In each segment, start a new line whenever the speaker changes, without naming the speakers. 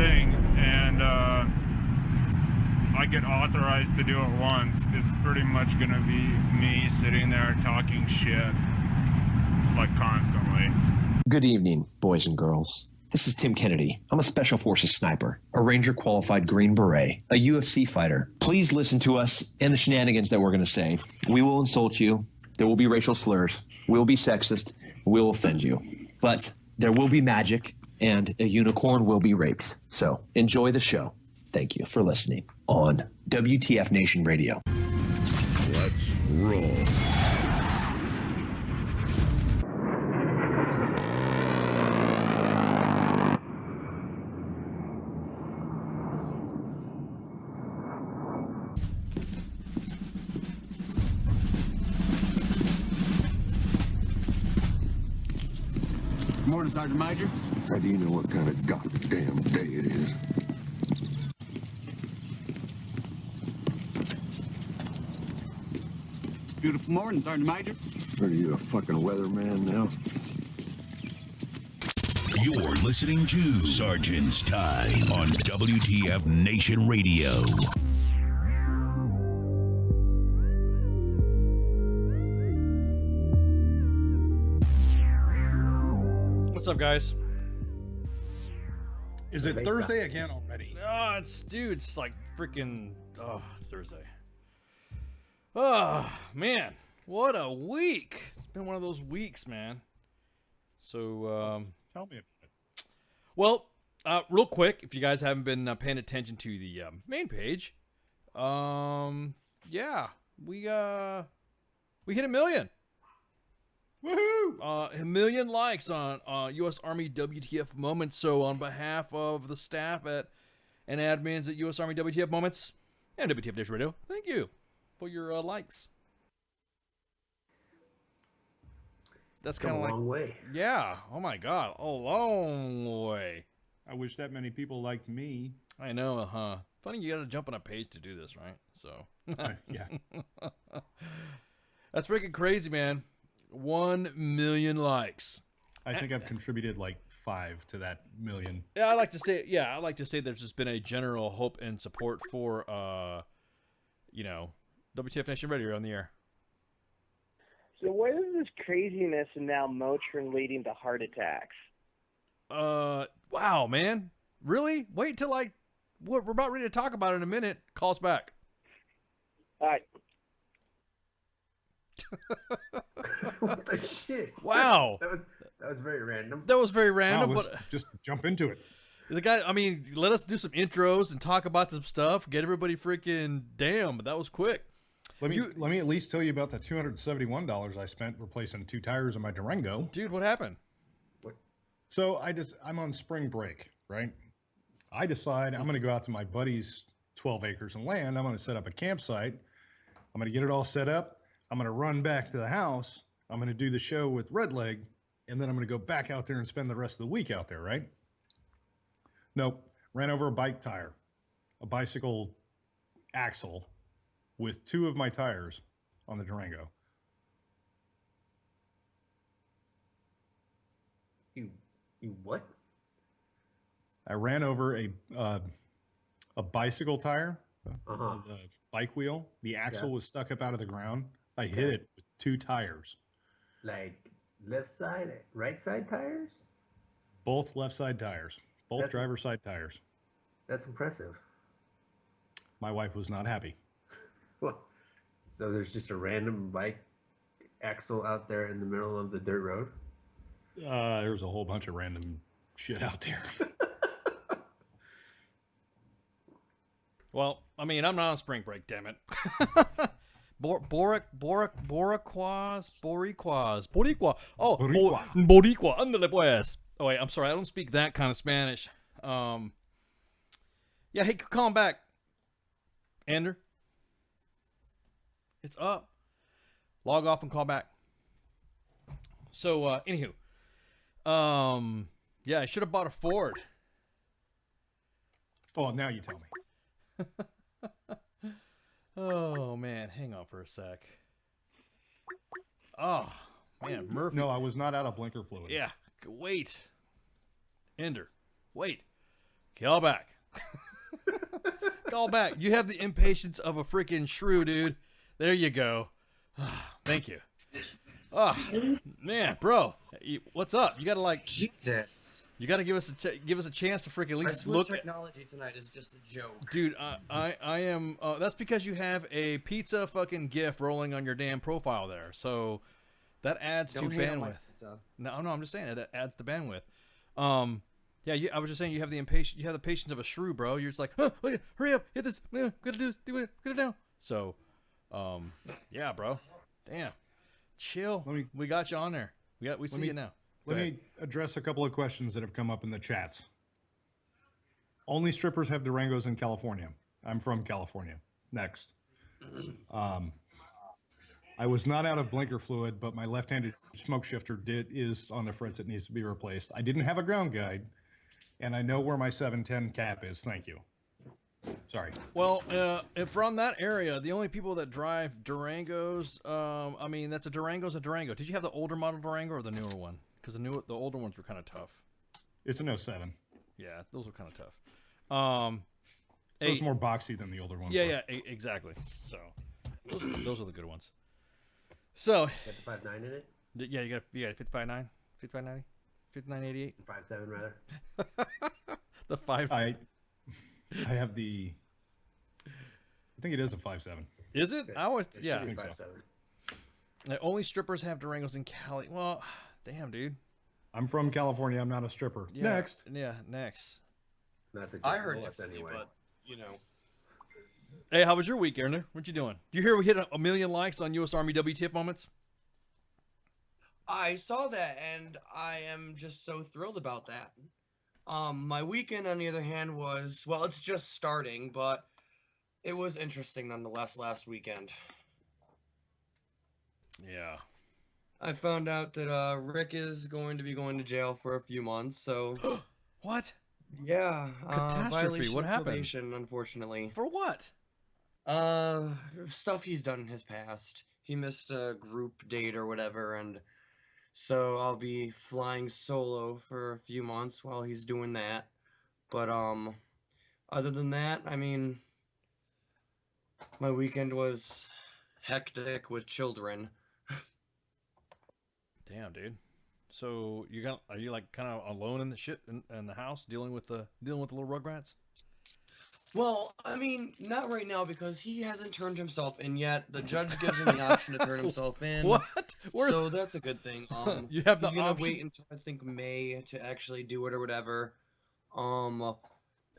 thing, and I get authorized to do it once, it's pretty much gonna be me sitting there talking shit, like, constantly.
Good evening, boys and girls. This is Tim Kennedy. I'm a Special Forces sniper, a Ranger qualified Green Beret, a UFC fighter. Please listen to us and the shenanigans that we're going to say. We will insult you. There will be racial slurs. We will be sexist. We will offend you. But there will be magic, and a unicorn will be raped. So enjoy the show. Thank you for listening on WTF Nation Radio.
Let's roll.
Morning, Sergeant Major.
How do you know what kind of goddamn day it is?
Beautiful morning, Sergeant Major.
Are you a fucking weatherman now?
You're listening to Sergeant's Time on WTF Nation Radio.
What's up, guys?
Is it Thursday again already?
It's like freaking, it's Thursday. Oh, man, what a week. It's been one of those weeks, man. So,
Tell me about it.
well, real quick, if you guys haven't been paying attention to the main page, yeah, we hit 1 million.
Woohoo!
1 million likes on U.S. Army WTF Moments. So on behalf of the staff and admins at U.S. Army WTF Moments and WTF Nation Radio, thank you for your likes. That's kind of like
a long way.
Yeah. Oh my God. A long way.
I wish that many people liked me.
I know, huh? Funny, you got to jump on a page to do this, right? So.
Yeah.
That's freaking crazy, man. 1 million likes.
I think I've contributed like 5 to that million.
Yeah, I like to say there's just been a general hope and support for WTF Nation Radio on the air.
So what is this craziness and now Motrin leading to heart attacks?
Wow, man. Really? Wait till we're about ready to talk about it in a minute. Call us back.
All right.
What the shit?
Wow.
That was very random.
That was very random,
Wow,
but
just jump into it.
the guy, I mean, let us do some intros and talk about some stuff. Get everybody freaking but that was quick.
Let me at least tell you about the $271 I spent replacing 2 tires on my Durango.
Dude, what happened?
So I'm on spring break, right? I decide I'm going to go out to my buddy's 12 acres of land. I'm going to set up a campsite. I'm going to get it all set up. I'm going to run back to the house. I'm going to do the show with Redleg, and then I'm going to go back out there and spend the rest of the week out there, right? Nope. Ran over a bike tire, a bicycle axle with 2 of my tires on the Durango.
You what?
I ran over a bicycle tire, the bike wheel. The axle was stuck up out of the ground. I hit it with 2 tires.
Like left side, right side tires?
Both left side tires. Both driver's side tires.
That's impressive.
My wife was not happy.
Well, so there's just a random bike axle out there in the middle of the dirt road?
There's a whole bunch of random shit out there.
Well, I mean, I'm not on spring break, damn it. Boricua. Oh, Boricua. Ándale pues. Oh, wait, I'm sorry. I don't speak that kind of Spanish. Yeah, hey, call him back. Ender. It's up. Log off and call back. So, anywho. Yeah, I should have bought a Ford.
Oh, now you tell me.
Oh, man. Hang on for a sec. Oh, man. Murphy.
No, I was not out of blinker fluid.
Yeah. Wait. Ender. Wait. Call back. Call back. You have the impatience of a freaking shrew, dude. There you go. Thank you. Oh, man, bro. What's up? You gotta like...
Jesus.
You gotta give us a chance to freaking at least
I swear
look...
technology tonight is just a joke.
Dude, I am... that's because you have a pizza fucking GIF rolling on your damn profile there. So that adds
Don't
to
hate on my
bandwidth.
pizza.
No, I'm just saying it adds to bandwidth. Yeah, I was just saying you have the patience of a shrew, bro. You're just like, oh, yeah, hurry up, hit this, gotta do it now. So, yeah, bro, damn, chill. We got you on there. We see you now.
Let me address a couple of questions that have come up in the chats. Only strippers have Durangos in California. I'm from California. Next. I was not out of blinker fluid, but my left-handed smoke shifter is on the fritz. It needs to be replaced. I didn't have a ground guide, and I know where my 710 cap is. Thank you. Sorry.
Well, from that area, the only people that drive Durangos, I mean, that's a Durango's a Durango. Did you have the older model Durango or the newer one? Because the older ones were kind of tough.
It's an 07.
Yeah, those were kind of tough.
So it's more boxy than the older ones.
Yeah, exactly. So those are the good ones. So
Got the 5.9 in it?
Yeah, you got 55.9, 55.90, 59.88,
5.7 rather.
The 5.
I have the. I think it is a 5.7.
Is it? I always
It
yeah.
should be
I think
5.7.
Only strippers have Durangos in Cali. Well, damn, dude.
I'm from California. I'm not a stripper.
Yeah,
Next.
Yeah, next.
Not that
I
just
heard
bullets
differently, but you know.
Hey, how was your week, Erner? What you doing? Do you hear we hit a million likes on U.S. Army WTF moments?
I saw that, and I am just so thrilled about that. My weekend, on the other hand, was, well, it's just starting, but it was interesting nonetheless last weekend.
Yeah.
I found out that Rick is going to be going to jail for a few months, so...
What?
Yeah,
Catastrophe,
violation
what
of
happened?
probation, unfortunately.
For what?
Stuff he's done in his past. He missed a group date or whatever, and so I'll be flying solo for a few months while he's doing that. But, other than that, I mean, my weekend was hectic with children.
Damn, dude. So are you like kind of alone in the shit in the house dealing with the little rugrats?
Well, I mean, not right now because he hasn't turned himself in yet. The judge gives him the option to turn himself in.
What?
So that's a good thing.
You have the
he's gonna
option?
wait until I think May to actually do it or whatever. And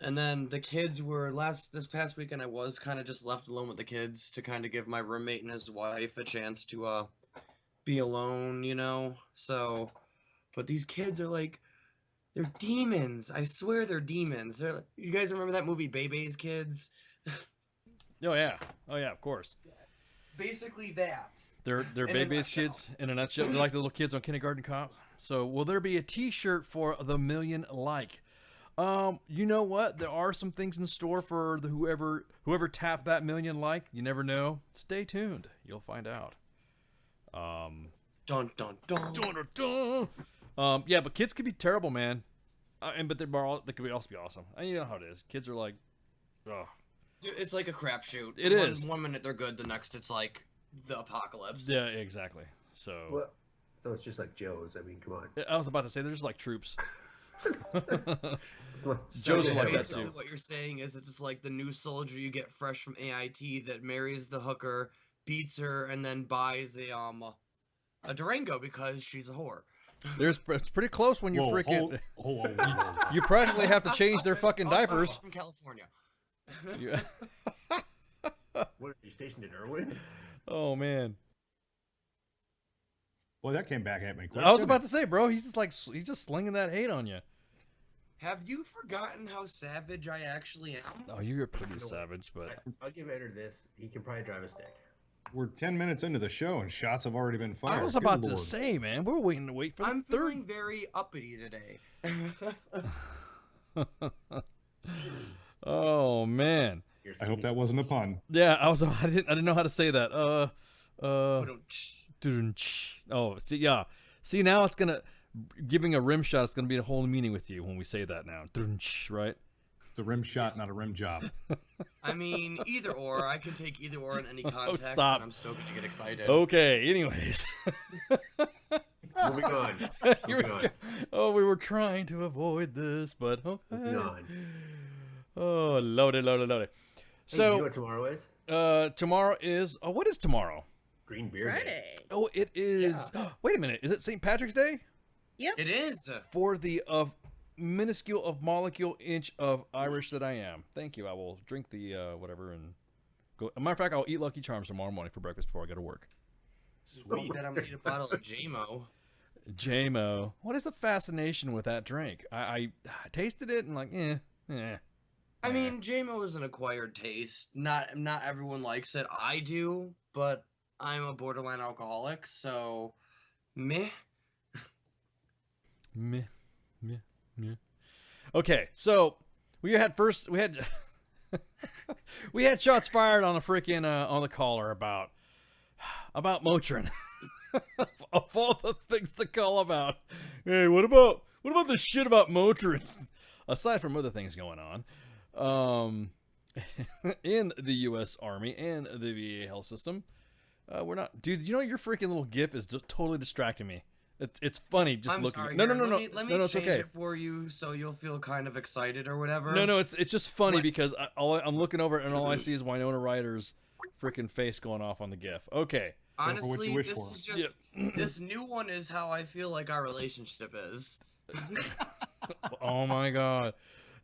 then the kids were this past weekend. I was kind of just left alone with the kids to kind of give my roommate and his wife a chance to be alone, you know. So, but these kids are like. They're demons. I swear they're demons. You guys remember that movie Bebe's Kids?
Oh yeah, of course.
Basically that.
They're Bebe's kids in a nutshell. They're like the little kids on Kindergarten Cop. So will there be a T-shirt for the million like? You know what? There are some things in store for the whoever tapped that million like. You never know. Stay tuned. You'll find out.
Dun dun dun.
Dun, dun, dun. Yeah, but kids can be terrible, man. But they could also be awesome. And you know how it is. Kids are like, oh.
Dude, it's like a crapshoot.
It is.
One minute they're good, the next it's like the apocalypse.
Yeah, exactly. So.
Well, so it's just like Joe's. I mean, come on.
I was about to say they're just like troops.
So
Joe's are like that
basically
too.
what you're saying is it's just like the new soldier you get fresh from AIT that marries the hooker, beats her, and then buys a Durango because she's a whore.
It's pretty close when you freaking.
Whoa.
You practically have to change their fucking diapers.
I'm from California.
What are you stationed in Irwin?
Oh man.
Well, that came back at me quick.
I was
didn't
about
it?
to say, bro, he's just slinging that hate on you.
Have you forgotten how savage I actually am?
Oh, you're pretty savage, but
I'll give Eder this. He can probably drive a stick.
We're 10 minutes into the show and shots have already been fired.
I was
Good
about to
Lord.
say, man, we're waiting to wait for
I'm
the
feeling very uppity today.
Oh man.
I hope that wasn't a pun.
Yeah, I didn't know how to say that. Oh, see, yeah. See, now it's gonna giving a rim shot. It's gonna be a whole meaning with you when we say that now. Right?
It's a rim shot, not a rim job.
I mean, either or. I can take either or in any context,
stop.
and I'm still gonna get excited.
Okay, anyways.
Moving on. Moving on.
Oh, we were trying to avoid this, but okay.
Moving on.
Oh, loaded.
Hey, do you know
So,
what tomorrow is?
tomorrow is... Oh, what is tomorrow?
Green Beer Day.
Friday.
Oh, it is... Wait a minute. Is it St. Patrick's Day?
Yep.
It is.
For the minuscule of molecule inch of Irish that I am. Thank you. I will drink the whatever and go. As a matter of fact, I'll eat Lucky Charms tomorrow morning for breakfast before I go to work.
Sweet. That I'm gonna eat a bottle of JMO.
JMO. What is the fascination with that drink? I tasted it and like, eh.
I mean, JMO is an acquired taste. Not everyone likes it. I do, but I'm a borderline alcoholic, so meh.
Meh. Okay, so we had we had shots fired on a freaking on the caller about Motrin. Of all the things to call about, hey, what about the shit about Motrin? Aside from other things going on, in the U.S. Army and the VA health system, we're not, dude. You know your freaking little GIF is just totally distracting me. It's funny just
I'm
looking.
sorry.
No,
Let me
it's
change
okay.
it for you so you'll feel kind of excited or whatever.
No, it's just funny because I'm looking over it and all I see is Winona Ryder's freaking face going off on the GIF. Okay.
Honestly, this is just this new one is how I feel like our relationship is.
Oh my god.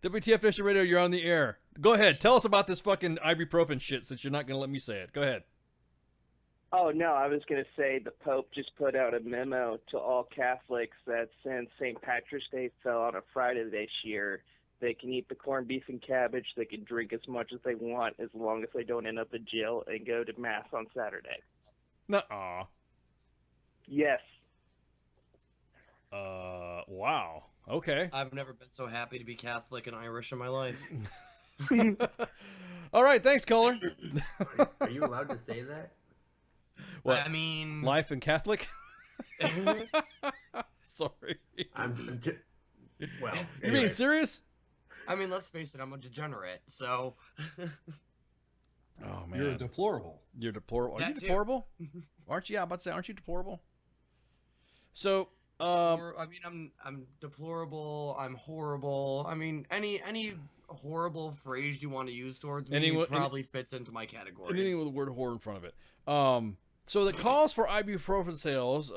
WTF Nation Radio, you're on the air. Go ahead, tell us about this fucking ibuprofen shit since you're not gonna let me say it. Go ahead.
Oh, no, I was going to say the Pope just put out a memo to all Catholics that since St. Patrick's Day fell on a Friday this year, they can eat the corned beef and cabbage, they can drink as much as they want as long as they don't end up in jail and go to Mass on Saturday.
Nuh-uh.
Yes.
Wow. Okay.
I've never been so happy to be Catholic and Irish in my life.
All right, thanks, caller.
Are you allowed to say that?
What?
I mean,
life and Catholic? Sorry.
Well,
you being serious?
I mean, let's face it, I'm a degenerate, so.
Oh man,
You're deplorable.
You're deplorable. Are
That
you
too.
deplorable? Aren't you? Yeah, I'm about to say, aren't you deplorable? So,
I mean, I'm deplorable. I'm horrible. I mean, any horrible phrase you want to use towards me probably fits into my category.
Anything with the word "whore" in front of it. So the calls for ibuprofen sales.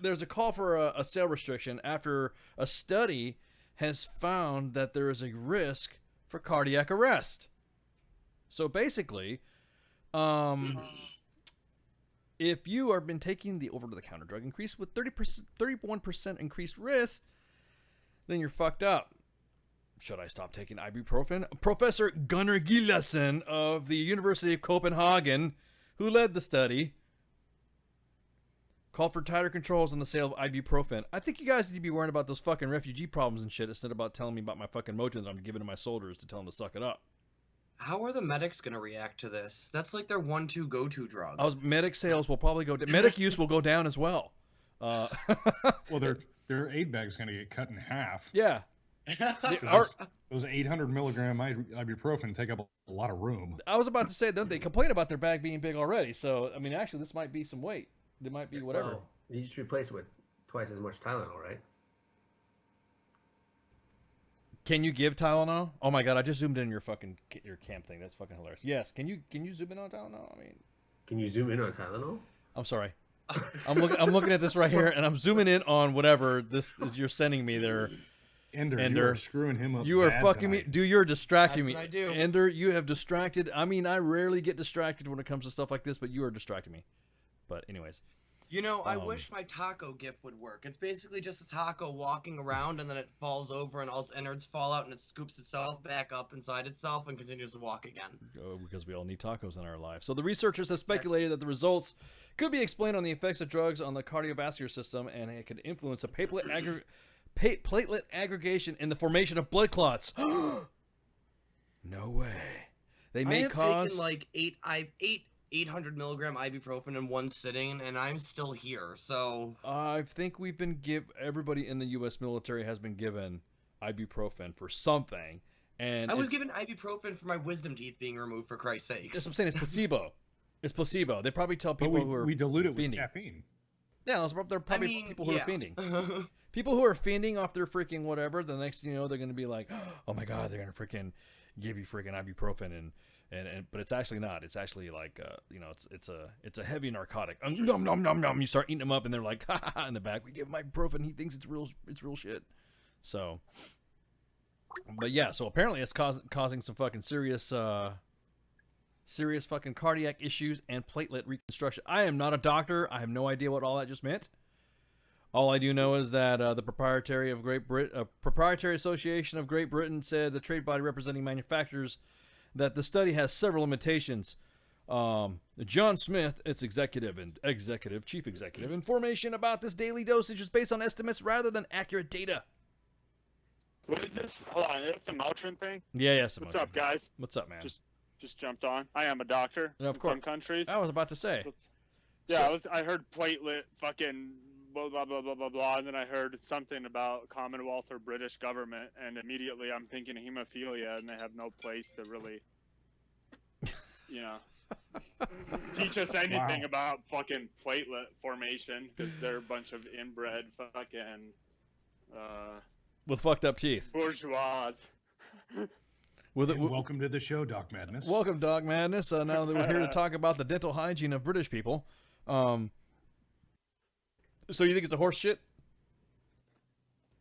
There's a call for a sale restriction after a study has found that there is a risk for cardiac arrest. So basically, if you have been taking the over-the-counter drug increase with 31% increased risk, then you're fucked up. Should I stop taking ibuprofen? Professor Gunnar Gillason of the University of Copenhagen, who led the study, called for tighter controls on the sale of ibuprofen. I think you guys need to be worrying about those fucking refugee problems and shit instead of about telling me about my fucking Motrin that I'm giving to my soldiers to tell them to suck it up.
How are the medics going to react to this? That's like their 1-2 go-to drug.
Medic sales will probably go down. Medic use will go down as well.
Well, their aid bag is going to get cut in half.
Yeah.
Those 800 milligram ibuprofen take up a lot of room.
I was about to say, don't they complain about their bag being big already? So, I mean, actually, this might be some weight. It might be whatever.
Well, you just replace it with twice as much Tylenol, right?
Can you give Tylenol? Oh my god, I just zoomed in your camp thing. That's fucking hilarious. Yes, can you zoom in on Tylenol? I mean,
can you zoom in on Tylenol?
I'm sorry. I'm looking at this right here, and I'm zooming in on whatever this is you're sending me there.
Ender, you are screwing him up.
You are fucking me, dude. You're distracting me.
That's what I do.
Ender, you have distracted. I mean, I rarely get distracted when it comes to stuff like this, but you are distracting me. But anyways.
You know, I wish my taco gif would work. It's basically just a taco walking around, and then it falls over, and all its innards fall out, and it scoops itself back up inside itself and continues to walk again.
Because we all need tacos in our lives. So the researchers have speculated that the results could be explained on the effects of drugs on the cardiovascular system, and it could influence a platelet aggregation in the formation of blood clots. No way. They may cause
taken like 800 milligram ibuprofen in one sitting, and I'm still here. So
I think we've been everybody in the U.S. military has been given ibuprofen for something, And
I was given ibuprofen for my wisdom teeth being removed, for Christ's sakes.
That's what I'm saying. It's placebo. It's placebo. They probably tell
But
people who are
we dilute it with
fiending.
caffeine.
Yeah, they're probably people who are fiending. People who are fiending off their freaking whatever. The next thing you know, they're going to be like, oh my god, they're going to freaking give you freaking ibuprofen and but it's actually not. It's actually like it's a heavy narcotic. Nom nom nom nom. You start eating them up, and they're like, ha ha ha, in the back. We give him ibuprofen. He thinks it's real shit. So, but yeah. So apparently, it's causing some fucking serious fucking cardiac issues and platelet reconstruction. I am not a doctor. I have no idea what all that just meant. All I do know is that the Proprietary Association of Great Britain said, the trade body representing manufacturers, that the study has several limitations. John Smith, its chief executive, information about this daily dosage is based on estimates rather than accurate data.
What is this? Hold on, is this the Motrin thing?
Yeah.
What's up, guys?
What's up, man?
Just jumped on. I am a doctor.
Of course.
Some countries.
I was about to say.
I heard platelet fucking blah blah blah blah blah blah, and then I heard something about Commonwealth or British government, and immediately I'm thinking hemophilia, and they have no place to really, teach us anything about fucking platelet formation, because they're a bunch of inbred fucking
with fucked up teeth
bourgeois.
Welcome to the show, Doc Madness.
Welcome, Doc Madness. Now that we're here to talk about the dental hygiene of British people. So you think it's a horse shit?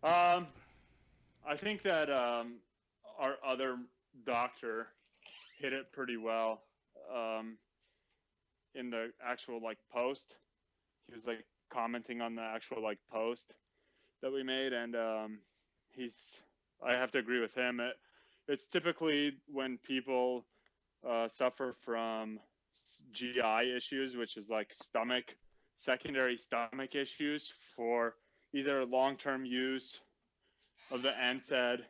I think that our other doctor hit it pretty well in the actual post. He was commenting on the actual post that we made, and I have to agree with him. It's typically when people suffer from GI issues, which is secondary stomach issues, for either long-term use of the NSAID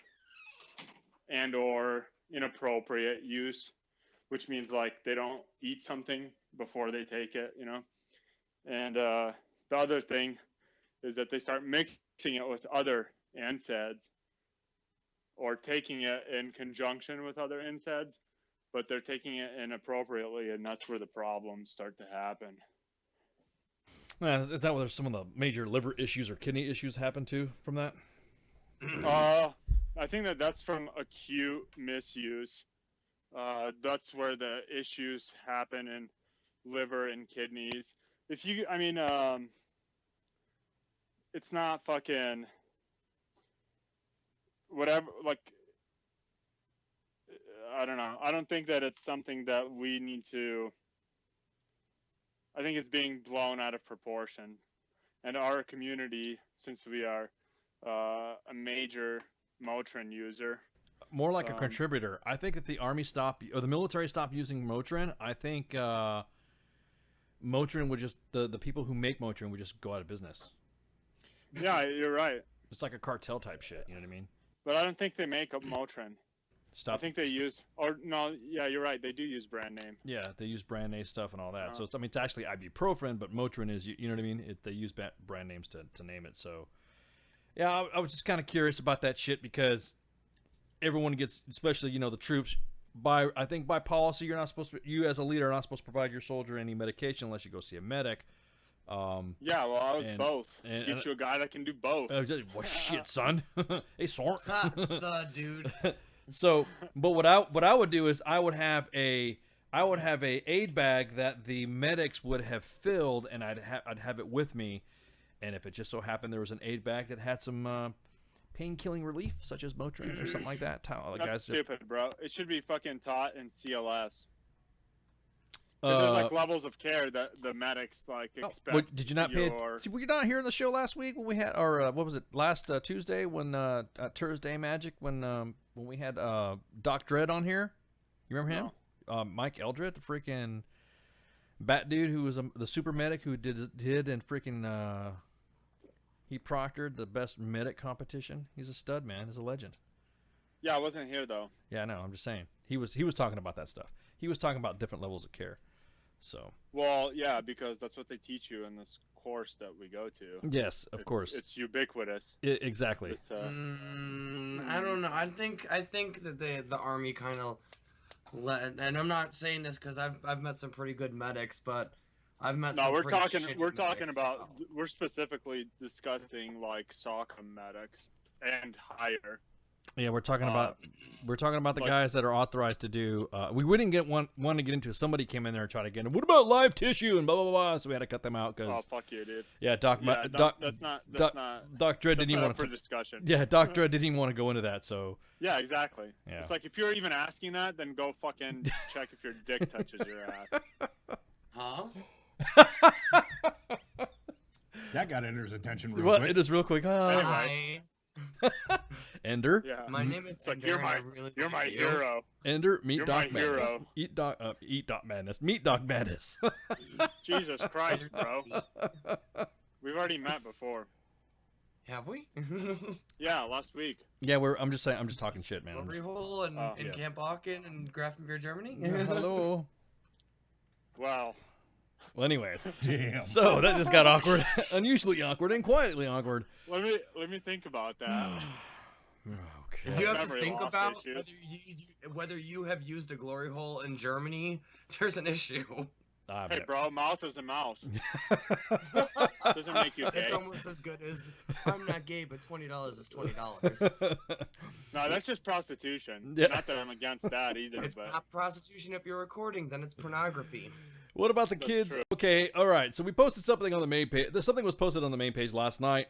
and or inappropriate use, which means they don't eat something before they take it, And the other thing is that they start mixing it with other NSAIDs or taking it in conjunction with other NSAIDs, but they're taking it inappropriately, and that's where the problems start to happen.
Is that where some of the major liver issues or kidney issues happen from that?
I think that's from acute misuse. That's where the issues happen in liver and kidneys. It's not fucking whatever, I don't know. I don't think that it's something that we need to. I think it's being blown out of proportion. And our community, since we are a major Motrin user.
More like a contributor. I think that the army stopped, or the military stopped using Motrin. I think Motrin would just, the people who make Motrin would just go out of business.
Yeah, you're right.
It's like a cartel type shit, you know what I mean?
But I don't think they make up Motrin. I think they use, you're right. They do use brand name.
Yeah, they use brand name stuff and all that. So it's actually ibuprofen, but Motrin is, you know what I mean? They use brand names to name it. So yeah, I was just kind of curious about that shit, because everyone gets, especially the troops. I think by policy, you're not supposed to. You as a leader are not supposed to provide your soldier any medication unless you go see a medic.
I was both. Get you a guy that can do both.
Well, shit, son. Hey, son.
Dude.
So, but what I would do is I would have a aid bag that the medics would have filled, and I'd have it with me, and if it just so happened there was an aid bag that had some pain-killing relief, such as Motrin or something like that.
That's stupid, bro. It should be fucking taught in CLS. There's levels of care that the medics expect.
Did you not were you not here in the show last week when we had, or what was it, last Tuesday when Thursday Magic when we had Doc Dredd on here? You remember him? No. Mike Eldred, the freaking bat dude who was the super medic who did and freaking he proctored the best medic competition. He's a stud, man. He's a legend.
Yeah, I wasn't here though.
Yeah, I know. I'm just saying. He was talking about that stuff. He was talking about different levels of care. So.
Well, yeah, because that's what they teach you in the course that we go to.
Yes, of course.
It's ubiquitous.
Exactly.
It's,
I don't know. I think that the Army kind of let, and I'm not saying this because I've met some pretty good medics, but I've met some
we're
pretty
talking
shitty
we're talking
medics.
about we're specifically discussing like SOCM medics and higher.
Yeah, we're talking about the
like-
guys that are authorized to do. We wouldn't get one to get into. Somebody came in there and tried to get in. What about live tissue and blah blah blah? So we had to cut them out because.
Oh fuck you, dude.
Yeah, Doc Dredd didn't even want
for
to.
discussion.
Yeah, Doc Dredd didn't even want to go into that. So.
Yeah, exactly.
Yeah.
It's like if you're even asking that, then go fucking check if your dick touches your ass.
Huh?
That got Ender's attention real
What?
quick.
It is real quick.
Anyway.
Ender.
Yeah.
My name is
It's like
Ender,
you're
and I
my
really
you're my
like you.
hero.
Ender, meet
You're
Doc
my
Madness.
hero.
Eat Doc Madness. Meet Doc Madness.
Jesus Christ, bro. We've already met before.
Have we?
Yeah, last week.
Yeah, I'm just talking shit, man. I'm
Glory
just-
Hole and in
yeah.
Camp Aachen and Grafenwehr, Germany.
Hello.
Wow.
Well, anyways.
Damn.
So that just got awkward, unusually awkward, and quietly awkward.
Let me think about that.
Okay.
If you have to
Memory
think
loss
about
issues.
whether you have used a glory hole in Germany, there's an issue.
Hey, bro, mouth is a mouth. Doesn't make you gay.
It's almost as good as I'm not gay, but $20 is $20.
No, that's just prostitution.
Yeah.
Not that I'm against that either,
It's
but
not prostitution if you're recording, then it's pornography.
What about the
That's
kids?
true.
Okay, all right. So we posted something on the main page. Something was posted on the main page last night.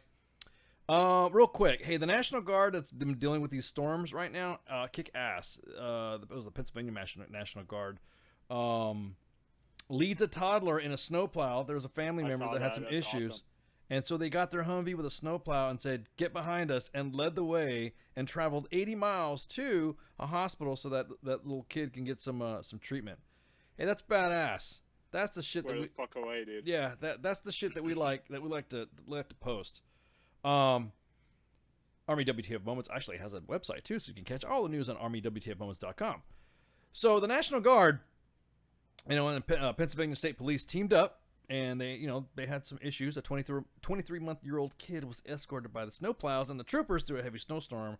Real quick. Hey, the National Guard that's been dealing with these storms right now, kick ass. It was the Pennsylvania National Guard. Leads a toddler in a snowplow. There was a family
I
member
saw
that had
that.
some
That's
issues.
awesome.
And so they got their Humvee with a snowplow and said, "Get behind us," and led the way and traveled 80 miles to a hospital so that that little kid can get some treatment. Hey, that's badass. That's the shit
Where
that
the
we
fuck away, dude.
yeah, that's the shit that we like to post. Army WTF Moments actually has a website too, so you can catch all the news on armywtfmoments.com. So the National Guard, and Pennsylvania State Police teamed up, and they had some issues. A 23-month-old kid was escorted by the snowplows and the troopers through a heavy snowstorm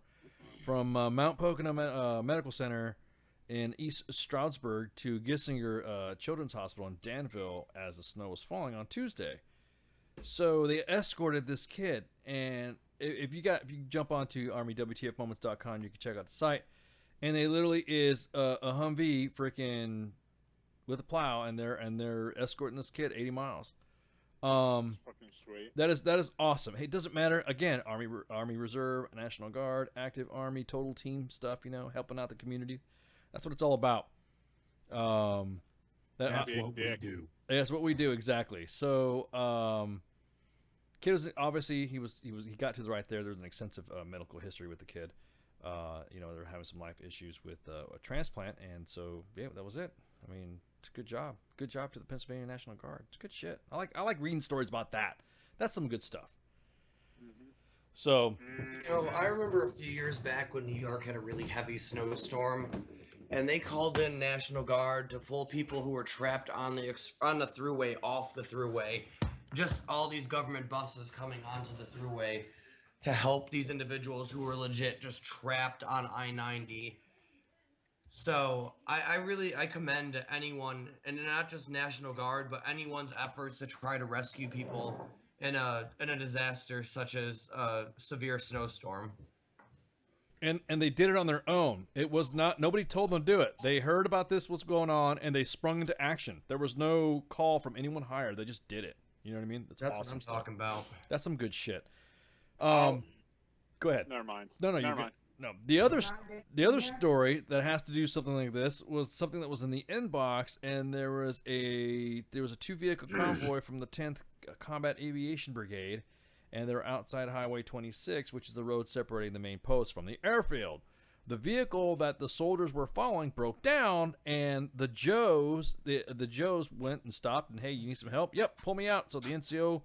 from Mount Pocono Medical Center in East Stroudsburg to Gissinger Children's Hospital in Danville as the snow was falling on Tuesday. So they escorted this kid, and if you jump onto armywtfmoments.com, you can check out the site, and they literally is a Humvee freaking with a plow, and they're escorting this kid 80 miles.
Fucking sweet.
That is awesome. Hey, it doesn't matter. Again, Army Reserve, National Guard, active Army, total team stuff. Helping out the community. That's what it's all about.
That's what we do.
That's what we do exactly. So, kid was obviously he got to the right there. There's an extensive medical history with the kid. They're having some life issues with a transplant, and so yeah, that was it. I mean, it's a good job. Good job to the Pennsylvania National Guard. It's good shit. I like reading stories about that. That's some good stuff. So,
I remember a few years back when New York had a really heavy snowstorm, and they called in National Guard to pull people who were trapped on the thruway off the thruway. Just all these government buses coming onto the thruway to help these individuals who were legit just trapped on I-90. So I commend anyone, and not just National Guard, but anyone's efforts to try to rescue people in a disaster such as a severe snowstorm.
and they did it on their own. It was not, nobody told them to do it. They heard about this, what's going on, and they sprung into action. There was no call from anyone higher. They just did it. You know what I mean?
That's
awesome
what I'm talking about.
That's some good shit. Go ahead.
Never mind.
No,
Never
you're
mind.
good. No, the other story that has to do something like this was something that was in the inbox, and there was a 2-vehicle convoy from the 10th Combat Aviation Brigade, and they're outside Highway 26, which is the road separating the main post from the airfield. The vehicle that the soldiers were following broke down, and the Joes went and stopped, and hey, you need some help? Yep, pull me out. So the NCO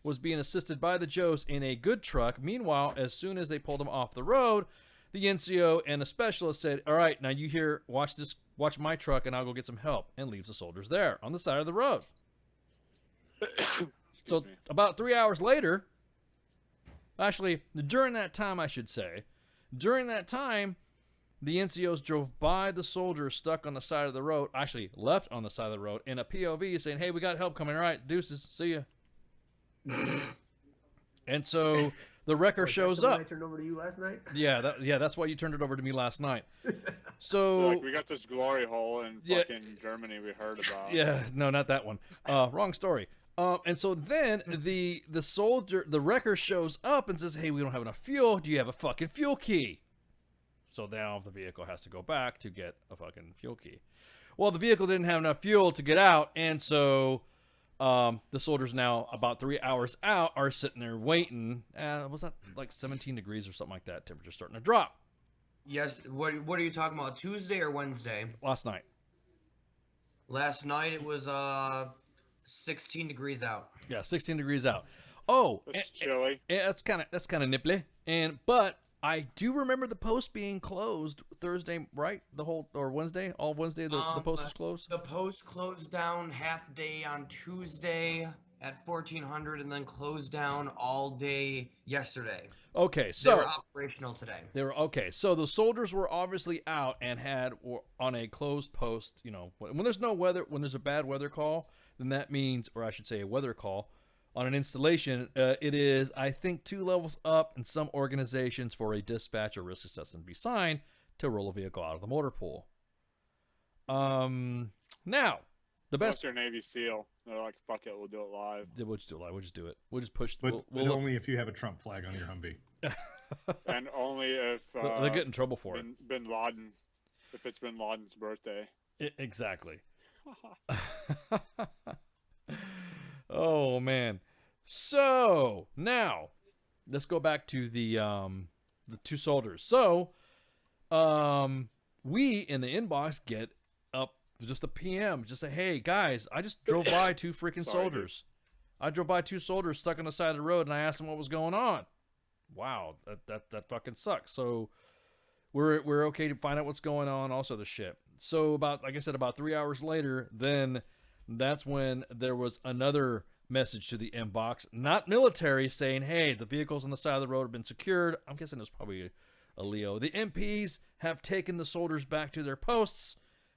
was being assisted by the Joes in a good truck. Meanwhile, as soon as they pulled him off the road, the NCO and a specialist said, "All right, now you here, watch my truck, and I'll go get some help," and leaves the soldiers there on the side of the road. So about 3 hours later, actually, during that time, I should say, during that time, the NCOs drove by the soldiers stuck on the side of the road, actually left on the side of the road, in a POV saying, hey, we got help coming. All right, deuces, see ya. And so the wrecker shows up.
I turned over to you last night?
Yeah, that's why you turned it over to me last night. So
we got this glory hole in fucking Germany we heard about.
Yeah, no, not that one. Wrong story. And so then the wrecker shows up and says, hey, we don't have enough fuel. Do you have a fucking fuel key? So now the vehicle has to go back to get a fucking fuel key. Well, the vehicle didn't have enough fuel to get out, and so the soldiers now, about 3 hours out, are sitting there waiting. Was that like 17 degrees or something like that? Temperature starting to drop.
Yes. What are you talking about? Tuesday or Wednesday?
Last night.
Last night it was 16 degrees out.
Yeah, 16 degrees out. Oh,
it's chilly.
That's kind of nipply. But I do remember the post being closed Thursday, right? Wednesday, all Wednesday the post was closed.
The post closed down half day on Tuesday at 1400, and then closed down all day yesterday.
Okay, so
they were operational today.
They were okay. So the soldiers were obviously out and were on a closed post. You know, when there's no weather, when there's a bad weather call, then that means, or I should say, a weather call. On an installation, it is, I think, 2 levels up in some organizations for a dispatch or risk assessment to be signed to roll a vehicle out of the motor pool. Now, the best...
Unless you're Navy SEAL. They're like, fuck it, we'll do it live.
We'll just do it live. We'll just do it. We'll just push...
But only if you have a Trump flag on your Humvee.
And only if...
they'll get in trouble for it.
Bin Laden. If it's Bin Laden's birthday.
Exactly. Oh man. So now let's go back to the 2 soldiers. So we in the inbox get up just a PM, just say, hey guys, I just drove by 2 freaking soldiers. I drove by 2 soldiers stuck on the side of the road, and I asked them what was going on. Wow, that fucking sucks. So we're okay to find out what's going on, also the shit. So about, like I said, about 3 hours later, then that's when there was another message to the inbox, not military, saying, hey, the vehicles on the side of the road have been secured. I'm guessing it was probably a Leo. The MPs have taken the soldiers back to their posts,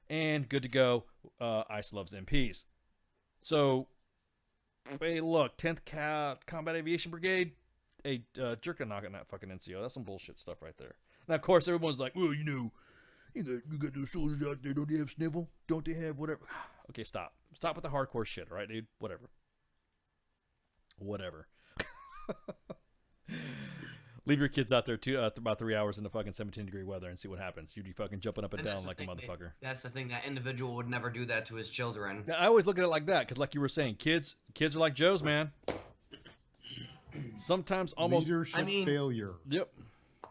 and good to go. ICE loves MPs. So, hey, look, 10th Combat Aviation Brigade, hey, jerk a knock on that fucking NCO. That's some bullshit stuff right there. Now, of course, everyone's like, well, you got those soldiers out there. Don't they have snivel? Don't they have whatever? Okay, stop. Stop with the hardcore shit, all right, dude? Whatever. Leave your kids out there about 3 hours in the fucking 17-degree weather and see what happens. You'd be fucking jumping up and down like a motherfucker.
That's the thing. That individual would never do that to his children.
I always look at it like that because, like you were saying, kids are like Joes, man. Sometimes almost
leadership failure.
Yep.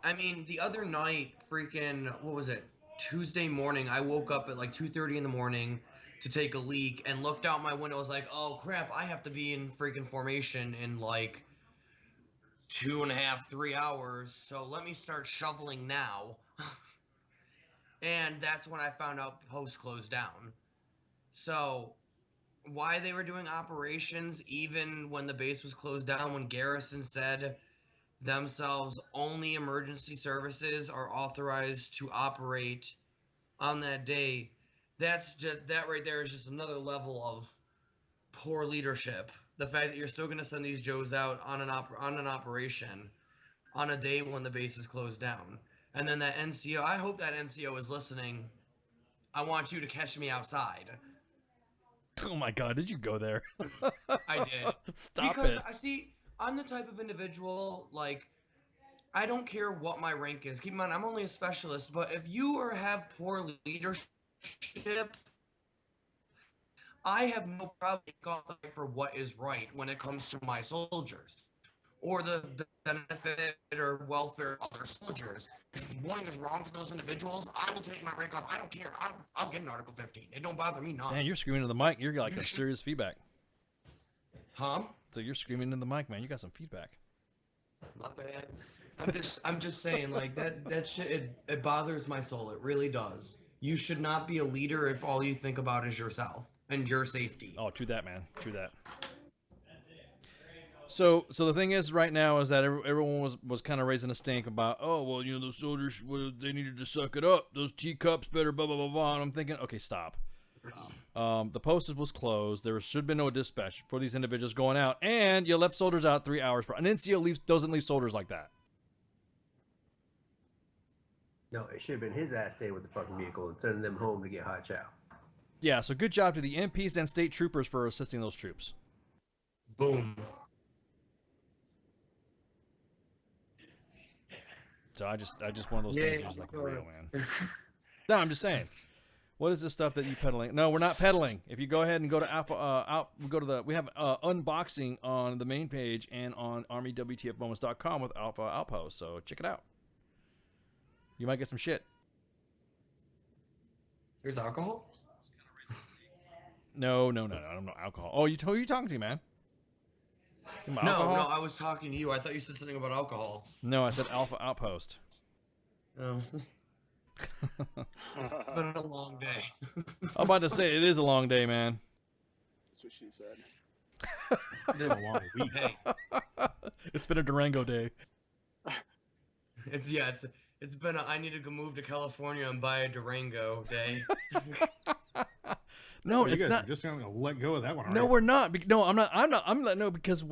I mean, the other night, freaking, what was it? Tuesday morning, I woke up at like 2:30 in the morning to take a leak and looked out my window. I was like, oh crap, I have to be in freaking formation in like 2.5, 3 hours. So let me start shoveling now. And that's when I found out post closed down. So why they were doing operations even when the base was closed down, when Garrison said themselves only emergency services are authorized to operate on that day, that right there is just another level of poor leadership. The fact that you're still going to send these Joes out on an operation on a day when the base is closed down. And then that NCO, I hope that NCO is listening. I want you to catch me outside.
Oh my God, did you go there?
I did.
Stop
because
it.
I see, I'm the type of individual, like, I don't care what my rank is. Keep in mind, I'm only a specialist, but if you have poor leadership, I have no problem fighting for what is right when it comes to my soldiers, or the benefit or welfare of other soldiers. If one is wrong to those individuals, I will take my rank off. I don't care. I'll get an Article 15. It don't bother me none.
Man, you're screaming into the mic. You're like a serious feedback.
Huh?
So you're screaming into the mic, man. You got some feedback.
My bad. I'm just saying, like, that shit, it bothers my soul. It really does.
You should not be a leader if all you think about is yourself and your safety.
Oh, true that, man. True that. So the thing is, right now, is that everyone was kind of raising a stink about, oh well, those soldiers, they needed to suck it up. Those teacups better blah blah blah blah. And I'm thinking, okay, stop. The post was closed. There should have been no dispatch for these individuals going out, and you left soldiers out 3 hours. An NCO doesn't leave soldiers like that.
No, it should have been his ass staying with the fucking vehicle and sending them home to get hot chow.
Yeah, so good job to the MPs and state troopers for assisting those troops.
Boom.
So I just one of those things is like real, man. No, I'm just saying. What is this stuff that you peddling? No, we're not peddling. If you go ahead and go to Alpha, we have unboxing on the main page and on ArmyWTFMoments.com with Alpha Outpost. So check it out. You might get some shit.
There's alcohol?
No, I don't know alcohol. Oh, who are you talking to, man?
No, I was talking to you. I thought you said something about alcohol.
No, I said Alpha Outpost.
Oh. It's been a long day.
I'm about to say, it is a long day, man.
That's what she said.
It's been a long week.
Hey.
It's been a Durango day.
It's been a I need to go move to California and buy a Durango day.
No,
you
it's
guys
not.
are just gonna let go of that one.
No, we're not. No, I'm not. No, because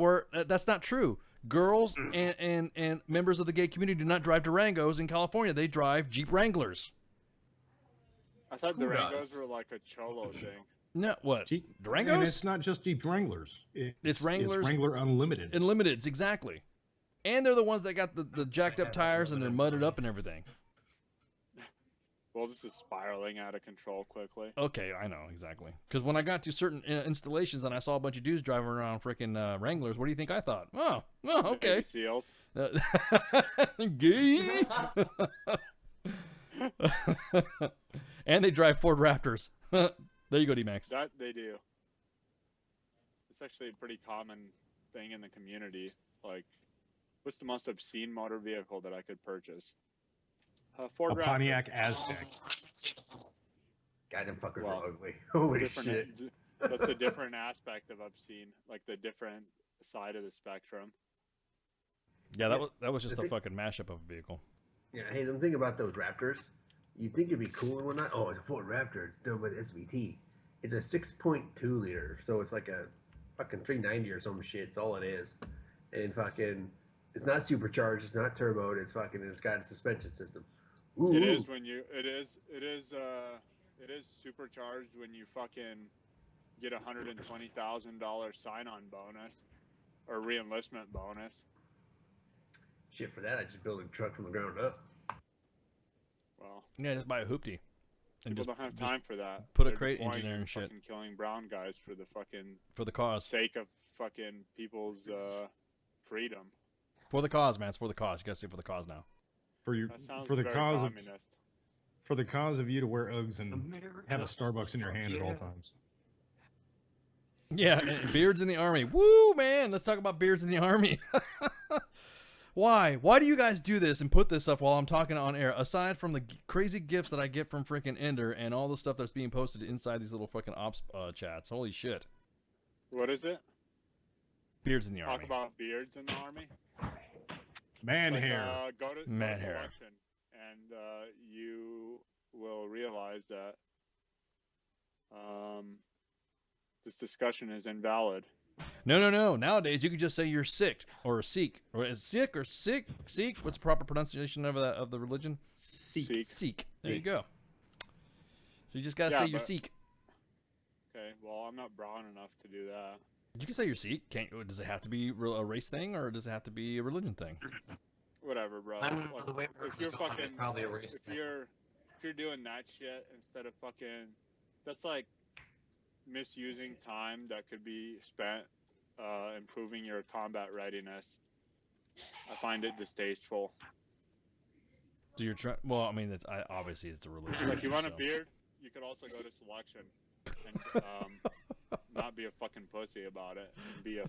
that's not true. Girls and members of the gay community do not drive Durangos in California. They drive Jeep Wranglers.
I thought Durangos were like a cholo thing.
No, what? Durangos?
And it's not just Jeep Wranglers.
It's Wranglers.
It's Wrangler Unlimited.
Unlimiteds, exactly. And they're the ones that got the jacked up tires and they're mudded up and everything.
Well, this is spiraling out of control quickly.
Okay, I know, exactly. Because when I got to certain installations and I saw a bunch of dudes driving around freaking Wranglers, what do you think I thought? Oh, okay.
Seals.
Gay. And they drive Ford Raptors. There you go, D-Max.
That they do. It's actually a pretty common thing in the community. Like, what's the most obscene motor vehicle that I could purchase? Ford Raptor.
Pontiac Aztec.
God, them fuckers were ugly. Holy shit.
That's a different aspect of obscene, like the different side of the spectrum.
Yeah, that was just a fucking mashup of a vehicle.
Yeah, hey, I'm thinking about those Raptors. You think it'd be cool and whatnot? Oh, it's a Ford Raptor. It's done with SVT. It's a 6.2 liter, so it's like a fucking 390 or some shit. It's all it is. And fucking, it's not supercharged. It's not turboed. It's got a suspension system. Ooh.
It is supercharged when you fucking get $120,000 sign-on bonus or re-enlistment bonus.
Shit, for that I just build a truck from the ground up.
Well,
yeah, just buy a hoopty. And
people don't have time for that.
Put a crate engine in and shit.
Fucking killing brown guys for the
cause.
Sake of fucking people's freedom.
For the cause, man. It's for the cause. You gotta say for the cause now.
For the cause of you to wear Uggs and have a Starbucks in your hand at all times.
Yeah, and beards in the Army. Woo, man. Let's talk about beards in the Army. Why? Why do you guys do this and put this up while I'm talking on air? Aside from the crazy gifts that I get from freaking Ender and all the stuff that's being posted inside these little fucking ops chats. Holy shit.
What is it?
Beards in the Army.
Talk about beards in the Army?
Man hair.
Go to election, and you will realize that this discussion is invalid.
No. Nowadays, you can just say you're sick or Sikh, or is sick or Sikh. What's the proper pronunciation of the religion? Sikh. There you go. So you just gotta say you're Sikh.
Okay. Well, I'm not brown enough to do that.
You can say you're Sikh. Does it have to be a race thing, or does it have to be a religion thing?
Whatever, bro. If you're fucking, probably a race thing. If you're doing that shit instead of fucking, that's like misusing time that could be spent improving your combat readiness. I find it distasteful.
So you're trying. Well, I mean, obviously it's a religion.
Like, you want a beard? You could also go to selection and not be a fucking pussy about it. Be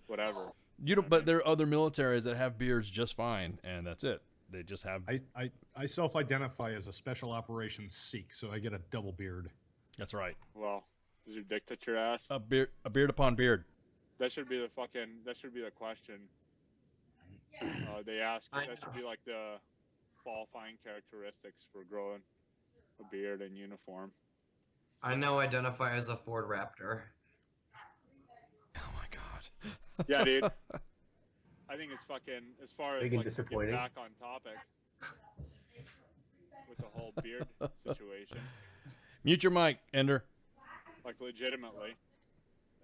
whatever.
You don't. But there are other militaries that have beards just fine, and that's it. They just have.
I self-identify as a special operations Sikh, so I get a double beard.
That's right.
Well, does your dick touch your ass?
A beard upon beard.
That should be the question. They ask. That should be like the qualifying characteristics for growing a beard in uniform.
I now identify as a Ford Raptor.
Oh my god.
Yeah, dude. I think it's fucking, as far as
Big and
like getting
disappointing.
back on topic with the whole beard situation.
Mute your mic, Ender.
Like legitimately,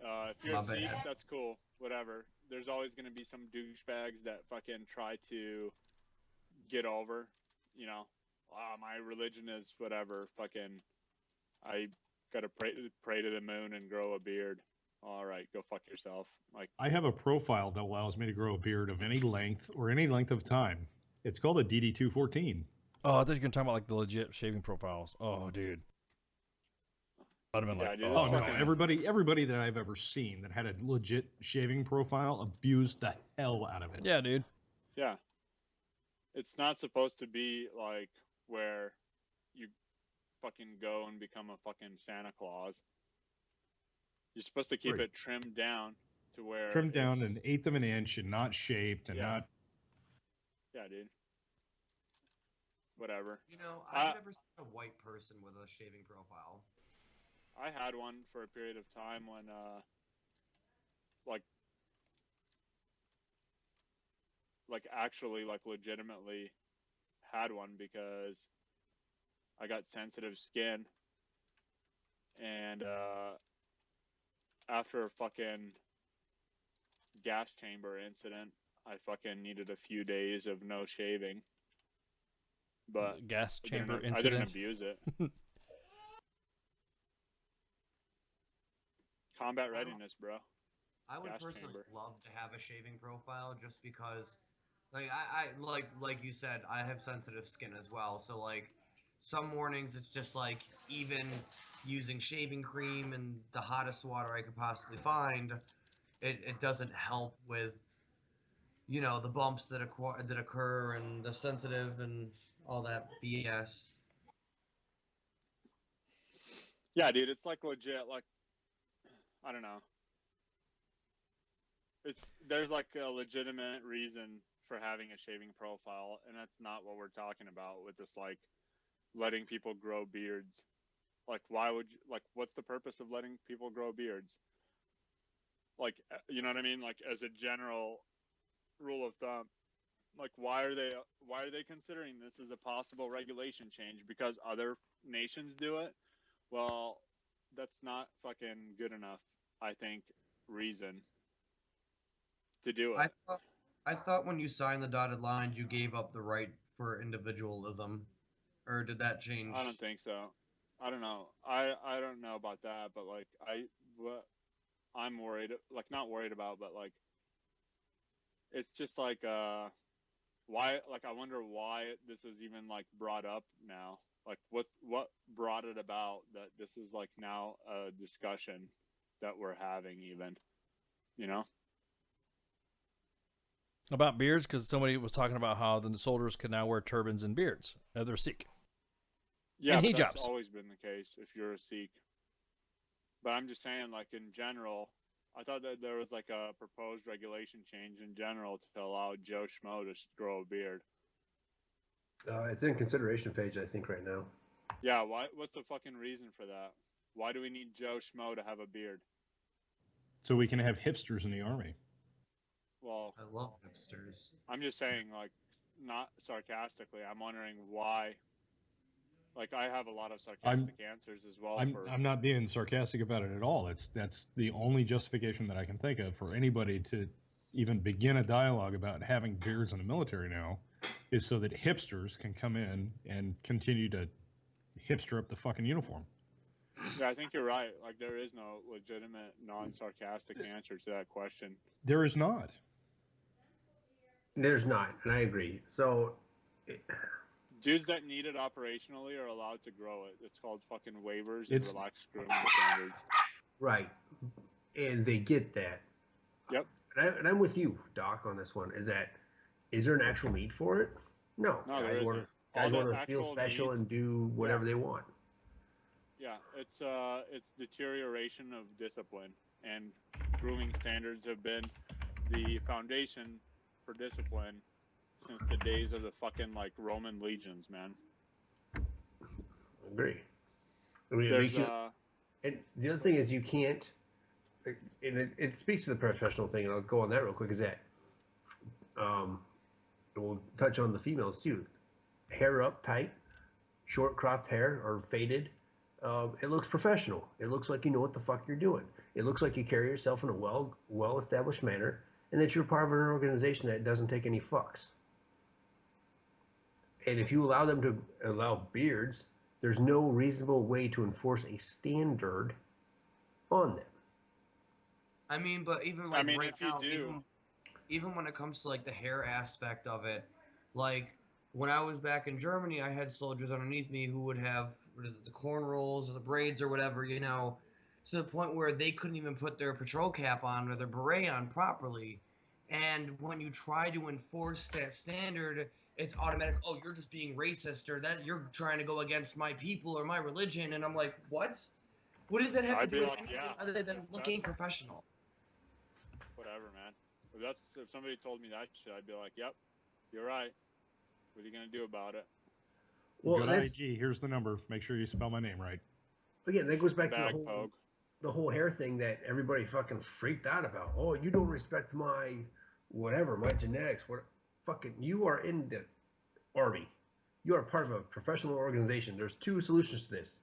if you're
My
a Sikh,
bad.
that's cool. Whatever. There's always gonna be some douchebags that fucking try to get over. You know, my religion is whatever. Fucking, I gotta pray to the moon and grow a beard. All right, go fuck yourself. Like,
I have a profile that allows me to grow a beard of any length or any length of time. It's called a DD214.
Oh, I thought you were gonna talk about like the legit shaving profiles. Oh, dude. I'd have been
Yeah,
like,
dude,
Oh no!
fucking-
Everybody that I've ever seen that had a legit shaving profile abused the hell out of it.
yeah, dude.
yeah. It's not supposed to be like where you fucking go and become a fucking Santa Claus. You're supposed to keep
Right.
it trimmed down to where
Trimmed down
it's-
an eighth of an inch and not shaped and
Yeah.
not.
Yeah, dude. Whatever.
You know, I've
Uh,
never seen a white person with a shaving profile.
I had one for a period of time when, like actually, like legitimately had one because I got sensitive skin, and after a fucking gas chamber incident, I fucking needed a few days of no shaving. But
Gas
I didn't-
chamber
I didn't
incident.
abuse it. Combat readiness, bro.
I would
Gas
personally
chamber.
love to have a shaving profile just because, like, I like you said, I have sensitive skin as well. So like, some mornings it's just like even using shaving cream and the hottest water I could possibly find, it doesn't help with, you know, the bumps that occur and the sensitive and all that BS.
Yeah, dude, it's like legit. Like, I don't know. There's like a legitimate reason for having a shaving profile, and that's not what we're talking about with this like letting people grow beards. Like, why would you, like, what's the purpose of letting people grow beards? Like, you know what I mean? Like, as a general rule of thumb, like, why are they considering this as a possible regulation change? Because other nations do it? Well, that's not fucking good enough, I think, reason to do it.
I thought when you signed the dotted line, you gave up the right for individualism, or did that change?
I don't think so. I don't know. I don't know about that, but like what I'm worried, like not worried about, but like it's just like why, like I wonder why this is even like brought up now. Like what brought it about that this is like now a discussion that we're having even, you know?
About beards, because somebody was talking about how the soldiers can now wear turbans and beards. They're Sikh.
Yeah,
And
but that's
hijabs.
always been the case if you're a Sikh. But I'm just saying, like in general, I thought that there was like a proposed regulation change in general to allow Joe Schmo to grow a beard.
It's in consideration page, I think, right now.
Yeah, why? What's the fucking reason for that? Why do we need Joe Schmo to have a beard?
So we can have hipsters in the army.
Well,
I love hipsters.
I'm just saying, like, not sarcastically. I'm wondering why. Like, I have a lot of sarcastic answers as well.
I'm not being sarcastic about it at all. That's the only justification that I can think of for anybody to even begin a dialogue about having beards in the military now, is so that hipsters can come in and continue to hipster up the fucking uniform.
Yeah, I think you're right. Like, there is no legitimate, non-sarcastic answer to that question.
There is not.
There's not, and I agree. So,
Dudes that need it operationally are allowed to grow it. It's called fucking waivers and
It's-
relaxed grooming standards.
right, and they get that.
Yep.
And I'm with you, Doc, on this one. Is there an actual need for it? No.
No, there
guys
isn't.
want
All the
to feel
actual
special
needs-
and do whatever they want.
Yeah, it's deterioration of discipline. and grooming standards have been the foundation for discipline since the days of the fucking like Roman legions, man.
Agree. I mean,
There's
and the other thing is you can't, and it speaks to the professional thing, and I'll go on that real quick, is that, we'll touch on the females too. Hair up tight, short cropped hair or faded, it looks professional. It looks like you know what the fuck you're doing. It looks like you carry yourself in a well established manner, and that you're part of an organization that doesn't take any fucks. And if you allow them to allow beards, there's no reasonable way to enforce a standard on them.
I mean, but even like right
if you
now,
do,
even when it comes to like the hair aspect of it, like when I was back in Germany, I had soldiers underneath me who would have, what is it, the cornrows or the braids or whatever, you know, to the point where they couldn't even put their patrol cap on or their beret on properly. And when you try to enforce that standard, it's automatic. Oh, you're just being racist, or that you're trying to go against my people or my religion. And I'm like, what? What does that have to do with anything other than looking professional?
Whatever, man. If somebody told me that shit, I'd be like, "Yep, you're right. What are you gonna do about it?"
Well, good IG. Here's the number. Make sure you spell my name right.
Again, that goes back to the whole hair thing that everybody fucking freaked out about. Oh, you don't respect my whatever, my genetics. What? Fucking, you are in the army. You are part of a professional organization. There's two solutions to this.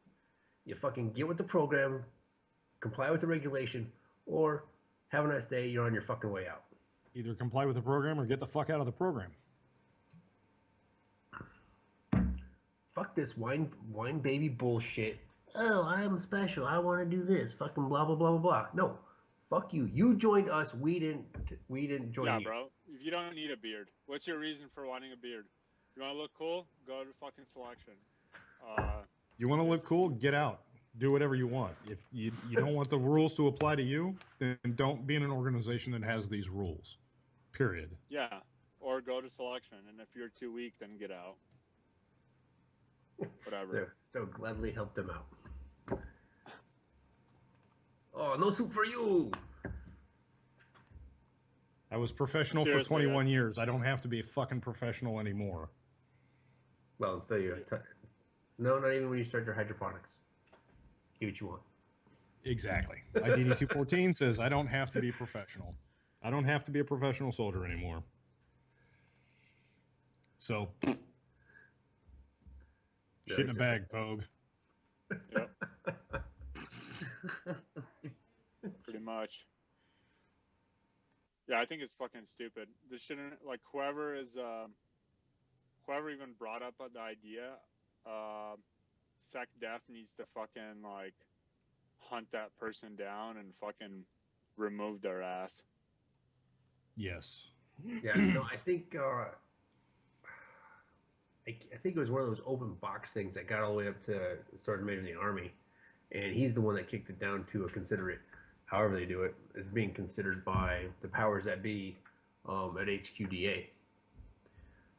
You fucking get with the program, comply with the regulation, or have a nice day. You're on your fucking way out.
Either comply with the program or get the fuck out of the program.
Fuck this wine baby bullshit. Oh, I'm special. I want to do this. Fucking blah blah blah blah blah. No, fuck you. You joined us. We didn't join you.
Yeah, bro. If you don't need a beard, what's your reason for wanting a beard? You want to look cool? Go to fucking selection.
You want to look cool? Get out. Do whatever you want. If you don't want the rules to apply to you, then don't be in an organization that has these rules. Period.
Yeah. Or go to selection. And if you're too weak, then get out. Whatever.
They'll gladly help them out. Oh, no soup for you.
I was professional for 21 years. I don't have to be a fucking professional anymore.
Well, instead you're no, not even when you start your hydroponics. Do what you want.
Exactly. IDD 214 says I don't have to be professional. I don't have to be a professional soldier anymore. So, shit in a bag, Pogue.
Yep. Pretty much. Yeah, I think it's fucking stupid. This shouldn't, like, whoever even brought up the idea, SecDef needs to fucking, like, hunt that person down and fucking remove their ass.
Yes.
Yeah, no, I think it was one of those open box things that got all the way up to Sergeant Major in the Army, and he's the one that kicked it down to a consider it, however they do it. It's being considered by the powers that be at HQDA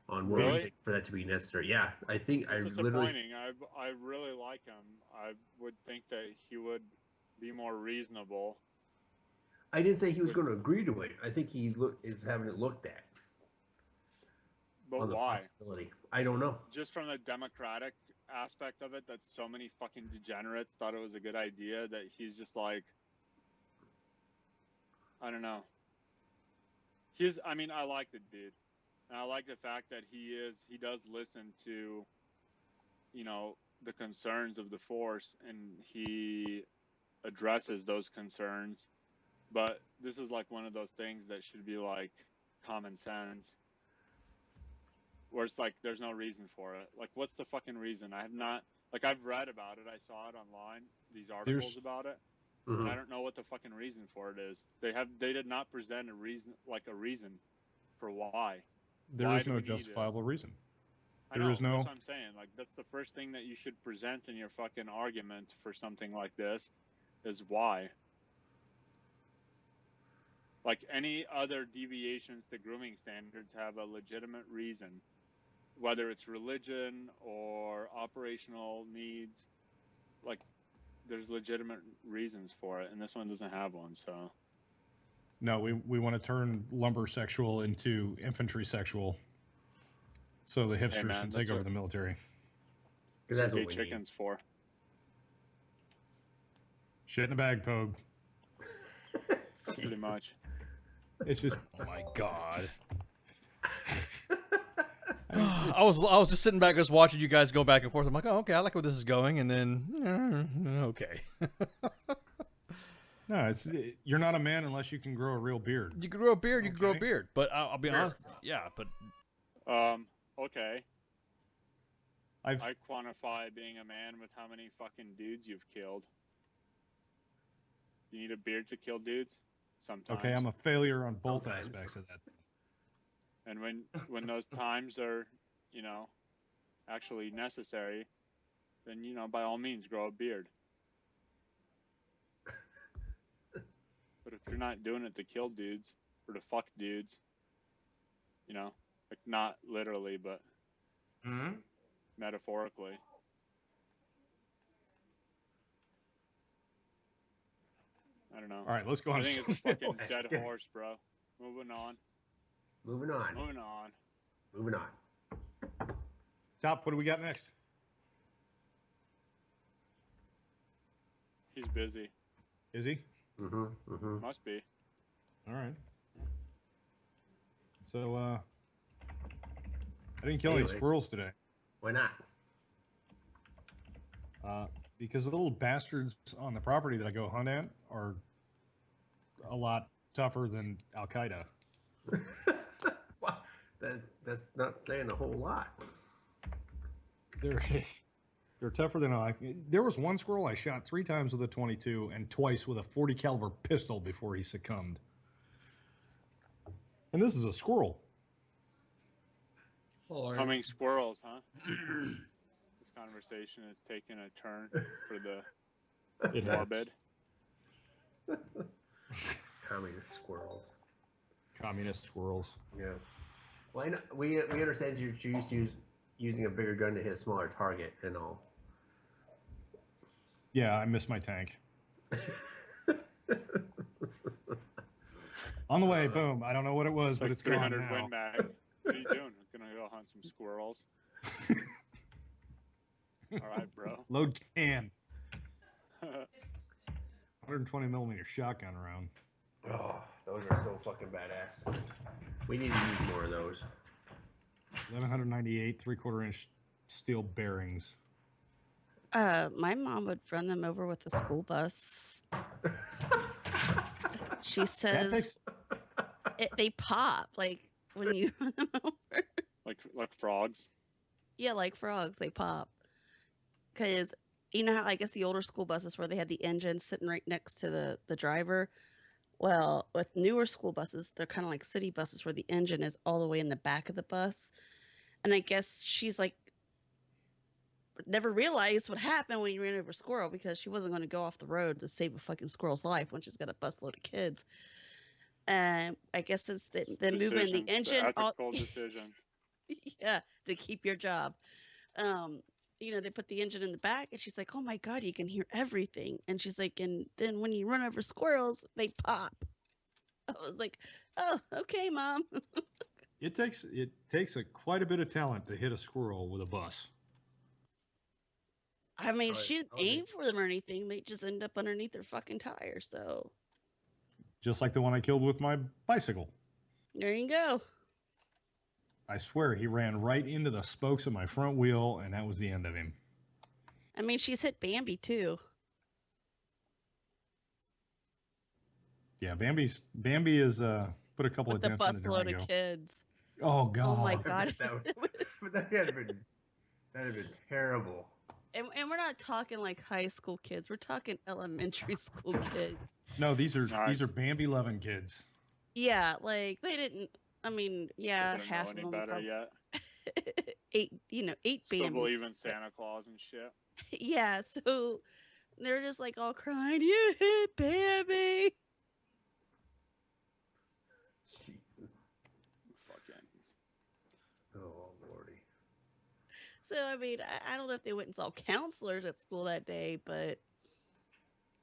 on what we think for that to be necessary. Yeah, I think
it's disappointing. I really like him. I would think that he would be more reasonable.
I didn't say he was going to agree to it. I think he is having it looked at.
But why?
I don't know.
Just from the democratic aspect of it, that so many fucking degenerates thought it was a good idea, that he's just like, I don't know. I like the dude. And I like the fact that he does listen to, you know, the concerns of the force, and he addresses those concerns. But this is like one of those things that should be like common sense, where it's like there's no reason for it. Like, what's the fucking reason? I've read about it. I saw it online, these articles about it.
Mm-hmm.
And I don't know what the fucking reason for it is. They did not present a reason for why.
There is no justifiable reason. There is no.
That's what I'm saying. Like, that's the first thing that you should present in your fucking argument for something like this, is why. Like, any other deviations to grooming standards have a legitimate reason, whether it's religion or operational needs. Like, there's legitimate reasons for it, and this one doesn't have one. So
No, we want to turn lumber sexual into infantry sexual, so the hipsters
man,
can
that's
take over
what-
the military.
Because
that's
that's
what
what
gay
we need.
chicken's for.
Shit in a bag, Pogue.
Pretty much.
It's just
Oh my god. I was just sitting back, just watching you guys go back and forth. I'm like, oh, okay, I like where this is going, and then okay.
no, you're not a man unless you can grow a real beard.
You can grow a beard, you can grow a
Okay.
beard, but I'll be honest, yeah, but
Okay.
I
I quantify being a man with how many fucking dudes you've killed. You need a beard to kill dudes? Sometimes.
okay, I'm a failure on both
Sometimes.
aspects of that.
And when those times are, actually necessary, then by all means grow a beard. But if you're not doing it to kill dudes or to fuck dudes, like not literally, but metaphorically. I don't know.
All right, let's go on.
I think it's a fucking dead
Yeah.
horse, bro. Moving on.
Moving on.
Moving on.
Moving on.
Top, what do we got next?
He's busy.
Is he?
Mm-hmm. Mm-hmm.
Must be.
All right. So, I didn't kill any
Anyways.
squirrels today.
Why not?
Because the little bastards on the property that I go hunt at are a lot tougher than Al Qaeda.
Well, that's not saying a whole lot.
They're they're tougher than I. There was one squirrel I shot 3 times with a 22 and twice with a 40 caliber pistol before he succumbed. And this is a squirrel.
Coming squirrels, huh? This conversation is taking a turn for the
It has.
morbid.
Communist squirrels.
Communist squirrels.
Yeah. Well, I know, we understand you're used to using a bigger gun to hit a smaller target and all.
Yeah, I missed my tank. On the way, boom. I don't know what it was, but
Like
it's gone
300
now.
Win Mag. What are you doing? Gonna go hunt some squirrels? All right, bro.
Load can. 120 millimeter shotgun round.
Oh, those are so fucking badass. We need to use more of those.
1198 3/4 inch steel bearings.
My mom would run them over with the school bus. She says they pop like when you run them over.
Like frogs.
Yeah, like frogs, they pop. Because you know how I guess the older school buses where they had the engine sitting right next to the driver. Well, with newer school buses, they're kind of like city buses where the engine is all the way in the back of the bus. And I guess she's like never realized what happened when he ran over a squirrel because she wasn't going to go off the road to save a fucking squirrel's life when she's got a busload of kids. And I guess since they're moving the
Decision.
engine,
The ethical decision.
yeah, to keep your job. They put the engine in the back, and she's like, "Oh my god, you can hear everything." And she's like, "And then when you run over squirrels, they pop." I was like, "Oh, okay, mom."
It takes quite a bit of talent to hit a squirrel with a bus.
I mean,
Right.
she didn't aim for them or anything. They just end up underneath their fucking tire. So
Just like the one I killed with my bicycle.
there you go.
I swear he ran right into the spokes of my front wheel, and that was the end of him.
I mean, she's hit Bambi too.
Yeah, Bambi is put a couple
With
of
the
dents in the
busload
Durango.
of kids.
Oh god.
Oh my god.
That'd have been terrible.
And we're not talking like high school kids. We're talking elementary school kids.
No, these are
Nice.
Bambi loving kids.
Yeah, like they didn't. I mean, yeah,
Don't know
half of
any
them
better
prob-
yet.
eight
Still
Bambi.
believe in Santa Claus and shit.
Yeah, so they're just like all crying, "You hit Bambi."
Fucking.
Oh lordy.
So I mean, I don't know if they went and saw counselors at school that day, but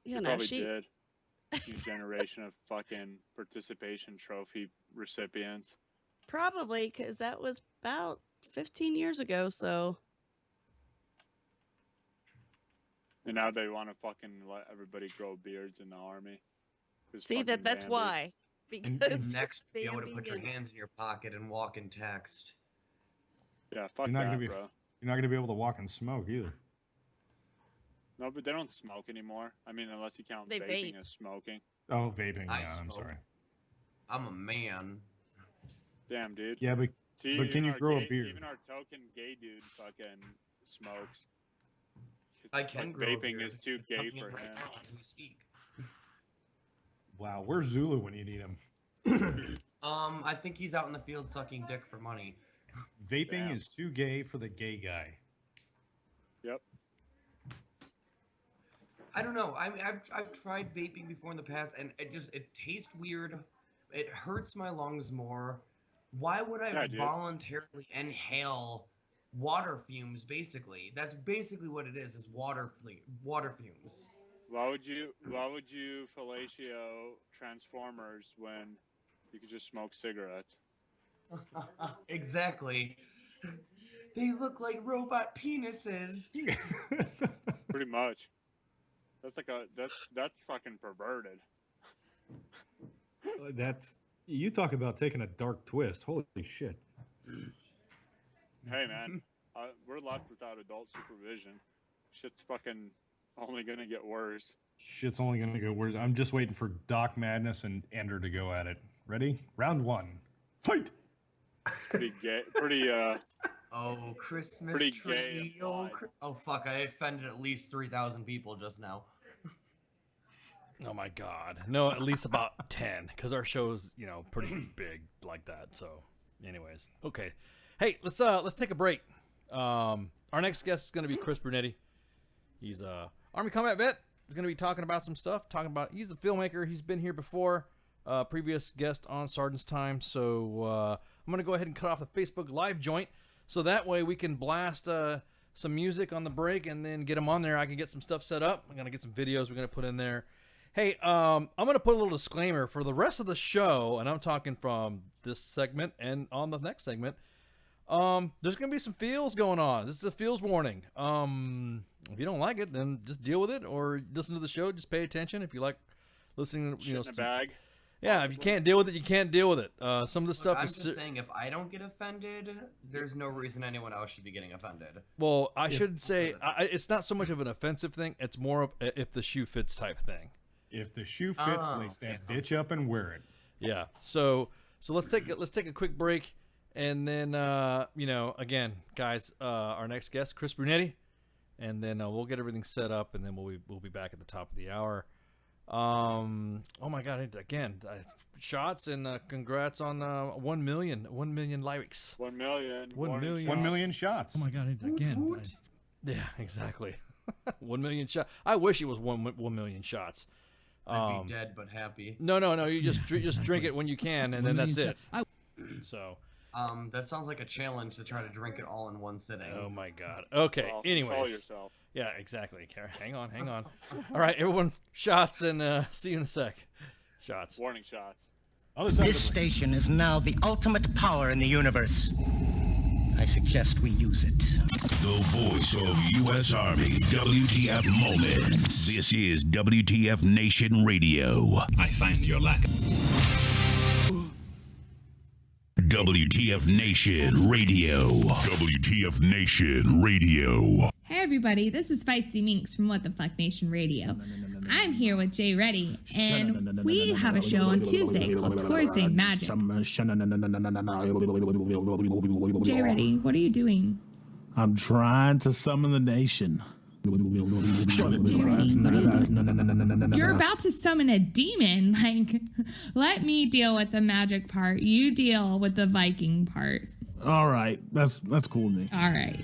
You know,
probably
she
did. New generation of fucking participation trophy recipients.
probably because that was about 15 years ago. So
And now they want to fucking let everybody grow beards in the army.
see that's
Bambi.
why. Because
Next, be able to
Bambi
put your
and-
hands in your pocket and walk in text.
Yeah, fuck
You're not
that,
gonna be.
bro.
You're not gonna be able to walk and smoke either.
No, but they don't smoke anymore. I mean, unless you count
They
vaping
vape.
as smoking.
Oh, vaping.
I
Yeah, I'm
smoke.
sorry.
I'm a man.
Damn, dude.
Yeah, but
See,
but can
even
you
our
grow a
gay-
beard?
Even our token gay dude fucking smokes.
I can
Like,
grow a
vaping
beard.
is too
It's
gay
coming
for
in right
him.
now as we speak.
Wow, where's Zulu when you need him?
I think he's out in the field sucking dick for money.
Vaping
Damn.
is too gay for the gay guy.
Yep.
I don't know. I mean, I've tried vaping before in the past, and it tastes weird. It hurts my lungs more. Why would I
Yeah, dude.
voluntarily inhale water fumes? Basically, that's basically what it is water fumes.
Why would you fellatio Transformers when you could just smoke cigarettes?
Exactly. They look like robot penises.
Pretty much. That's fucking perverted.
That's you talk about taking a dark twist. Holy shit!
Hey man, we're left without adult supervision. Shit's fucking only gonna get worse.
Shit's only gonna go worse. I'm just waiting for Doc Madness and Ender to go at it. Ready? Round one. Fight.
Pretty gay.
Oh, Christmas
Pretty
tree.
gay and
Oh, fuck. I offended at least 3,000 people just now.
Oh my God. No, at least about 10, because our show's, pretty big like that. So, anyways, okay. Hey, let's take a break. Our next guest is going to be Chris Brunetti. He's a Army combat vet. He's going to be talking about some stuff. He's a filmmaker. He's been here before. Previous guest on Sergeant's Time. So I'm going to go ahead and cut off the Facebook Live joint, so that way we can blast some music on the break and then get him on there. I can get some stuff set up. I'm going to get some videos we're going to put in there. Hey, I'm going to put a little disclaimer for the rest of the show, and I'm talking from this segment and on the next segment. There's going to be some feels going on. This is a feels warning. If you don't like it, then just deal with it, or listen to the show. Just pay attention. If you like listening,
Shit in a bag.
Yeah, if you can't deal with it, you can't deal with it. Some of the stuff
I'm
is.
just saying, if I don't get offended, there's no reason anyone else should be getting offended.
Well, I should say it's not so much of an offensive thing. It's more of if the shoe fits type thing.
If the shoe fits, lace that bitch up and wear it.
Yeah. So let's take a quick break, and then again, guys, our next guest, Chris Brunetti, and then we'll get everything set up, and then we'll be back at the top of the hour. Oh my God! Again, shots and congrats on 1 million likes.
1 million.
1 million.
1 million shots.
Oh my God! Again. Yeah, exactly. 1 million shots. I wish it was 1 million shots.
I'd be dead but happy.
No. You just drink it when you can, and then that's it. So.
That sounds like a challenge to try to drink it all in one sitting.
Oh my God. Okay.
Well,
anyways.
control yourself.
Yeah, exactly. Hang on. All right, everyone, shots, and see you in a sec. Shots.
Warning shots.
This station is now the ultimate power in the universe. I suggest we use it.
The voice of U.S. Army, WTF Moments. This is WTF Nation Radio. I find your lack of... WTF Nation Radio. WTF Nation Radio.
Hey everybody, this is Feisty Minx from What the Fuck Nation Radio. I'm here with Jay Reddy, and we have a show on Tuesday called Thursday Magic. Jay Reddy, what are you doing?
I'm trying to summon the nation.
You're about to summon a demon. Like, let me deal with the magic part. You deal with the Viking part.
All right, that's cool with me.
All right.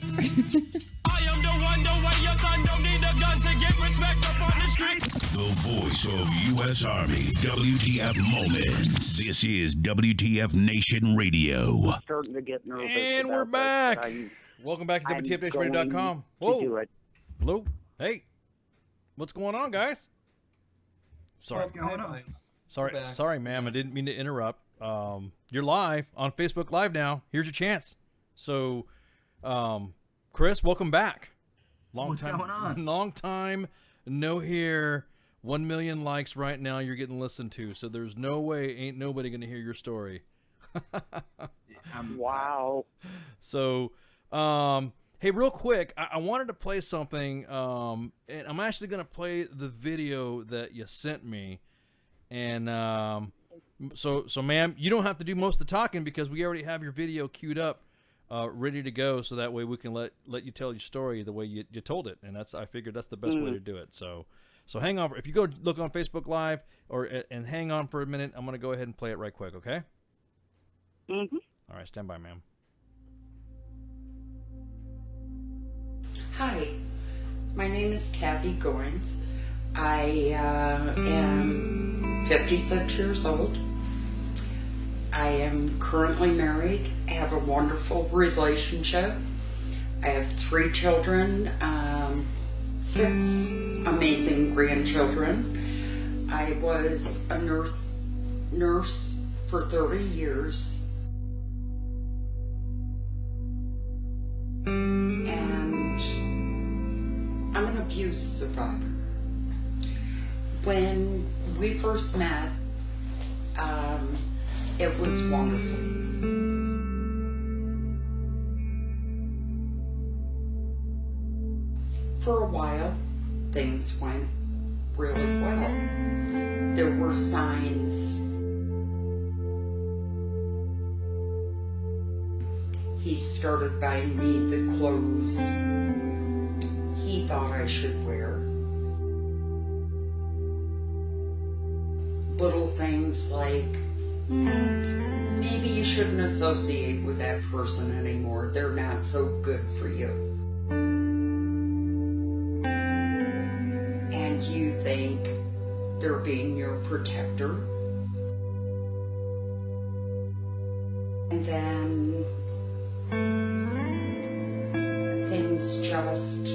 I am the one, the way your son don't need a gun to get respect up on the streets. The voice of U.S. Army, WTF Moments. This is WTF Nation Radio.
Starting to get nervous.
And we're back. Welcome back to WTFNationRadio.com. Whoa. Hello. Hey. What's going on, guys? Sorry.
What's going on?
Sorry, ma'am. I didn't mean to interrupt. You're live on Facebook Live now. Here's your chance. So, Chris, welcome back.
What's going on?
Long time no hear. 1 million likes right now. You're getting listened to. So there's no way ain't nobody gonna hear your story.
Wow.
So, hey, real quick, I wanted to play something, and I'm actually going to play the video that you sent me. And so, ma'am, you don't have to do most of the talking because we already have your video queued up, ready to go. So that way we can let you tell your story the way you told it. And I figured that's the best way to do it. So hang on. If you go look on Facebook Live and hang on for a minute, I'm going to go ahead and play it right quick, okay?
Mm-hmm.
All right, stand by, ma'am.
Hi, my name is Kathy Goins. I am 56 years old. I am currently married. I have a wonderful relationship. I have 3 children, 6 amazing grandchildren. I was a nurse for 30 years. And I'm an abuse survivor. When we first met, it was wonderful. For a while, things went really well. There were signs. He started buying me the clothes he thought I should wear. Little things like, maybe you shouldn't associate with that person anymore. They're not so good for you. And you think they're being your protector. And then things just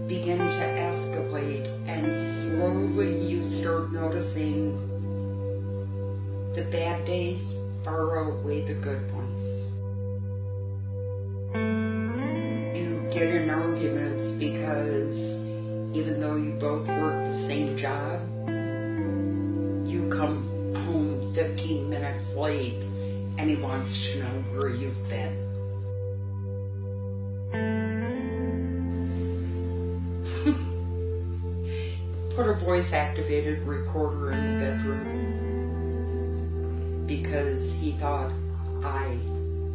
begin to escalate, and slowly you start noticing the bad days far outweigh the good ones. You get in arguments because even though you both work the same job, you come home 15 minutes late and he wants to know where you've been. Put a voice-activated recorder in the bedroom because he thought I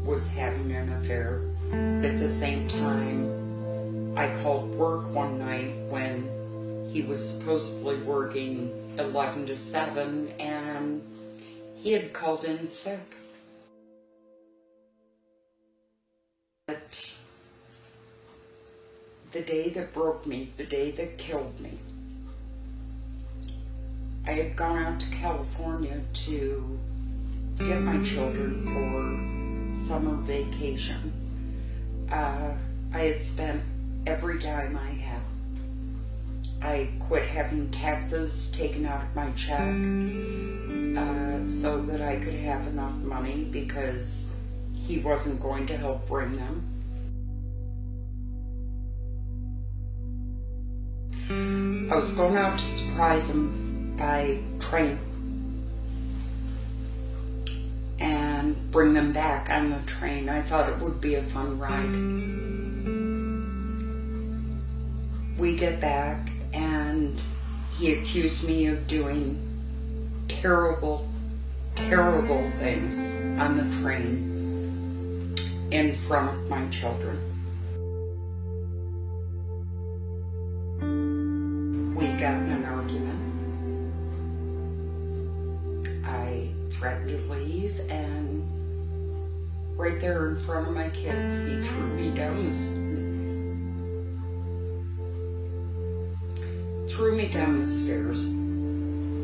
was having an affair. At the same time, I called work one night when he was supposedly working 11 to 7 and he had called in sick. But the day that broke me, the day that killed me, I had gone out to California to get my children for summer vacation. I had spent every dime I had. I quit having taxes taken out of my check so that I could have enough money because he wasn't going to help bring them. I was going out to surprise him by train and bring them back on the train. I thought it would be a fun ride. We get back and he accused me of doing terrible, terrible things on the train in front of my children. We got in an argument. I threatened to leave, and right there in front of my kids, he threw me down the stairs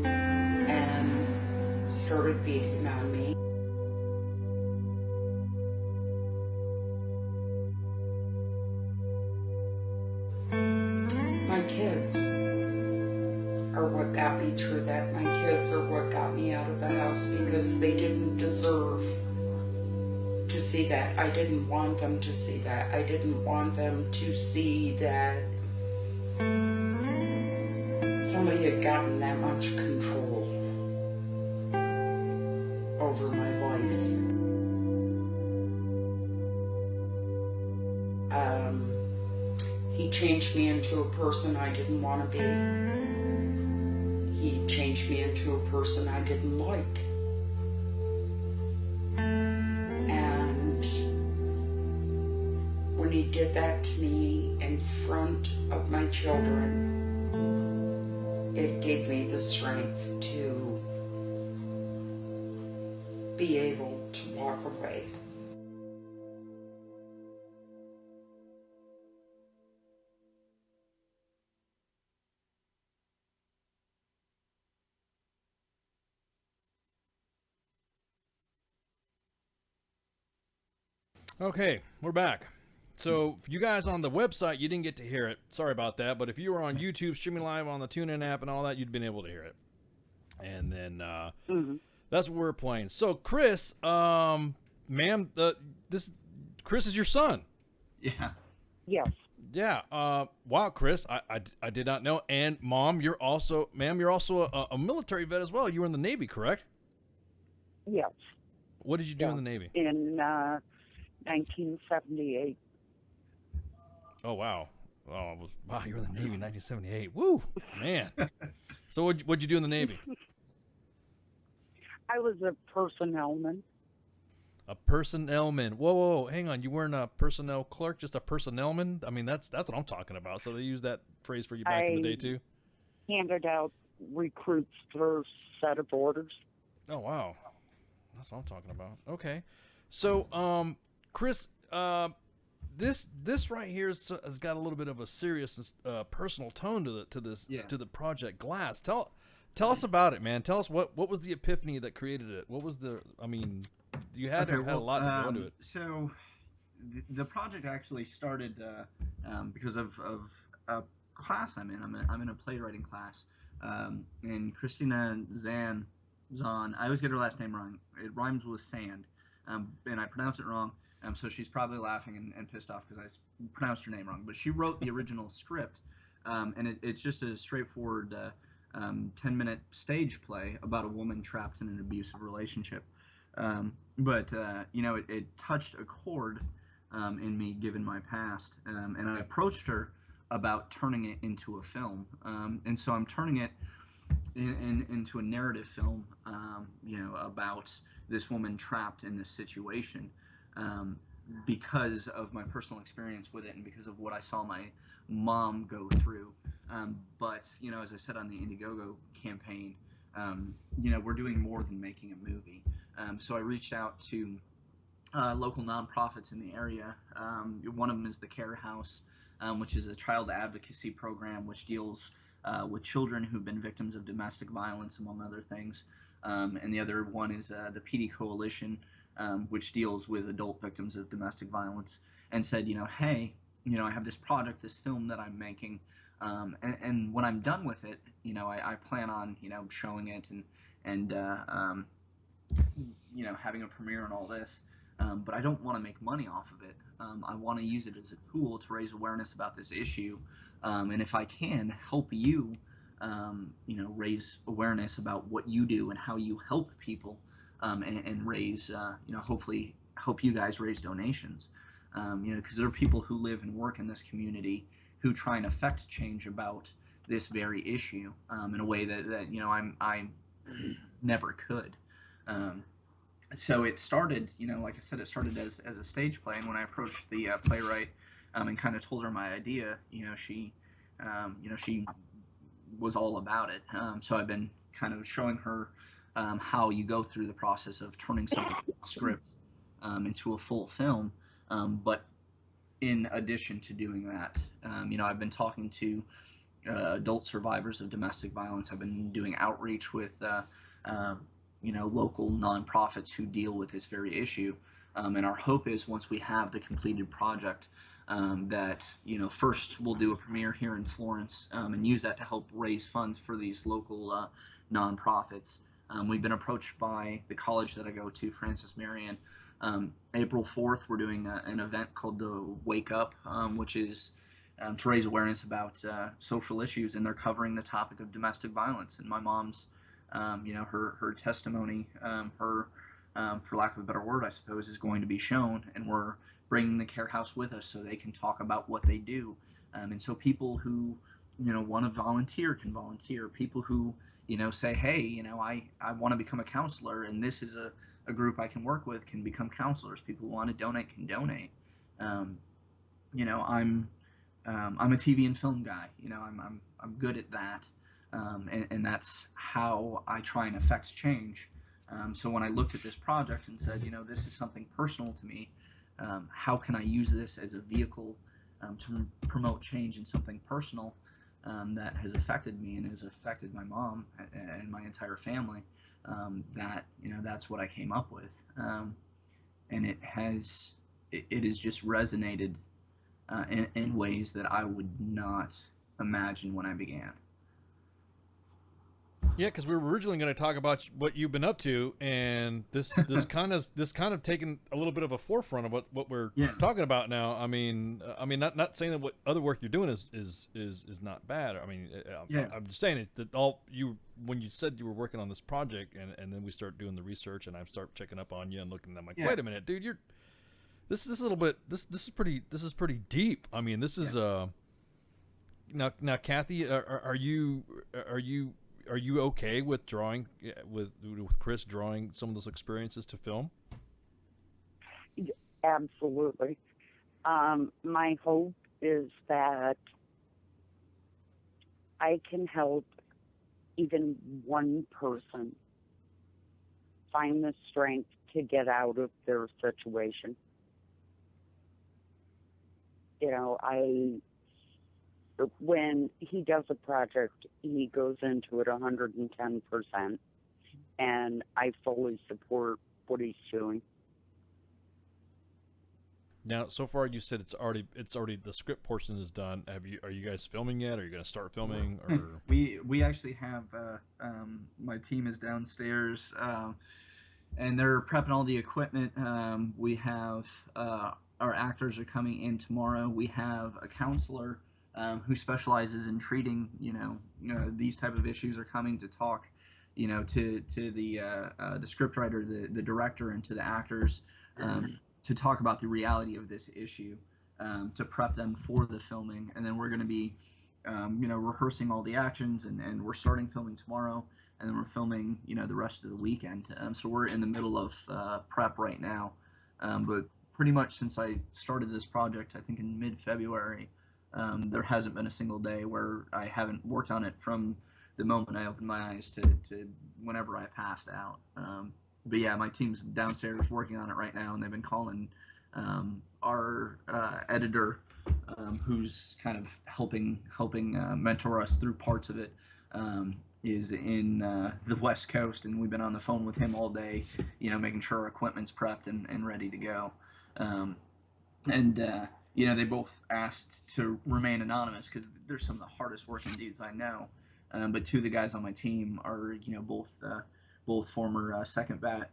and started beating on me. My kids are what got me through that. My kids are what got me out of the house because they didn't deserve to see that. I didn't want them to see that. I didn't want them to see that somebody had gotten that much control over my life. He changed me into a person I didn't want to be. He changed me into a person I didn't like. And when he did that to me in front of my children, it gave me the strength to be able to walk away.
Okay, we're back. So, you guys on the website, you didn't get to hear it. Sorry about that. But if you were on YouTube streaming live on the TuneIn app and all that, you'd been able to hear it. And then that's what we're playing. So, Chris, ma'am, Chris is your son.
Yeah.
Yes.
Yeah. Wow, Chris, I did not know. And ma'am, you're also a military vet as well. You were in the Navy, correct?
Yes.
What did you do in the Navy?
In 1978.
Oh, wow. Wow, you were in the Navy in 1978. Woo, man. So what'd you do in the Navy?
I was a personnelman.
A personnelman. Whoa, hang on. You weren't a personnel clerk, just a personnelman? I mean, that's what I'm talking about. So they used that phrase for you back in the day, too?
Handed out recruits for set of orders.
Oh, wow. That's what I'm talking about. Okay. So, Chris, this right here has got a little bit of a serious, personal tone to the Project Glass. Tell us about it, man. Tell us what was the epiphany that created it? What was you had to have had a lot to go into it.
So, the project actually started because of a class I'm in. I'm in a playwriting class, and Christina Zahn. I always get her last name wrong. It rhymes with sand, and I pronounce it wrong. So she's probably laughing and pissed off because I pronounced her name wrong. But she wrote the original script, and it's just a straightforward 10-minute stage play about a woman trapped in an abusive relationship. But it touched a chord in me given my past, and I approached her about turning it into a film. And so I'm turning it into a narrative film, about this woman trapped in this situation, because of my personal experience with it and because of what I saw my mom go through. But as I said on the Indiegogo campaign, we're doing more than making a movie. So I reached out to local nonprofits in the area. One of them is the Care House, which is a child advocacy program which deals with children who've been victims of domestic violence, among other things. And the other one is the PD Coalition, which deals with adult victims of domestic violence, and said, hey, I have this project, this film that I'm making, and when I'm done with it, I plan on, showing it and having a premiere and all this, but I don't want to make money off of it. I want to use it as a tool to raise awareness about this issue, and if I can help you, raise awareness about what you do and how you help people, and raise, hopefully help you guys raise donations, because there are people who live and work in this community who try and affect change about this very issue, in a way that I never could. So it started, like I said, it started as a stage play, and when I approached the playwright and kind of told her my idea, she was all about it. So I've been kind of showing her how you go through the process of turning something script into a full film. But in addition to doing that, I've been talking to adult survivors of domestic violence. I've been doing outreach with local nonprofits who deal with this very issue. And our hope is once we have the completed project, that, first we'll do a premiere here in Florence, and use that to help raise funds for these local nonprofits. We've been approached by the college that I go to, Francis Marion. April 4th, we're doing an event called the Wake Up, which is to raise awareness about social issues, and they're covering the topic of domestic violence. And my mom's, her testimony, for lack of a better word, I suppose, is going to be shown, and we're bringing the care house with us so they can talk about what they do. And so people who, want to volunteer can volunteer. People who, say, hey, I want to become a counselor, and this is a group I can work with, can become counselors. People who want to donate can donate. I'm a TV and film guy. I'm good at that, and that's how I try and affect change. So when I looked at this project and said, this is something personal to me, how can I use this as a vehicle to promote change in something personal that has affected me and has affected my mom and my entire family? That's what I came up with, and it has just resonated in ways that I would not imagine when I began.
Yeah, because we were originally going to talk about what you've been up to, and this kind of taken a little bit of a forefront of what we're talking about now. I mean, not saying that what other work you're doing is not bad. I mean, I'm just saying that when you said you were working on this project, and then we start doing the research, and I start checking up on you and looking, I'm like, wait a minute, dude, this is a little bit this is pretty deep. I mean, this is now, Kathy, are you okay with drawing with Chris drawing some of those experiences to film?
Absolutely. My hope is that I can help even one person find the strength to get out of their situation. When he does a project, he goes into it 110%, and I fully support what he's doing.
Now, so far you said it's already the script portion is done. Are you guys filming yet? Are you going to start filming? Or
we actually have my team is downstairs, and they're prepping all the equipment. We have our actors are coming in tomorrow. We have a counselor who specializes in treating, these type of issues, are coming to talk, to the scriptwriter, the director, and to the actors, to talk about the reality of this issue, to prep them for the filming. And then we're going to be, rehearsing all the actions, and we're starting filming tomorrow, and then we're filming, the rest of the weekend. So we're in the middle of prep right now. But pretty much since I started this project, I think in mid-February, there hasn't been a single day where I haven't worked on it, from the moment I opened my eyes to whenever I passed out. But yeah, my team's downstairs working on it right now, and they've been calling our editor, who's kind of helping mentor us through parts of it, is in the West Coast, and we've been on the phone with him all day, making sure our equipment's prepped and ready to go. They both asked to remain anonymous because they're some of the hardest working dudes I know. But two of the guys on my team are, both former second bat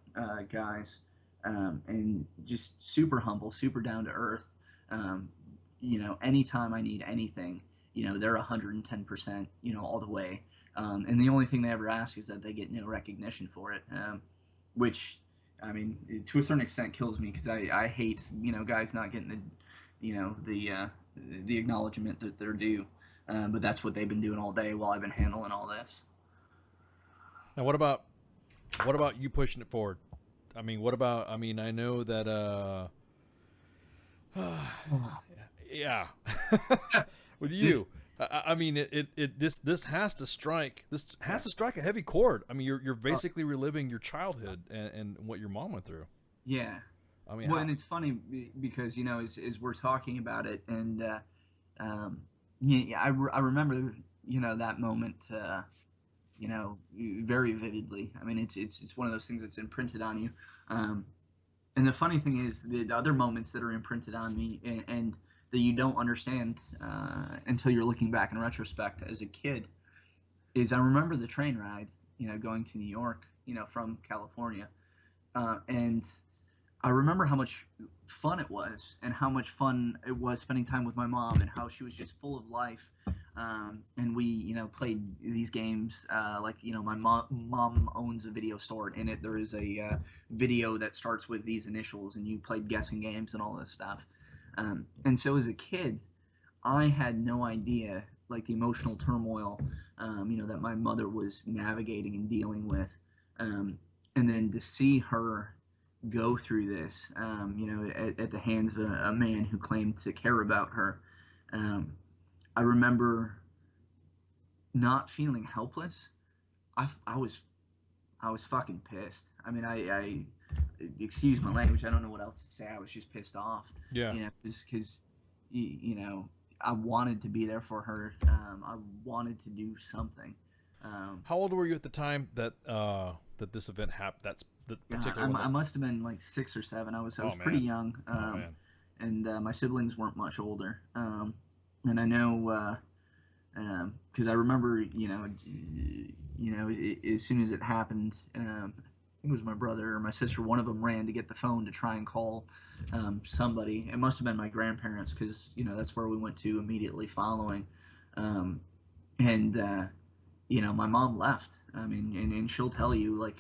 guys, and just super humble, super down to earth. Anytime I need anything, they're 110%, all the way. And the only thing they ever ask is that they get no recognition for it, which, I mean, to a certain extent kills me, because I hate, guys not getting the acknowledgement that they're due. But that's what they've been doing all day while I've been handling all this.
Now, what about you pushing it forward? I mean, I know that, yeah, with you, I mean, this has to strike a heavy chord. I mean, you're basically reliving your childhood and what your mom went through.
Yeah.
I mean,
and it's funny because, as we're talking about it, and I remember, that moment, very vividly. I mean, it's one of those things that's imprinted on you. And the funny thing is, the other moments that are imprinted on me, and that you don't understand until you're looking back in retrospect as a kid is I remember the train ride, going to New York, from California, and I remember how much fun it was and how much fun it was spending time with my mom and how she was just full of life. And we, played these games. My mom owns a video store. In it, there is a video that starts with these initials, and you played guessing games and all this stuff. And so as a kid, I had no idea, like, the emotional turmoil, that my mother was navigating and dealing with. And then to see her go through this, at the hands of a man who claimed to care about her. I remember not feeling helpless. I was fucking pissed. I mean, I excuse my language. I don't know what else to say. I was just pissed off.
Yeah.
Because I wanted to be there for her. I wanted to do something.
How old were you at the time that that this event happened? That's the particular.
I must have been like 6 or 7. I was pretty young. And my siblings weren't much older. And I know because I remember, as soon as it happened, I think it was my brother or my sister. One of them ran to get the phone to try and call somebody. It must have been my grandparents because that's where we went to immediately following. My mom left. I mean, and she'll tell you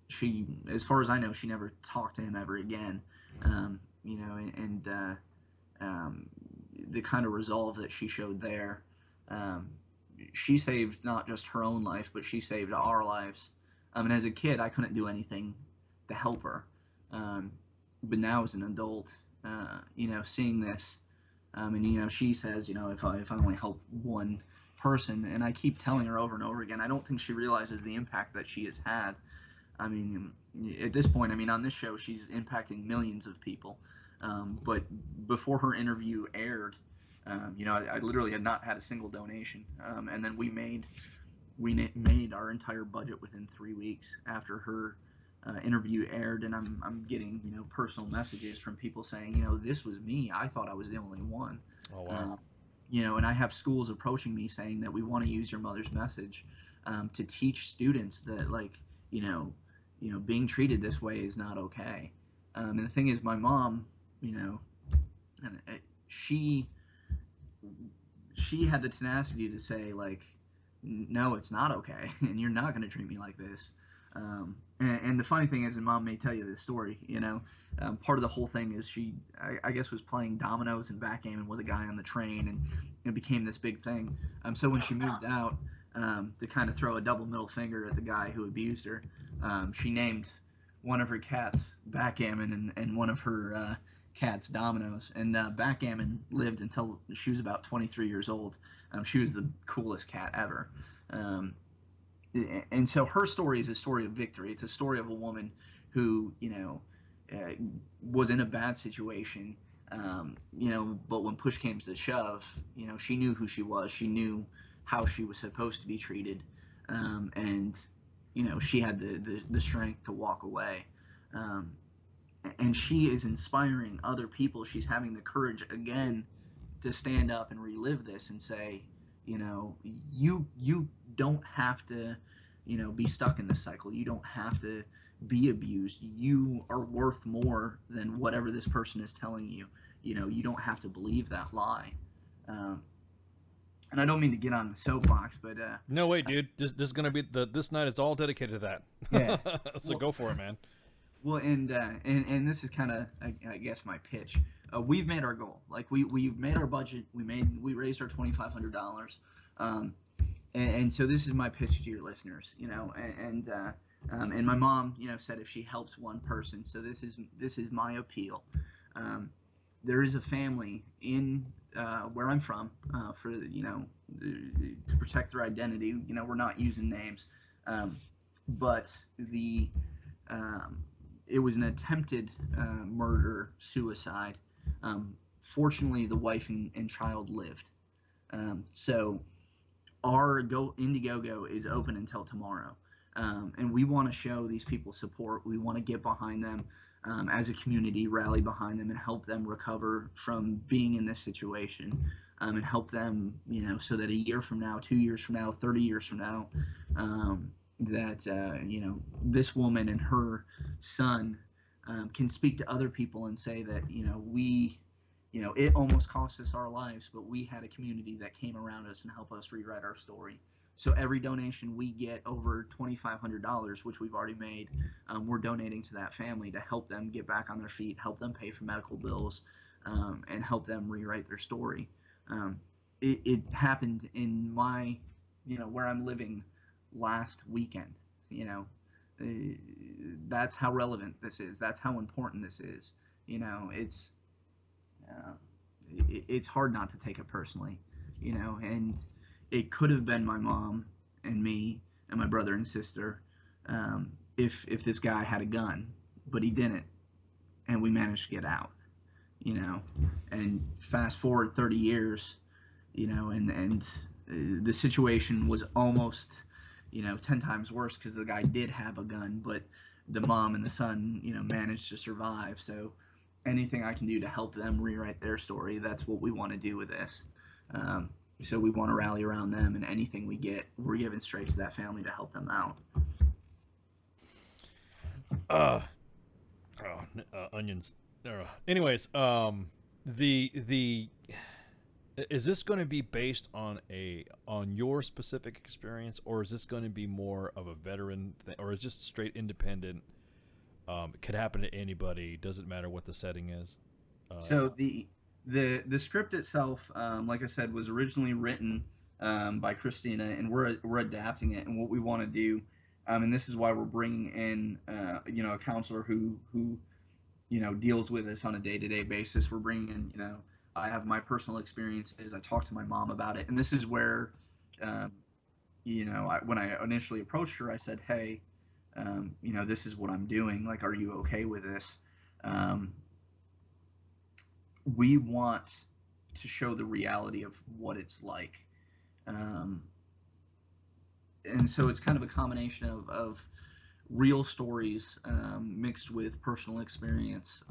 she, as far as I know, she never talked to him ever again. The kind of resolve that she showed there, she saved not just her own life, but she saved our lives. And as a kid, I couldn't do anything to help her. But now as an adult, seeing this, and she says, if I only help one person, and I keep telling her over and over again, I don't think she realizes the impact that she has had. I mean, at this point, on this show, she's impacting millions of people. But before her interview aired, I literally had not had a single donation. And then we made our entire budget within 3 weeks after her interview aired. And I'm getting, personal messages from people saying, this was me. I thought I was the only one.
Oh, wow.
And I have schools approaching me saying that we want to use your mother's message to teach students that, being treated this way is not okay. And the thing is, my mom, she had the tenacity to say, no, it's not okay, and you're not going to treat me like this. And the funny thing is, and Mom may tell you this story, part of the whole thing is she, I guess, was playing dominoes and backgammon with a guy on the train, and it became this big thing. So when she moved out, to kind of throw a double middle finger at the guy who abused her, she named one of her cats Backgammon and one of her cats Dominoes. And Backgammon lived until she was about 23 years old. She was the coolest cat ever. And so her story is a story of victory. It's a story of a woman who, was in a bad situation, but when push came to shove, she knew who she was. She knew how she was supposed to be treated. And she had the strength to walk away. And she is inspiring other people. She's having the courage again to stand up and relive this and say, you don't have to, be stuck in this cycle. You don't have to be abused. You are worth more than whatever this person is telling you. You don't have to believe that lie. And I don't mean to get on the soapbox, but
no, wait, dude. This is gonna be this night is all dedicated to that.
Yeah.
So go for it, man.
Well, and this is kind of, I guess, my pitch. We've made our goal. We've made our budget. We raised our $2,500. And so this is my pitch to your listeners. And my mom, said if she helps one person. So this is my appeal. There is a family in where I'm from for to protect their identity. We're not using names, but it was an attempted murder suicide. Fortunately, the wife and child lived. So our Indiegogo is open until tomorrow. And we want to show these people support. We want to get behind them. as a community, rally behind them and help them recover from being in this situation, and help them, so that a year from now, 2 years from now, 30 years from now, that this woman and her son can speak to other people and say that it almost cost us our lives, but we had a community that came around us and helped us rewrite our story. So every donation we get over $2,500, which we've already made, we're donating to that family to help them get back on their feet, help them pay for medical bills, and help them rewrite their story. It happened in my, where I'm living last weekend. That's how relevant this is. That's how important this is. It's hard not to take it personally, and it could have been my mom and me and my brother and sister, if this guy had a gun, but he didn't, and we managed to get out, and fast forward 30 years, and the situation was almost, 10 times worse because the guy did have a gun, but the mom and the son, managed to survive. So anything I can do to help them rewrite their story, that's what we want to do with this. So we want to rally around them, and anything we get, we're giving straight to that family to help them out.
Onions. Anyways, the is this going to be based on your specific experience, or is this going to be more of a veteran thing, or is just straight independent? It could happen to anybody. Doesn't matter what the setting is.
So the script itself, like I said, was originally written by Christina, and we're adapting it. And what we want to do, and this is why we're bringing in a counselor who deals with this on a day-to-day basis. We're bringing in I have my personal experiences. I talked to my mom about it, and this is where when I initially approached her, I said, hey, this is what I'm doing. Like, are you okay with this? We want to show the reality of what it's like. And so it's kind of a combination of real stories mixed with personal experience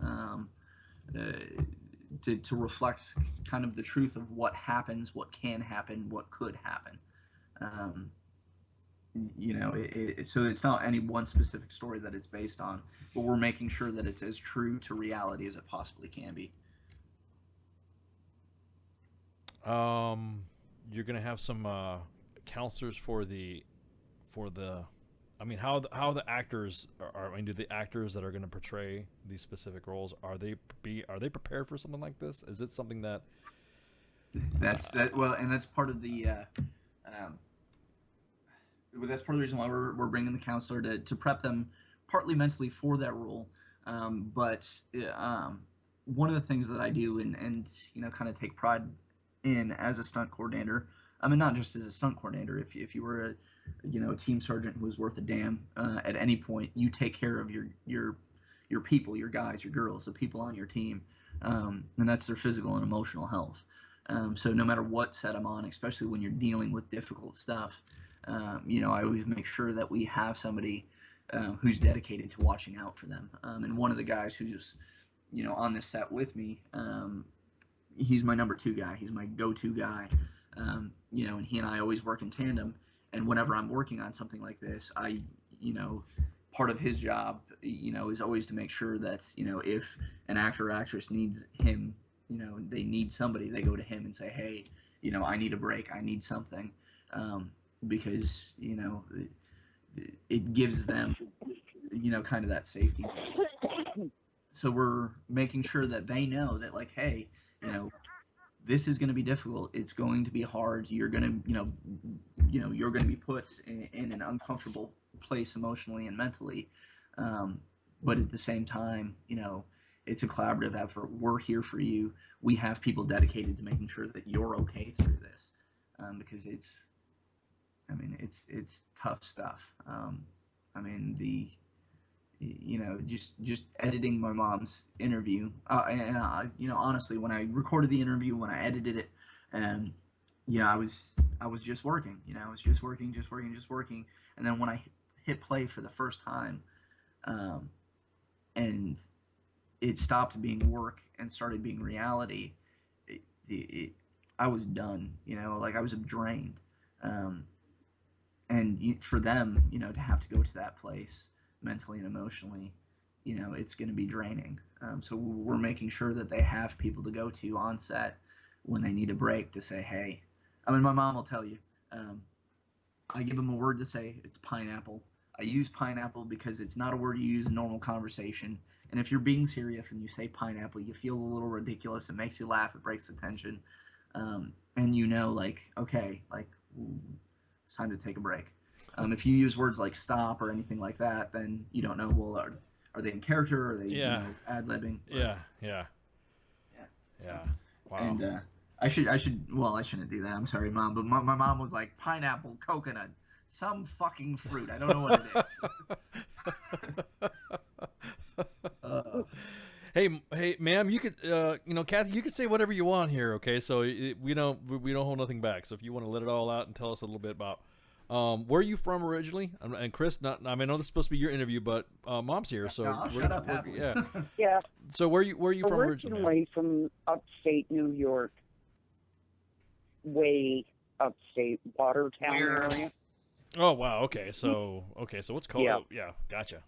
to reflect kind of the truth of what happens, what can happen, what could happen. So it's not any one specific story that it's based on, but we're making sure that it's as true to reality as it possibly can be.
You're gonna have some counselors for the I mean, how the actors are. I mean, do the actors that are going to portray these specific roles, are they prepared for something like this? Is it something that
well, and that's part of the that's part of the reason why we're bringing the counselor to prep them partly mentally for that role. But one of the things that I do and kind of take pride in as a stunt coordinator, I mean, not just as a stunt coordinator, if you were a team sergeant who was worth a damn, at any point, you take care of your people, your guys, your girls, the people on your team, and that's their physical and emotional health. So no matter what set I'm on, especially when you're dealing with difficult stuff, I always make sure that we have somebody who's dedicated to watching out for them. And one of the guys who's on this set with me, he's my number 2 guy. He's my go-to guy. And he and I always work in tandem. And whenever I'm working on something like this, part of his job, is always to make sure that, if an actor or actress needs him, they need somebody, they go to him and say, hey, I need a break, I need something, because, it gives them, kind of that safety. So we're making sure that they know that, like, hey, this is going to be difficult. It's going to be hard. You're going to, you're going to be put in an uncomfortable place emotionally and mentally. But at the same time, it's a collaborative effort. We're here for you. We have people dedicated to making sure that you're okay through this, because it's tough stuff. Just editing my mom's interview, and honestly, when I recorded the interview, when I edited it, I was just working, I was just working, and then when I hit play for the first time, and it stopped being work and started being reality, I was done. Like I was drained. And for them, to have to go to that place mentally and emotionally, it's going to be draining. So we're making sure that they have people to go to on set when they need a break to say, hey, I mean, my mom will tell you, I give them a word to say, it's pineapple. I use pineapple because it's not a word you use in normal conversation. And if you're being serious and you say pineapple, you feel a little ridiculous. It makes you laugh. It breaks the tension. And like, okay, like, it's time to take a break. If you use words like stop or anything like that, then you don't know, well, are they in character? Are they ad-libbing?
Yeah. Wow.
And I shouldn't do that. I'm sorry, Mom. But my mom was like, pineapple, coconut, some fucking fruit. I don't know what it is.
Hey, ma'am, you could, Kathy, you could say whatever you want here, okay? So we don't hold nothing back. So if you want to let it all out and tell us a little bit about where are you from originally? And Chris, I know this is supposed to be your interview, but Mom's here, so
I'll shut up.
Yeah.
Yeah.
So where are you from originally?
Originally from upstate New York, way upstate, Watertown area.
Oh wow. Okay. So what's called?
Yeah.
Yeah. Gotcha.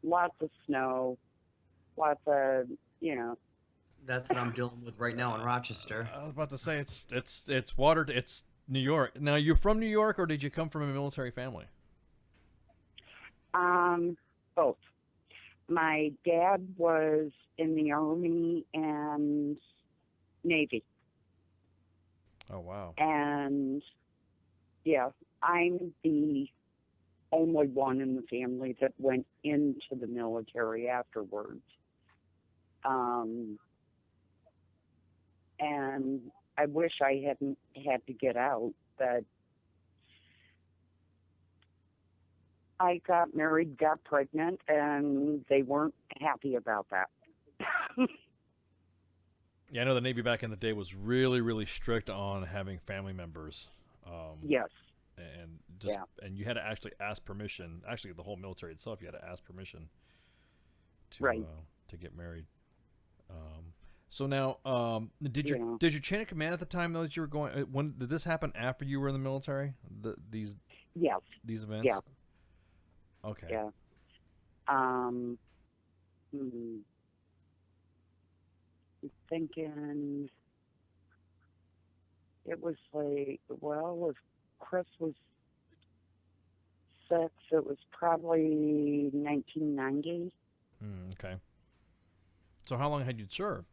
Lots of snow, lots of
That's what I'm dealing with right now in Rochester.
I was about to say it's water. It's New York. Now, you're from New York, or did you come from a military family?
Both. My dad was in the Army and Navy.
Oh, wow.
And, yeah, I'm the only one in the family that went into the military afterwards. And I wish I hadn't had to get out, but I got married, got pregnant, and they weren't happy about that.
Yeah, I know the Navy back in the day was really, really strict on having family members.
Yes.
And you had to actually ask permission. Actually, the whole military itself, you had to ask permission to to get married. So now, did your chain of command at the time though that you were going? When did this happen? After you were in the military? These events?
Yeah.
Okay.
Yeah. Thinking it was like, well, if Chris was 6, it was probably 1990.
Okay. So how long had you served?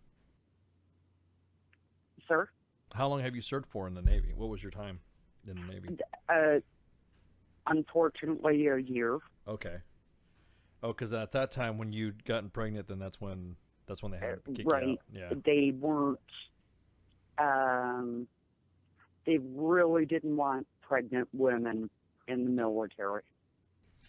Sir?
How long have you served for in the Navy? What was your time in the Navy?
Unfortunately, a year.
Okay. Oh, because at that time when you'd gotten pregnant, then that's when they had to kick you out. Yeah.
They weren't. They really didn't want pregnant women in the military.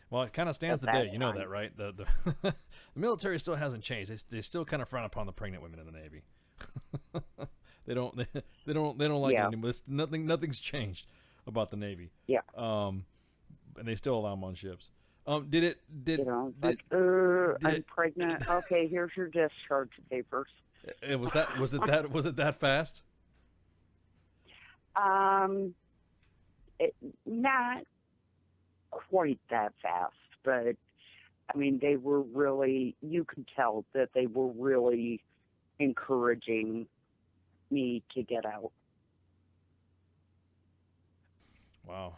Well, it kind of stands today. You know that, right? The the military still hasn't changed. They still kind of frown upon the pregnant women in the Navy. They don't like it anymore. Nothing's changed about the Navy.
Yeah.
And they still allow them on ships. I'm
pregnant. Okay, here's your discharge papers.
Was it that fast?
Not quite that fast, but I mean, they were really, you could tell that they were really encouraging me to get out.
Wow.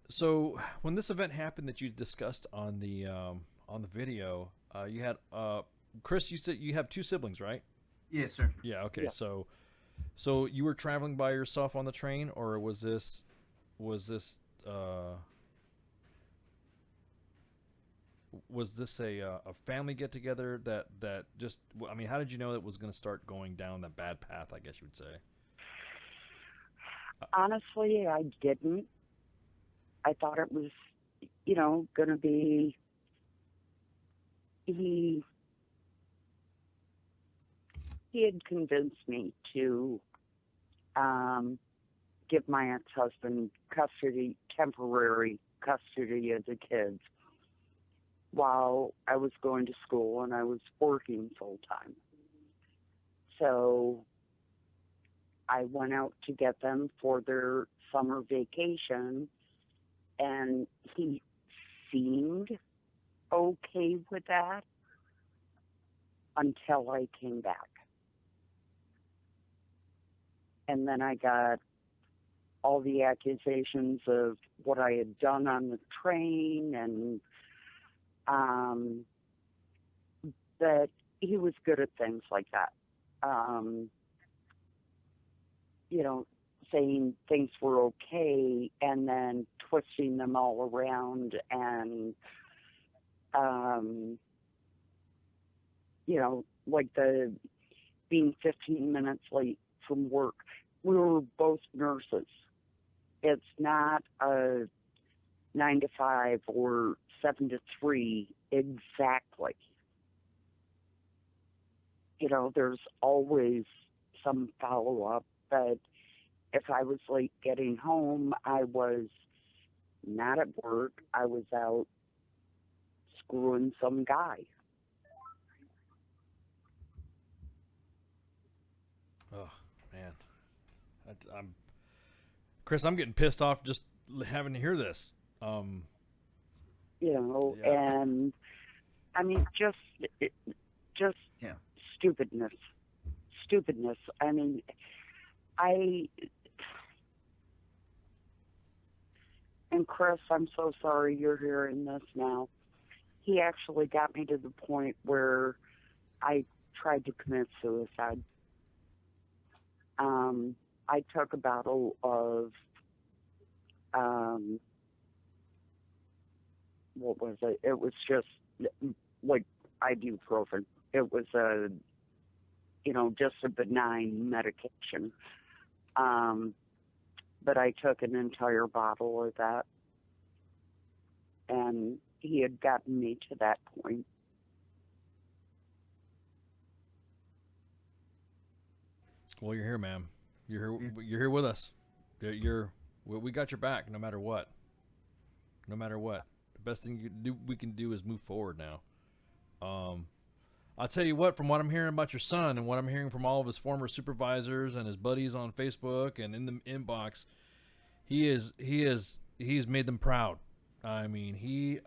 So when this event happened that you discussed on the video, you had Chris. You said you have 2 siblings, right?
Yes, sir.
Yeah. Okay.
Yeah.
So you were traveling by yourself on the train, or was this a family get together that just? I mean, how did you know it was going to start going down that bad path? I guess you would say.
Honestly, I didn't. I thought it was, going to be. He had convinced me to give my ex-husband temporary custody of the kids, while I was going to school and I was working full time. So I went out to get them for their summer vacation, and he seemed okay with that until I came back. And then I got all the accusations of what I had done on the train, and that he was good at things like that. You know, saying things were okay and then twisting them all around, and you know, like the being 15 minutes late from work. We were both nurses. It's not a 9 to 5 or 7 to 3 exactly. You know, there's always some follow-up, but if I was late getting home, I was not at work. I was out screwing some guy.
Oh, man. Chris, I'm getting pissed off just having to hear this.
You know,
Yeah.
and I mean, just
Yeah.
stupidness. I mean, and Chris, I'm so sorry you're hearing this now. He actually got me to the point where I tried to commit suicide. I took a bottle of, what was it? It was just like ibuprofen. It was just a benign medication. But I took an entire bottle of that, and he had gotten me to that point.
Well, you're here, ma'am. You're here with us. We got your back no matter what. No matter what. The best thing we can do is move forward now. I'll tell you what, from what I'm hearing about your son and what I'm hearing from all of his former supervisors and his buddies on Facebook and in the inbox, he's made them proud. I mean, he's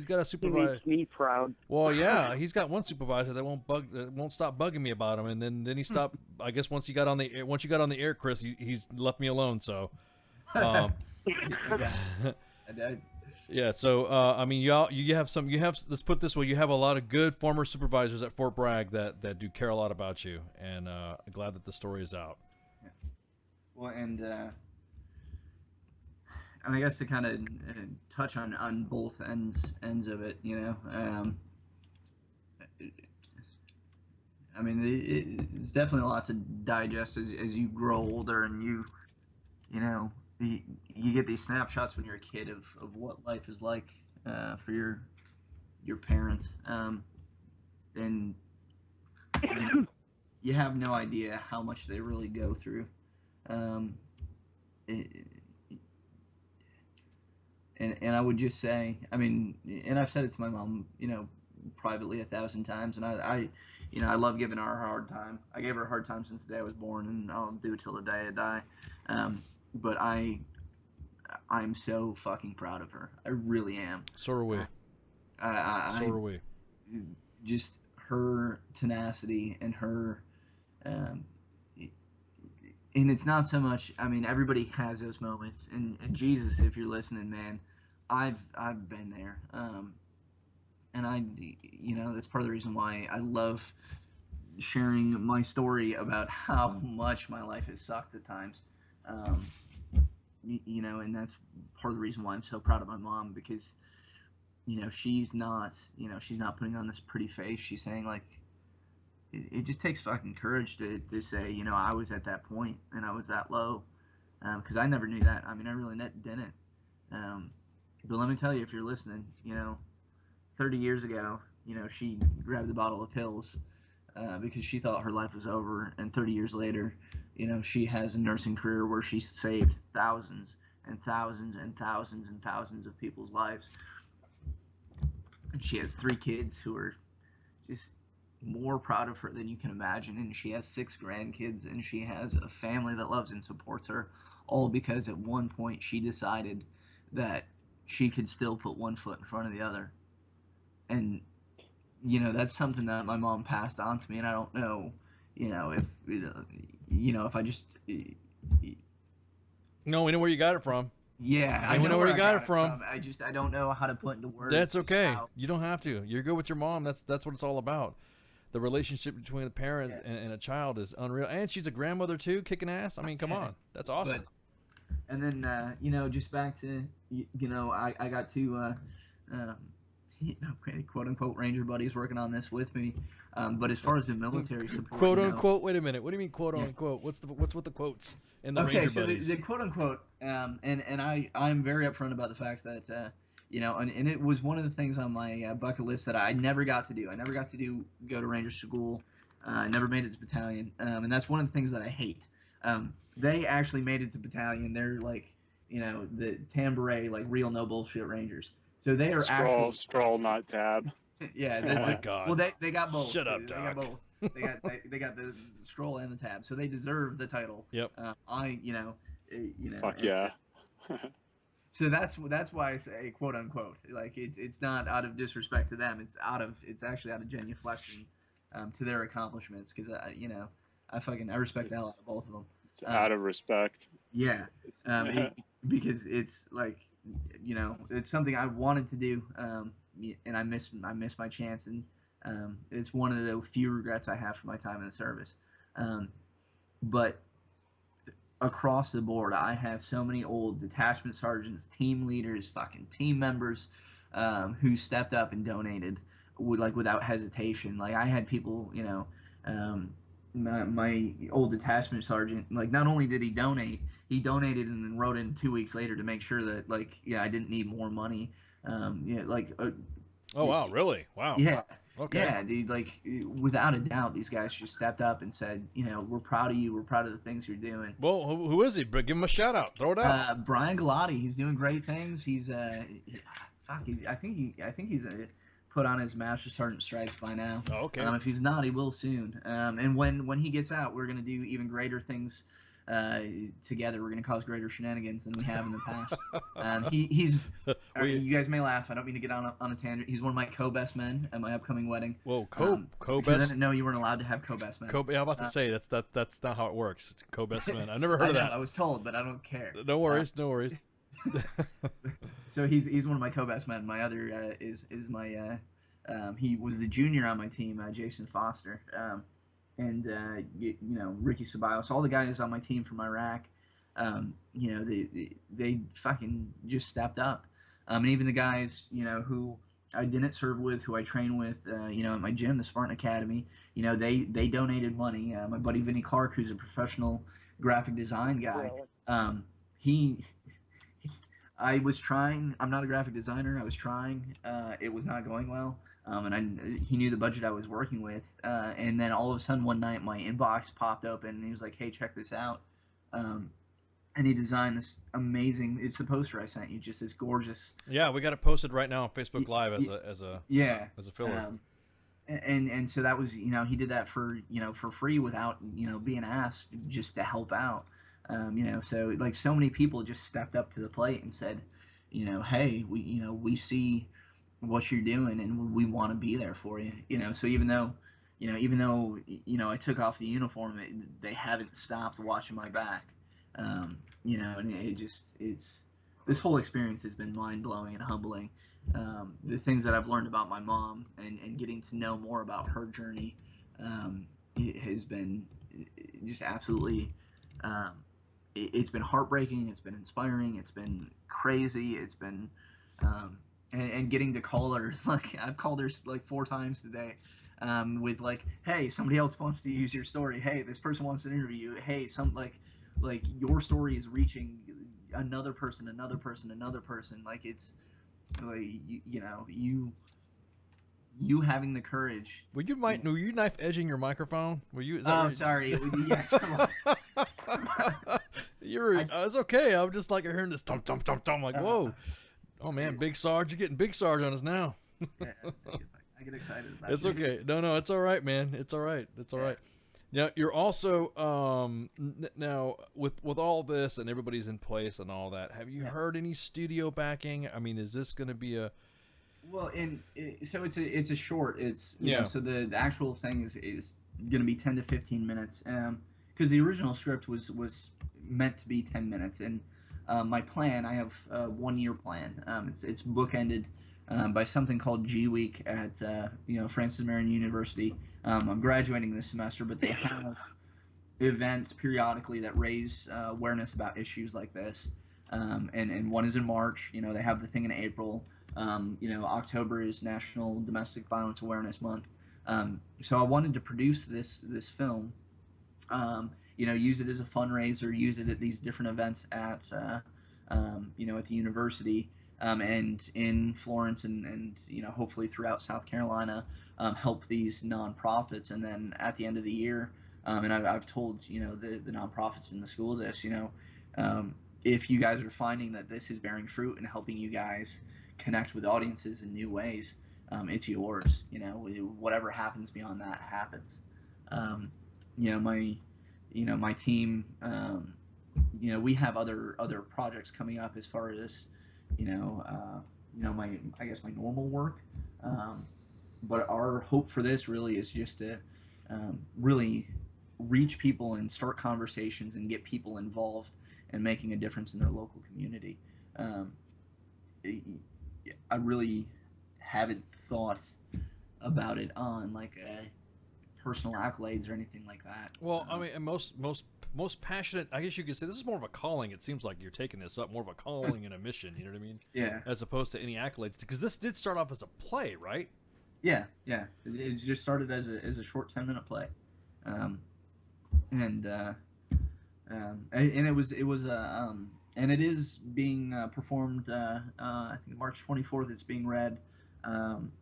got a supervisor.
He makes me proud.
Well, yeah, he's got one supervisor that won't stop bugging me about him, and then he stopped. I guess once you got on the air, Chris, he's left me alone. So, yeah. So, I mean, you have let's put it this way, you have a lot of good former supervisors at Fort Bragg that do care a lot about you, and glad that the story is out.
Yeah. Well, and I guess to kind of touch on both ends of it, you know, I mean, it's definitely a lot to digest as you grow older, and you get these snapshots when you're a kid of what life is like for your parents, and you have no idea how much they really go through. And I would just say, I mean, and I've said it to my mom, you know, privately 1,000 times, and I love giving her a hard time. I gave her a hard time since the day I was born, and I'll do it till the day I die. But I'm so fucking proud of her. I really am.
So are we. So are we.
Just her tenacity and her, and it's not so much. I mean, everybody has those moments, and Jesus, if you're listening, man, I've been there, and that's part of the reason why I love sharing my story about how much my life has sucked at times, and that's part of the reason why I'm so proud of my mom, because she's not putting on this pretty face. She's saying, like, it just takes fucking courage to say, I was at that point and I was that low, because I never knew that. I mean, I really didn't. But let me tell you, if you're listening, 30 years ago, she grabbed a bottle of pills because she thought her life was over, and 30 years later, she has a nursing career where she's saved thousands and thousands and thousands and thousands of people's lives. she has 3 kids who are just more proud of her than you can imagine, and she has 6 grandkids, and she has a family that loves and supports her, all because at one point she decided that she could still put one foot in front of the other. And that's something that my mom passed on to me, and I don't know if if I just
No, we know where you got it from.
yeah,
I know where you got it from.
I don't know how to put into words.
That's okay.
how-
You don't have to. You're good with your mom. That's what it's all about. The relationship between a parent and a child is unreal. And she's a grandmother too, kicking ass. I mean, come on. That's awesome.
And then just back to I got to quote unquote Ranger buddies working on this with me. But as far as the military support,
Quote unquote. Wait a minute. What do you mean quote unquote? What's with the quotes in the Ranger buddies?
The quote unquote, and I'm very upfront about the fact that and it was one of the things on my bucket list that I never got to do. I never got to go to Ranger school. I never made it to battalion, and that's one of the things that I hate. They actually made it to battalion. They're like, the tan beret, like real no bullshit Rangers. So they are
scroll, not tab.
Yeah.
Oh my God.
Well, they got both.
Shut up,
They
Doc.
got both. They got the scroll and the tab, so they deserve the title.
Yep.
Fuck yeah.
So that's why I say quote unquote. Like it's not out of disrespect to them. It's actually out of genuflection to their accomplishments, because I respect the hell out of both of them.
It's out of respect.
Yeah. Because it's like it's something I wanted to do, and I missed my chance, and it's one of the few regrets I have for my time in the service. But across the board, I have so many old detachment sergeants, team leaders, fucking team members who stepped up and donated without hesitation. Like I had people, my old detachment sergeant, like not only did he donated and then wrote in 2 weeks later to make sure that I didn't need more money.
Oh wow, really? Wow.
Yeah.
Okay.
Yeah, dude, like without a doubt, these guys just stepped up and said, we're proud of you. We're proud of the things you're doing.
Well, who is he? Give him a shout out. Throw it out.
Brian Galati. He's doing great things. He's I think he's put on his Master Sergeant stripes by now.
Oh, okay.
If he's not, he will soon. And when he gets out, we're gonna do even greater things together. We're gonna cause greater shenanigans than we have in the past. He's. You guys may laugh. I don't mean to get on a tangent. He's one of my co-best men at my upcoming wedding.
Whoa,
because
co-best.
I didn't know you weren't allowed to have co-best men.
I'm about to say that's not how it works. It's co-best men. I never heard of that.
I was told, but I don't care.
No worries. No worries.
So he's one of my co-best men. My other is my he was the junior on my team, Jason Foster. And Ricky Ceballos, all the guys on my team from Iraq, they fucking just stepped up. And even the guys, who I didn't serve with, who I train with, at my gym, the Spartan Academy, they donated money. My buddy Vinny Clark, who's a professional graphic design guy, I was trying. I'm not a graphic designer. I was trying. It was not going well. And he knew the budget I was working with. And then all of a sudden one night my inbox popped open and he was like, "Hey, check this out." And he designed this amazing. It's the poster I sent you. Just this gorgeous.
Yeah, we got it posted right now on Facebook Live as a filler.
And so that was he did that for free without being asked, just to help out. So like so many people just stepped up to the plate and said, hey, we see what you're doing and we want to be there for you. So even though I took off the uniform, they haven't stopped watching my back. And it's this whole experience has been mind blowing and humbling. The things that I've learned about my mom and getting to know more about her journey, it has been just absolutely. It's been heartbreaking. It's been inspiring. It's been crazy. It's been, and getting to call her, like I've called her like 4 times today, with like, hey, somebody else wants to use your story. Hey, this person wants to interview you. Hey, like your story is reaching another person. Like it's, like you having the courage.
Were you knife edging your microphone? Were you?
Sorry. Yes.
It's okay. I'm just like hearing this thump thump thump thump. Like whoa, oh man, Big Sarge, you're getting Big Sarge on us now.
Yeah, I get excited about
It's
it.
okay. No, it's all right, man. It's all right. It's all right. Now you're also now with all this and everybody's in place and all that. Have you heard any studio backing? I mean, is this going to be a
Well, so it's a short. It's you
Yeah.
know, so the actual thing is going to be 10 to 15 minutes. Because the original script was meant to be 10 minutes, and my plan, I have a 1 year plan. It's bookended by something called G Week at Francis Marion University. I'm graduating this semester, but they have events periodically that raise awareness about issues like this. And one is in March. You know, they have the thing in April. October is National Domestic Violence Awareness Month. So I wanted to produce this film. Use it as a fundraiser, use it at these different events at the university, and in Florence and hopefully throughout South Carolina, help these nonprofits. And then at the end of the year, and I've told the nonprofits in the school this, if you guys are finding that this is bearing fruit and helping you guys connect with audiences in new ways, it's yours. Whatever happens beyond that happens. My team, we have other projects coming up as far as my normal work. But our hope for this really is just to really reach people and start conversations and get people involved and making a difference in their local community. I really haven't thought about it on like personal accolades or anything like that.
Well, I mean, and most passionate, I guess you could say this is more of a calling. It seems like you're taking this up more of a calling and a mission, you know what I mean?
Yeah.
As opposed to any accolades, because this did start off as a play, right?
Yeah. It just started as a short 10-minute play. And it is being performed. I think March 24th. It's being read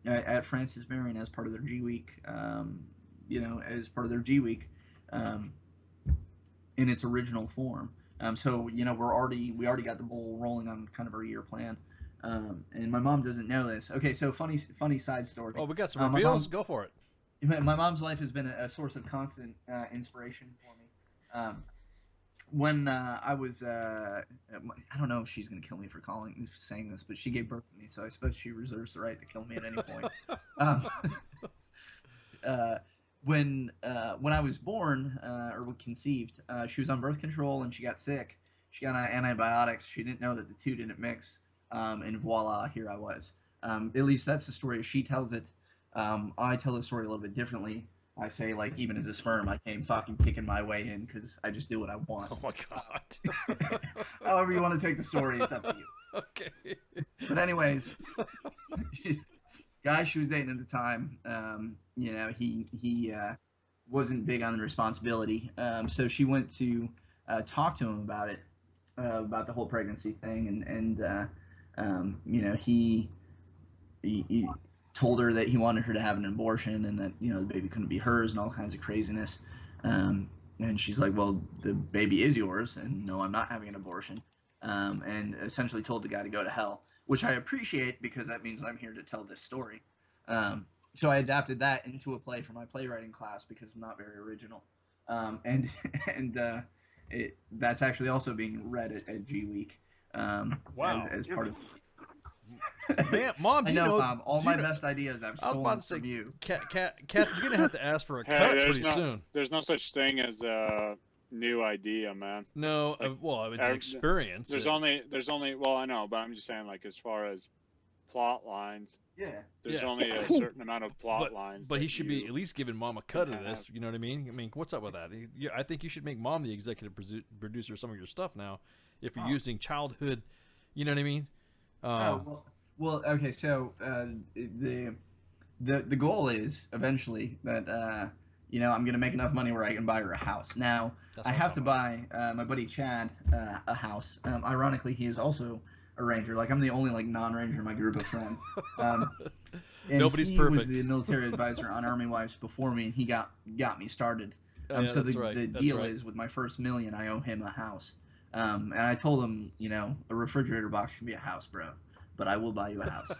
at Francis Marion as part of their G Week. As part of their G Week, in its original form. So we already got the ball rolling on kind of our year plan. And my mom doesn't know this. Okay, so funny side story.
Oh, we got some reveals. Go for it.
My mom's life has been a source of constant inspiration for me. When I was, I don't know if she's going to kill me for saying this, but she gave birth to me, so I suppose she reserves the right to kill me at any point. When I was born, or conceived, she was on birth control and she got sick. She got on antibiotics. She didn't know that the two didn't mix, and voila, here I was. At least that's the story as she tells it. I tell the story a little bit differently. I say, like, even as a sperm, I came fucking kicking my way in because I just do what I want.
Oh my god.
However you want to take the story, it's up to you.
Okay.
But anyways, guy she was dating at the time, he wasn't big on the responsibility. So she went to talk to him about it, about the whole pregnancy thing, and he told her that he wanted her to have an abortion and that the baby couldn't be hers and all kinds of craziness. And she's like, well, the baby is yours, and no, I'm not having an abortion. And essentially told the guy to go to hell, which I appreciate because that means I'm here to tell this story. So I adapted that into a play for my playwriting class because I'm not very original. That's actually also being read at G Week.
Wow.
As part of.
Man, Mom,
I know, Bob. All my best ideas I've stolen from you.
Kat, you're gonna have to ask for a
Hey,
cut pretty soon.
There's no such thing as a new idea, man.
No, experience.
There's only. Well, I know, but I'm just saying, like, as far as plot lines.
Yeah.
There's only a certain amount of plot lines.
But he should be at least giving Mom a cut of this. You know what I mean? I mean, what's up with that? I think you should make Mom the executive producer of some of your stuff now, if you're using childhood. You know what I mean?
Well, okay. So the goal is eventually that I'm gonna make enough money where I can buy her a house. Now I have to buy my buddy Chad a house. Ironically, he is also a ranger. Like, I'm the only non-ranger in my group of friends.
Nobody's
he
perfect.
was the military advisor on Army Wives before me, and he got me started.
Yeah,
so
that's
the deal is, with my first $1 million, I owe him a house. And I told him, a refrigerator box can be a house, bro. but I will buy you a house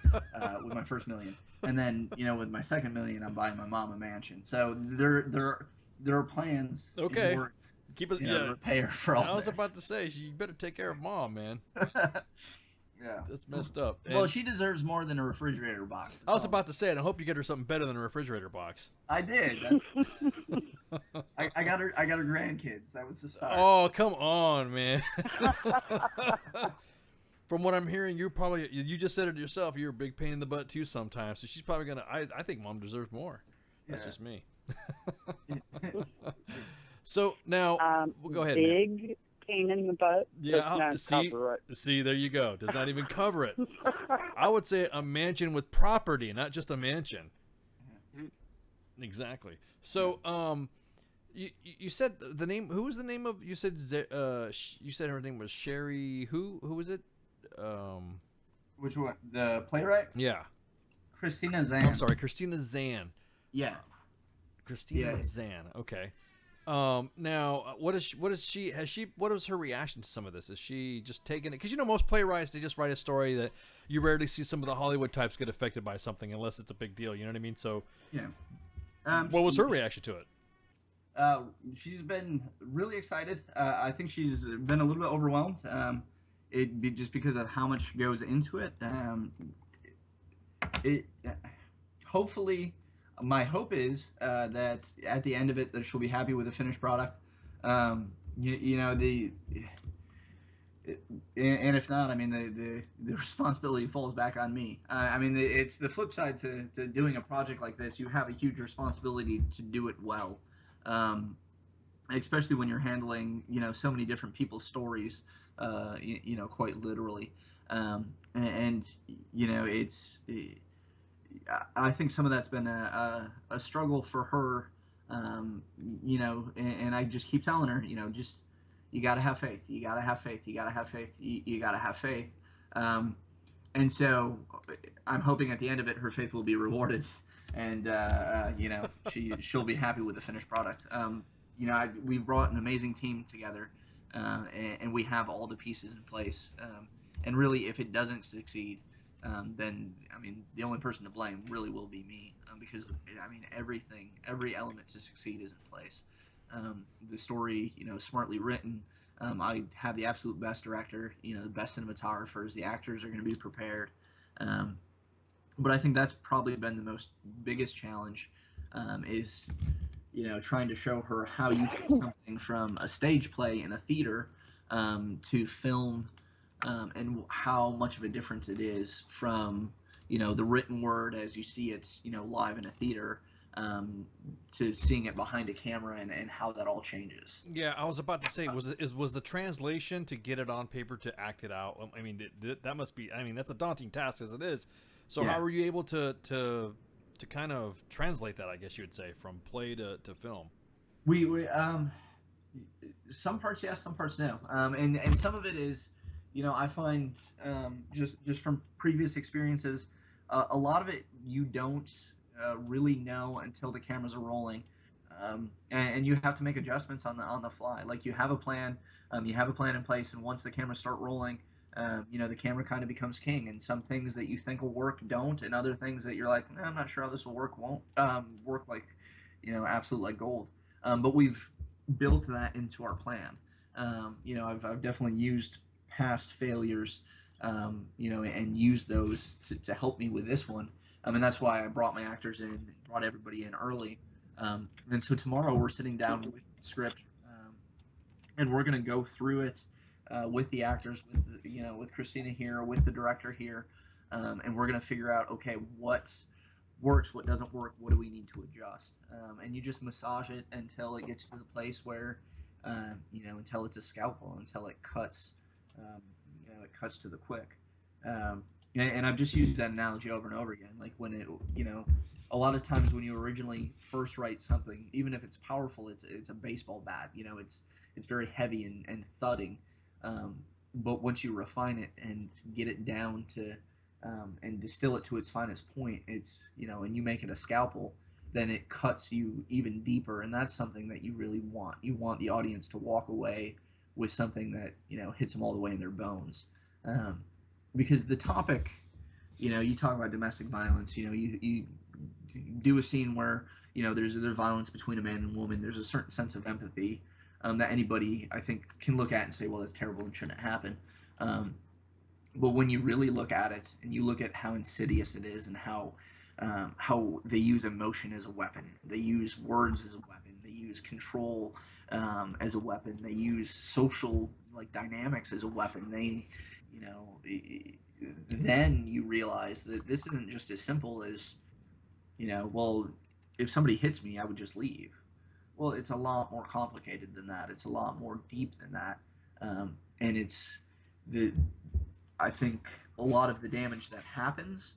with my first $1 million. And then, with my second $1 million, I'm buying my mom a mansion. So there are plans in
Okay.
the works,
Keep it.
to repay her for all
I was
this.
about to say, you better take care of mom, man.
Yeah.
That's messed up.
Well,
And
she deserves more than a refrigerator box.
I was about to say it. I hope you get her something better than a refrigerator box.
I did. I got her grandkids. That was the start.
Oh, come on, man. From what I'm hearing, you just said it yourself. You're a big pain in the butt too sometimes. So she's probably gonna. I think mom deserves more. That's just me. So now, go ahead.
Big pain in the butt.
Yeah,
does not cover it.
See, there you go. Does not even cover it. I would say a mansion with property, not just a mansion. Exactly. So, you said the name. Who was the name of? You said you said her name was Sherry. Who was it?
Which one? The playwright?
Yeah.
Christina Zan.
I'm sorry, Christina Zan.
Yeah.
Christina Zan. Okay. Now, what is she? What was her reaction to some of this? Is she just taking it? Because most playwrights, they just write a story that you rarely see some of the Hollywood types get affected by something unless it's a big deal. You know what I mean? So,
yeah.
What was her reaction to it?
She's been really excited. I think she's been a little bit overwhelmed. It'd be just because of how much goes into it. Hopefully. My hope is that at the end of it, that she'll be happy with the finished product. And if not, I mean, the responsibility falls back on me. I mean, it's the flip side to doing a project like this. You have a huge responsibility to do it well, especially when you're handling, so many different people's stories, quite literally. I think some of that's been a struggle for her, and I just keep telling her, just you got to have faith. You got to have faith. You got to have faith. You got to have faith. And so I'm hoping at the end of it, her faith will be rewarded, and she'll be happy with the finished product. We've brought an amazing team together, and we have all the pieces in place. And really, if it doesn't succeed, then I mean, the only person to blame really will be me, because I mean, every element to succeed is in place. The story, smartly written. I have the absolute best director, the best cinematographers. The actors are going to be prepared. But I think that's probably been the biggest challenge, is trying to show her how you take something from a stage play in a theater to film. And how much of a difference it is from, the written word as you see it, live in a theater, to seeing it behind a camera and how that all changes.
Yeah, I was about to say, was the translation to get it on paper to act it out? I mean, that must be. I mean, that's a daunting task as it is. So how were you able to kind of translate that? I guess you would say from play to film.
We some parts yes, some parts no, and some of it is. I find just from previous experiences, a lot of it you don't really know until the cameras are rolling, and you have to make adjustments on the fly. Like you have a plan in place, and once the cameras start rolling, the camera kind of becomes king. And some things that you think will work don't, and other things that you're like, I'm not sure how this will work won't work like absolute like gold. But we've built that into our plan. I've definitely used past failures, and use those to help me with this one. And that's why I brought my actors in, brought everybody in early. And so tomorrow we're sitting down with the script, and we're going to go through it with the actors, with Christina here, with the director here, and we're going to figure out, okay, what works, what doesn't work, what do we need to adjust, and you just massage it until it gets to the place where, until it's a scalpel, until it cuts. It cuts to the quick, and I've just used that analogy over and over again. Like when it, a lot of times when you originally first write something, even if it's powerful, it's a baseball bat. It's very heavy and thudding. But once you refine it and get it down to, and distill it to its finest point, it's and you make it a scalpel, then it cuts you even deeper, and that's something that you really want. You want the audience to walk away with something that hits them all the way in their bones, because the topic you talk about domestic violence. You do a scene where there's violence between a man and woman. There's a certain sense of empathy that anybody, I think, can look at and say, well, that's terrible and shouldn't happen. But when you really look at it and you look at how insidious it is and how they use emotion as a weapon, they use words as a weapon, they use control as a weapon, they use social dynamics as a weapon. Then you realize that this isn't just as simple as, well, if somebody hits me, I would just leave. Well, it's a lot more complicated than that. It's a lot more deep than that. And I think a lot of the damage that happens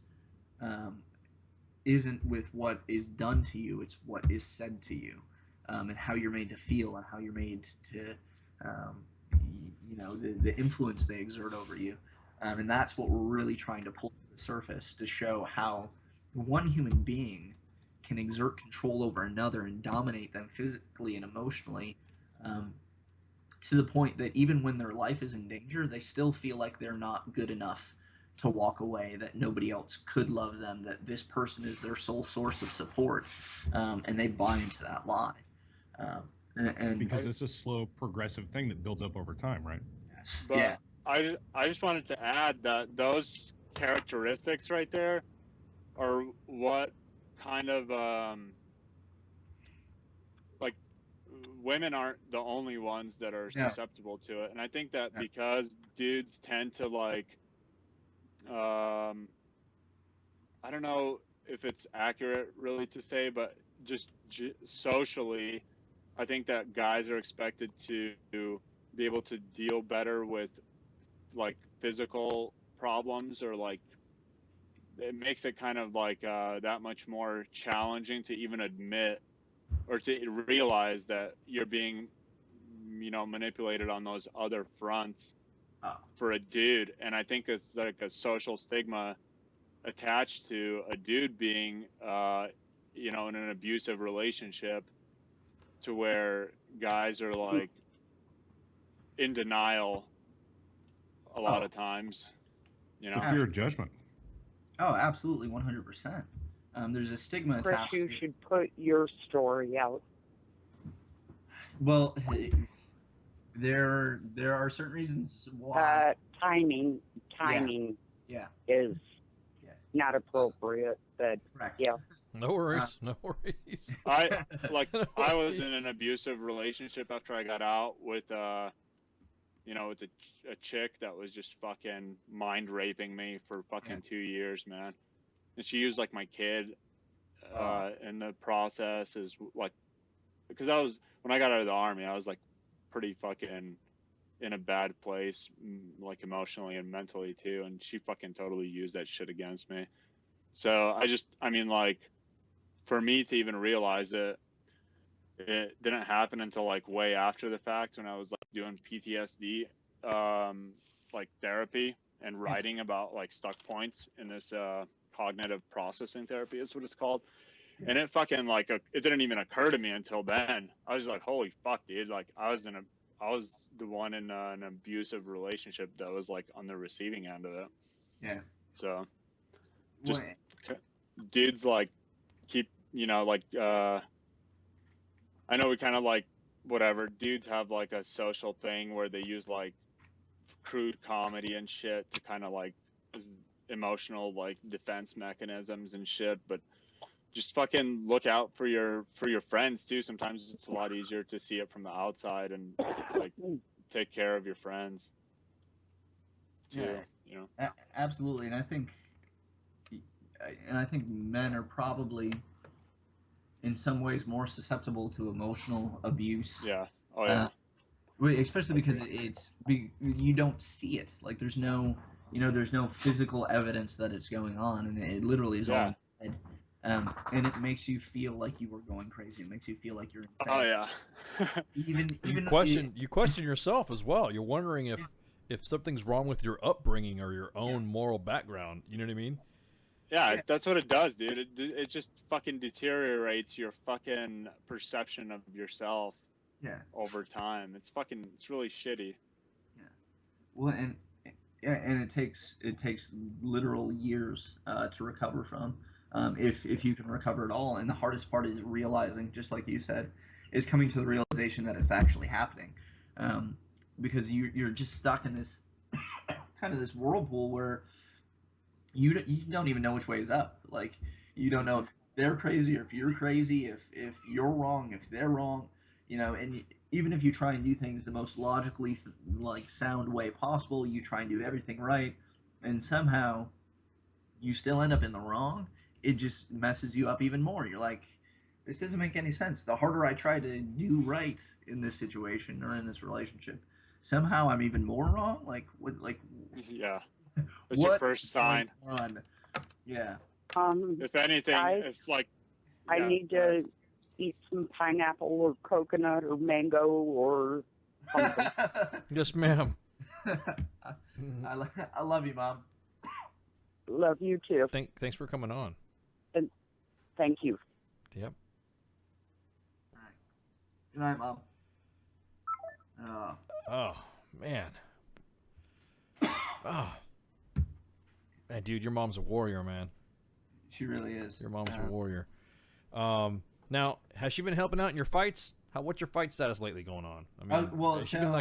isn't with what is done to you, it's what is said to you, and how you're made to feel and how you're made to, the influence they exert over you. And that's what we're really trying to pull to the surface, to show how one human being can exert control over another and dominate them physically and emotionally, to the point that even when their life is in danger, they still feel like they're not good enough to walk away, that nobody else could love them, that this person is their sole source of support, and they buy into that lie. And
because it's a slow, progressive thing that builds up over time, right?
But
yeah.
I just wanted to add that those characteristics right there are what kind of women aren't the only ones that are susceptible to it. And I think that because dudes tend to I don't know if it's accurate really to say, but just socially, I think that guys are expected to be able to deal better with physical problems, or it makes it kind of that much more challenging to even admit or to realize that you're being manipulated on those other fronts for a dude. And I think it's like a social stigma attached to a dude being in an abusive relationship, to where guys are in denial a lot of times,
The fear of judgment.
Oh, absolutely, 100%. There's a stigma
Chris,
attached.
you should put your story out.
Well, there are certain reasons why.
Timing
Yeah.
is not appropriate, but yeah.
No worries, no worries.
I was in an abusive relationship after I got out with with a chick that was just fucking mind raping me for fucking 2 years, man. And she used my kid in the process, is because when I got out of the army, I was pretty fucking in a bad place, emotionally and mentally too, and she fucking totally used that shit against me. So for me to even realize it didn't happen until way after the fact, when I was doing PTSD therapy and writing about stuck points in this cognitive processing therapy is what it's called. And it fucking it didn't even occur to me until then. I was holy fuck, dude, I was the one in an abusive relationship that was on the receiving end of it.
Yeah.
So just dudes keep I know we kind of whatever, dudes have a social thing where they use crude comedy and shit to kind of emotional defense mechanisms and shit, but just fucking look out for your friends too. Sometimes it's a lot easier to see it from the outside and take care of your friends too.
Absolutely. And I think men are probably in some ways more susceptible to emotional abuse.
Yeah. Oh yeah.
Especially because you don't see it. There's no physical evidence that it's going on, and it literally is all in your head. And it makes you feel like you are going crazy. It makes you feel like you're insane.
Oh yeah.
You question yourself as well. You're wondering if something's wrong with your upbringing or your own moral background. You know what I mean?
Yeah, that's what it does, dude. It just fucking deteriorates your fucking perception of yourself.
Yeah.
Over time, it's really shitty.
Yeah. Well, and it takes literal years to recover from, if you can recover at all. And the hardest part is realizing, just like you said, is coming to the realization that it's actually happening, because you're just stuck in this kind of this whirlpool where you don't even know which way is up. Like, you don't know if they're crazy or if you're crazy, if you're wrong, if they're wrong, and even if you try and do things the most logically sound way possible, you try and do everything right, and somehow you still end up in the wrong, it just messes you up even more. You're like, this doesn't make any sense. The harder I try to do right in this situation or in this relationship, somehow I'm even more wrong.
Yeah, that's your first sign.
Yeah.
If anything,
I need to eat some pineapple or coconut or mango or something.
Yes, ma'am.
I love you, Mom.
Love you too.
Thanks for coming on.
And thank you.
Yep.
Good night, Mom.
Oh, man. Oh. Man, dude, your mom's a warrior, man.
She really is.
Your mom's a warrior. Now, has she been helping out in your fights? What's your fight status lately going on? I mean, has she been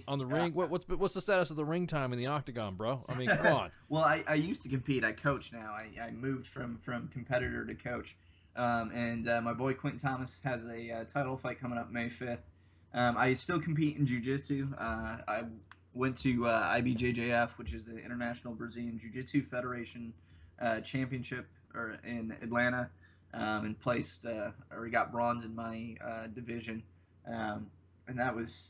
on the ring? What's the status of the ring time in the octagon, bro? I mean, come on.
Well, I used to compete. I coach now. I moved from competitor to coach. And my boy Quentin Thomas has a title fight coming up May 5th. I still compete in jiu-jitsu. I went to IBJJF, which is the International Brazilian Jiu-Jitsu Federation Championship in Atlanta, and placed or got bronze in my division. And that was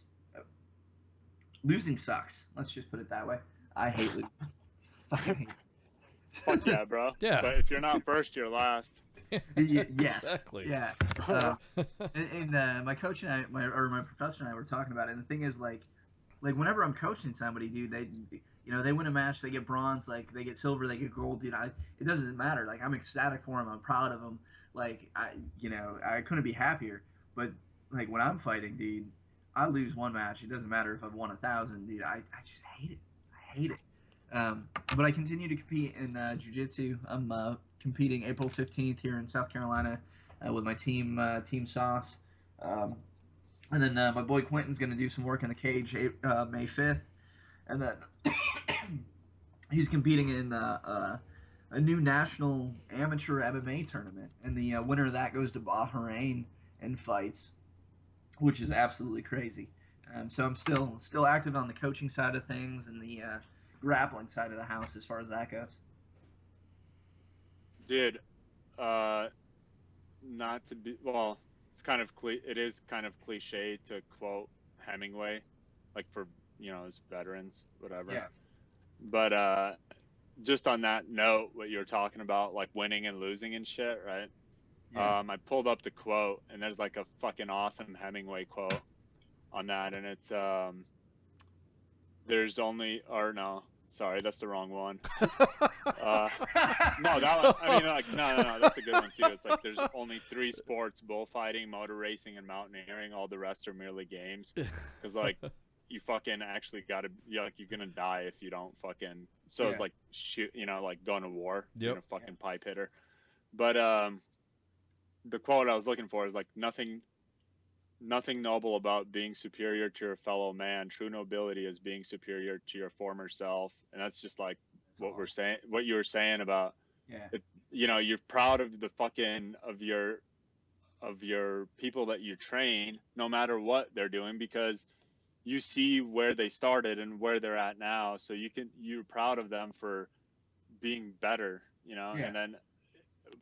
losing sucks. Let's just put it that way. I hate losing. Fucking hate it.
Fuck yeah, bro.
Yeah.
But if you're not first, you're last.
Yes.
Exactly.
Yeah. And my coach and my professor and I were talking about it. And the thing is, like whenever I'm coaching somebody, dude, they win a match, they get bronze, like they get silver, they get gold, dude. It doesn't matter. Like, I'm ecstatic for them. I'm proud of them. Like, I couldn't be happier. But like when I'm fighting, dude, I lose one match. It doesn't matter if I've won 1,000, dude. I just hate it. I hate it. But I continue to compete in jiu-jitsu. I'm competing April 15th here in South Carolina with my team, Team Sauce. And then my boy Quentin's going to do some work in the cage May 5th. And then he's competing in a new national amateur MMA tournament. And the winner of that goes to Bahrain and fights, which is absolutely crazy. So I'm still active on the coaching side of things and the grappling side of the house as far as that goes.
Dude, not to be, well, it is kind of cliche to quote Hemingway, like for, as veterans, whatever.
Yeah.
But just on that note, what you were talking about, like winning and losing and shit, right?
Yeah.
I pulled up the quote, and there's like a fucking awesome Hemingway quote on that, and it's there's only, or no, sorry, that's the wrong one. No, that one, I mean, like, no, that's a good one too. It's like, there's only 3 sports: bullfighting, motor racing, and mountaineering. All the rest are merely games. Because, like, you fucking actually gotta, you're gonna die if you don't fucking, so
Yeah.
it's like, shoot, like going to war,
Yep.
you're a fucking pipe hitter. But the quote I was looking for is like, nothing noble about being superior to your fellow man. True nobility is being superior to your former self. And that's just like what we're saying, what you were saying about,
Yeah.
you're proud of the fucking, of your people that you train, no matter what they're doing, because you see where they started and where they're at now. So you're proud of them for being better,
Yeah.
And then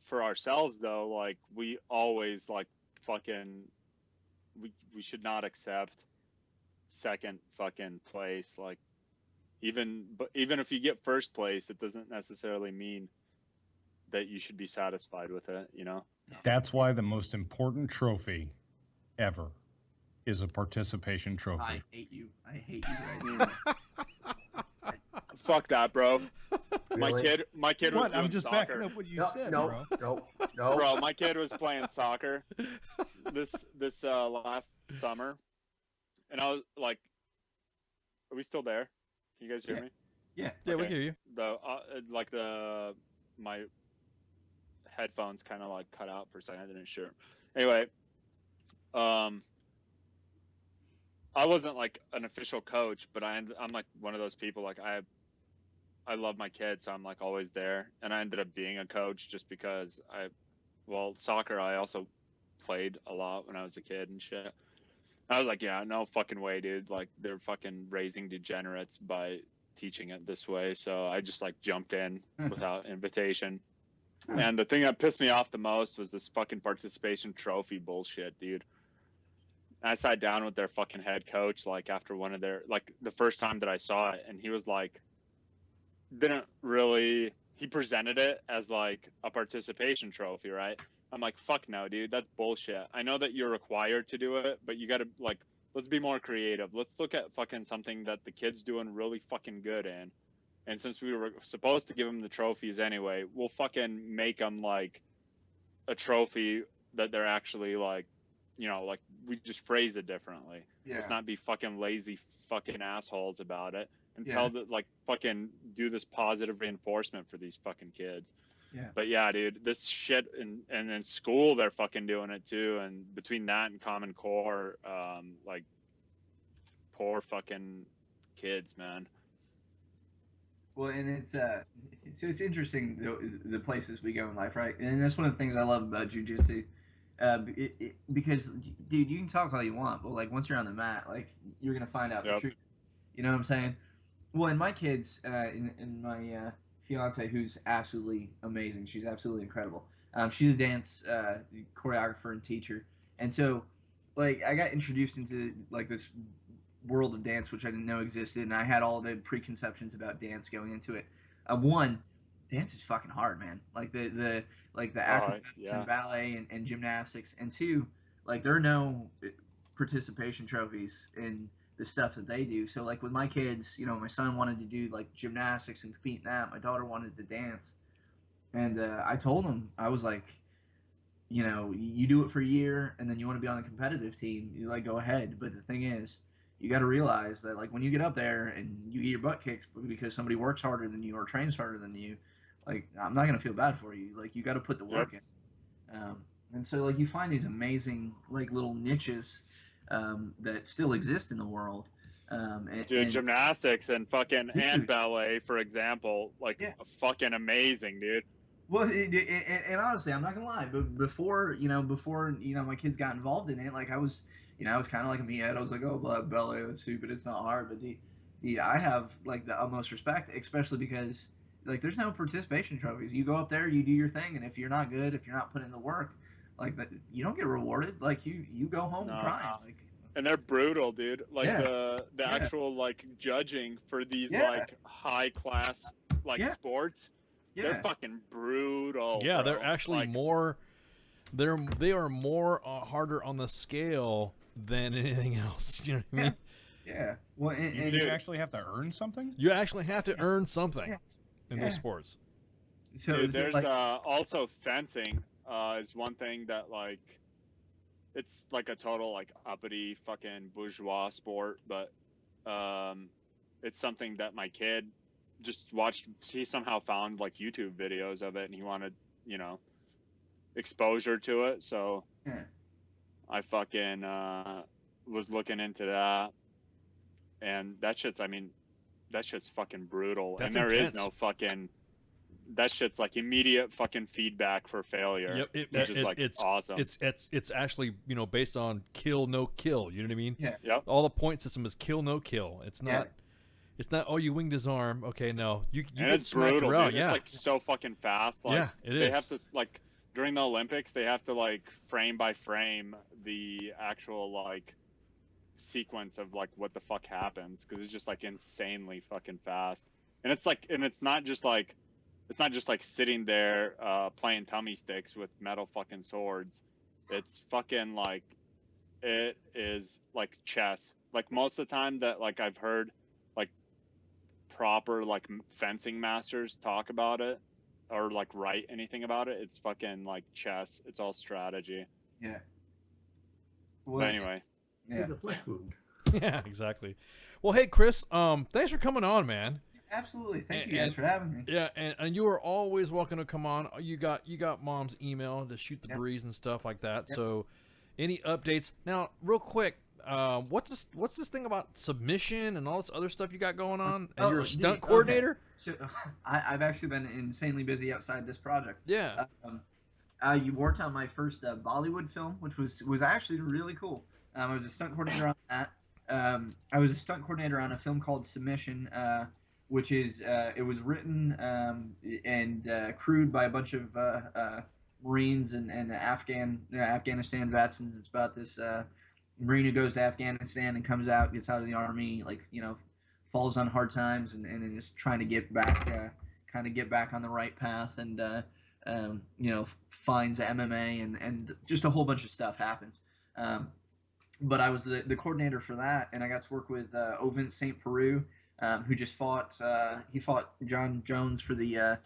for ourselves though, like, we always like fucking, we should not accept second fucking place. Like, even if you get first place, it doesn't necessarily mean that you should be satisfied with it,
That's why the most important trophy ever is a participation trophy.
I hate you right now.
Fuck that, bro.
Really?
My kid was
What?
doing
I'm just
soccer.
backing up what you said,
no,
bro.
no.
Bro, my kid was playing soccer this last summer, and I was like, "Are we still there? Can you guys hear me?"
Yeah.
Yeah, we hear you.
My headphones kind of like cut out for a second. I didn't sure. Anyway, I wasn't like an official coach, but I'm like one of those people. Like I love my kids, so I'm like always there. And I ended up being a coach just because soccer. I also played a lot when I was a kid and shit. I was like, yeah, no fucking way, dude. Like they're fucking raising degenerates by teaching it this way. So I just like jumped in without invitation. And the thing that pissed me off the most was this fucking participation trophy bullshit, dude. I sat down with their fucking head coach, like after one of their, like the first time that I saw it, and he was like, he presented it as like a participation trophy, right? I'm like, fuck no, dude, that's bullshit. I know that you're required to do it, but you gotta, like, let's be more creative. Let's look at fucking something that the kid's doing really fucking good in. And since we were supposed to give them the trophies anyway, we'll fucking make them like a trophy that they're actually like, like we just phrase it differently.
Yeah.
Let's not be fucking lazy fucking assholes about it and tell that like fucking do this positive reinforcement for these fucking kids.
Yeah.
But yeah, dude, this shit and in school they're fucking doing it too. And between that and Common Core, like poor fucking kids, man.
Well, and it's interesting the places we go in life, right? And that's one of the things I love about jujitsu, because dude, you can talk all you want, but like once you're on the mat, like you're gonna find out the truth. You know what I'm saying? Well, and my kids, and my fiance, who's absolutely amazing. She's absolutely incredible. She's a dance choreographer and teacher, and so like I got introduced into like this world of dance, which I didn't know existed, and I had all the preconceptions about dance going into it. One, dance is fucking hard, man. Like the acrobatics and ballet and gymnastics. And two, like there are no participation trophies in the stuff that they do. So like with my kids, my son wanted to do like gymnastics and compete in that. My daughter wanted to dance, and I told him, I was like, you do it for a year, and then you want to be on the competitive team, you like go ahead. But the thing is, you got to realize that like when you get up there and you get your butt kicked because somebody works harder than you or trains harder than you, like I'm not gonna feel bad for you. Like you got to put the work in. And so like you find these amazing like little niches that still exist in the world.
Dude, gymnastics and fucking and ballet, for example, like fucking amazing, dude.
Well, and honestly, I'm not gonna lie, but before my kids got involved in it, like I was kind of like a meathead. I was like, oh, ballet, that's stupid. It's not hard. But I have like the utmost respect, especially because like there's no participation trophies. You go up there, you do your thing, and if you're not good, if you're not putting in the work, like that, you don't get rewarded. Like you go home crying. Like,
and they're brutal, dude. Like the actual like judging for these like high class like sports, they're fucking brutal.
Yeah,
bro.
they're actually
like,
more. They are more harder on the scale than anything else. You know what I mean?
Yeah. Well, and
you actually have to earn something.
You actually have to earn something in those sports.
So dude, there's also fencing is one thing that like it's like a total like uppity fucking bourgeois sport, but it's something that my kid just watched. He somehow found like YouTube videos of it, and he wanted exposure to it, so I fucking was looking into that, and that shit's fucking brutal.
That's
and there
intense.
Is no fucking that shit's like immediate fucking feedback for failure.
Yep,
which is like
it's
awesome.
It's actually based on kill no kill. You know what I mean?
Yeah.
Yep.
All the point system is kill no kill. It's not.
Yeah.
It's not. Oh, you winged his arm. Okay, no. You
and
get
it's
smacked
brutal,
around.
dude.
Yeah.
It's like so fucking fast. Like,
yeah, it is.
They have to like during the Olympics, they have to like frame by frame the actual like sequence of like what the fuck happens, because it's just like insanely fucking fast. And it's like, and it's not just like sitting there playing tummy sticks with metal fucking swords. It's fucking like, it is like chess. Like most of the time that like I've heard like proper like fencing masters talk about it or like write anything about it, it's fucking like chess. It's all strategy.
Yeah.
Well, but anyway.
It's a flesh wound.
Yeah, exactly. Well, hey Chris, thanks for coming on, man.
Absolutely. Thank you guys for having me.
Yeah, and you are always welcome to come on. You got Mom's email to shoot the breeze and stuff like that.
Yep.
So, any updates now? Real quick, what's this thing about submission and all this other stuff you got going on? And you're a stunt coordinator.
Okay. So I've actually been insanely busy outside this project.
Yeah.
You worked on my first Bollywood film, which was actually really cool. I was a stunt coordinator on that. I was a stunt coordinator on a film called Submission, which is it was written and crewed by a bunch of Marines and Afghanistan vets, and it's about this Marine who goes to Afghanistan and comes out, gets out of the army, falls on hard times and is trying to get back, kind of get back on the right path, and finds MMA and just a whole bunch of stuff happens. But I was the coordinator for that, and I got to work with Ovin St. Peru, who just fought. He fought John Jones for the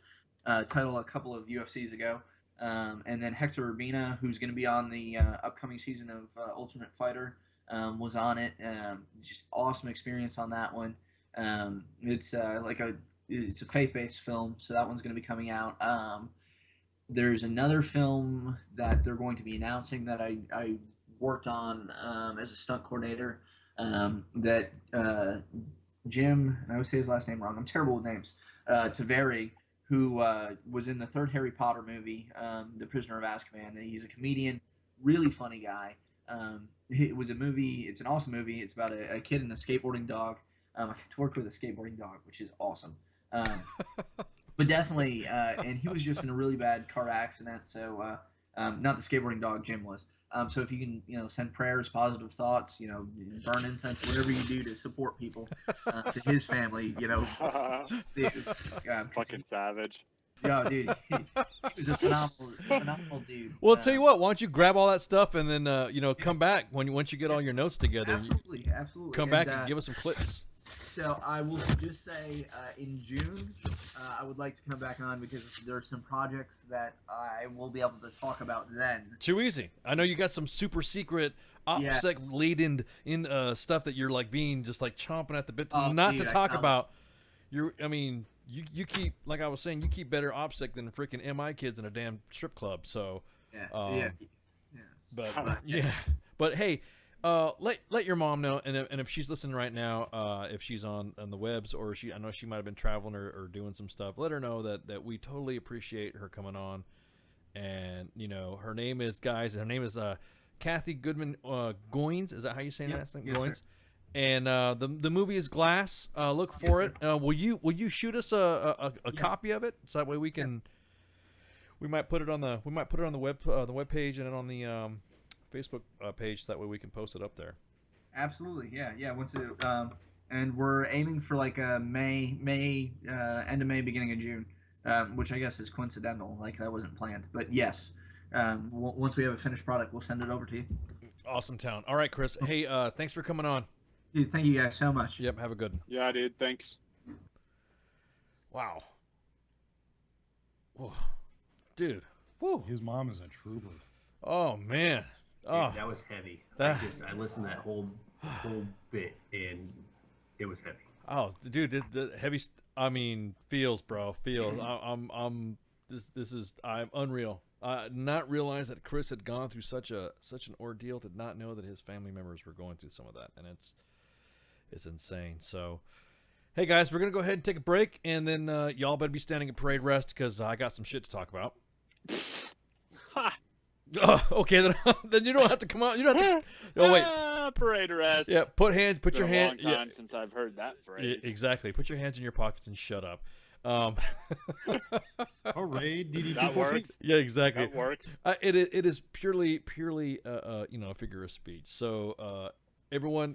title a couple of UFCs ago, and then Hector Urbina, who's going to be on the upcoming season of Ultimate Fighter, was on it. Just awesome experience on that one. It's a faith-based film, so that one's going to be coming out. There's another film that they're going to be announcing that I worked on as a stunt coordinator, that Jim, and I always say his last name wrong, I'm terrible with names, Taveri, who was in the third Harry Potter movie, The Prisoner of Azkaban. He's a comedian, really funny guy. It was a movie, it's an awesome movie. It's about a kid and a skateboarding dog. I got to work with a skateboarding dog, which is awesome. But definitely, and he was just in a really bad car accident, so not the skateboarding dog, Jim was. So if you can, send prayers, positive thoughts, burn incense, whatever you do to support people, to his family,
Fucking savage.
Yeah, dude, he was a phenomenal dude.
Well, I'll tell you what. Why don't you grab all that stuff and then come back once you get all your notes together.
Absolutely.
Come back and give us some clips.
So I will just say, in June, I would like to come back on because there are some projects that I will be able to talk about then.
Too easy. I know you got some super secret OPSEC lead in stuff that you're being just chomping at the bit to talk about. You keep, like I was saying, you keep better OPSEC than freaking MI kids in a damn strip club. So but hey. Let your mom know, and if she's listening right now, if she's on the webs, or I know she might have been traveling or doing some stuff, let her know that we totally appreciate her coming on. And her name is Kathy Goodman Goins. Is that how you say that?
Yes,
Goins.
Sir.
And the movie is Glass. Look for it. Will you shoot us a copy of it so that way we can we might put it on the web page and on the Facebook page, so that way we can post it up there.
Absolutely, yeah. Once it, and we're aiming for May, end of May, beginning of June, which I guess is coincidental. That wasn't planned, but yes. Once we have a finished product, we'll send it over to you.
Awesome town. All right, Chris. Hey, thanks for coming on.
Dude, thank you guys so much.
Yep, have a good one.
Yeah, dude. Thanks.
Wow. Whoa. Dude.
Woo. His mom is a trooper.
Oh man.
Dude, that was heavy. I listened to that whole bit and it was heavy.
Oh, dude, the heavy. Feels, bro. Feels. I'm unreal. Not realize that Chris had gone through such an ordeal. Did not know that his family members were going through some of that, and it's insane. So, hey guys, we're gonna go ahead and take a break, and then y'all better be standing at parade rest because I got some shit to talk about. Okay, then you don't have to come out. You don't have to. Oh wait,
parade rest.
Yeah, put your hands.
It's been a long time since I've heard that phrase.
Exactly. Put your hands in your pockets and shut up.
Hooray, DDT.
That works.
Yeah, exactly.
That works.
It is purely a figure of speech. So everyone,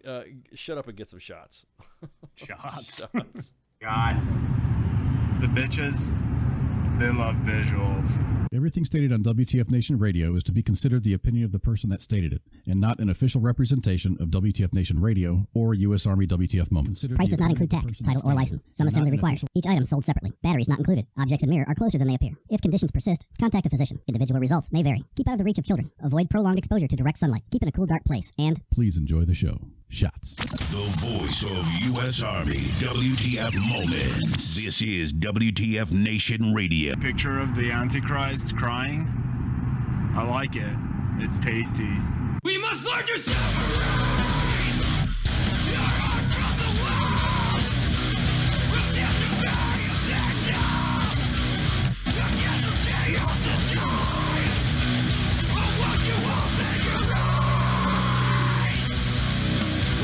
shut up and get some shots.
Shots.
The bitches, they love visuals.
Everything stated on WTF Nation Radio is to be considered the opinion of the person that stated it, and not an official representation of WTF Nation Radio or U.S. Army WTF Moment.
Price does not include tax, title, or license. Some assembly required. Each item sold separately. Batteries not included. Objects in mirror are closer than they appear. If conditions persist, contact a physician. Individual results may vary. Keep out of the reach of children. Avoid prolonged exposure to direct sunlight. Keep in a cool, dark place. And
please enjoy the show. shots.
The voice of U.S. Army, WTF Moments. This is WTF Nation Radio.
Picture of the Antichrist crying. I like it. It's tasty.
We must learn to separate your heart from the world. Refuse to bury a victim. A casualty of the times. Or won't you open your eyes?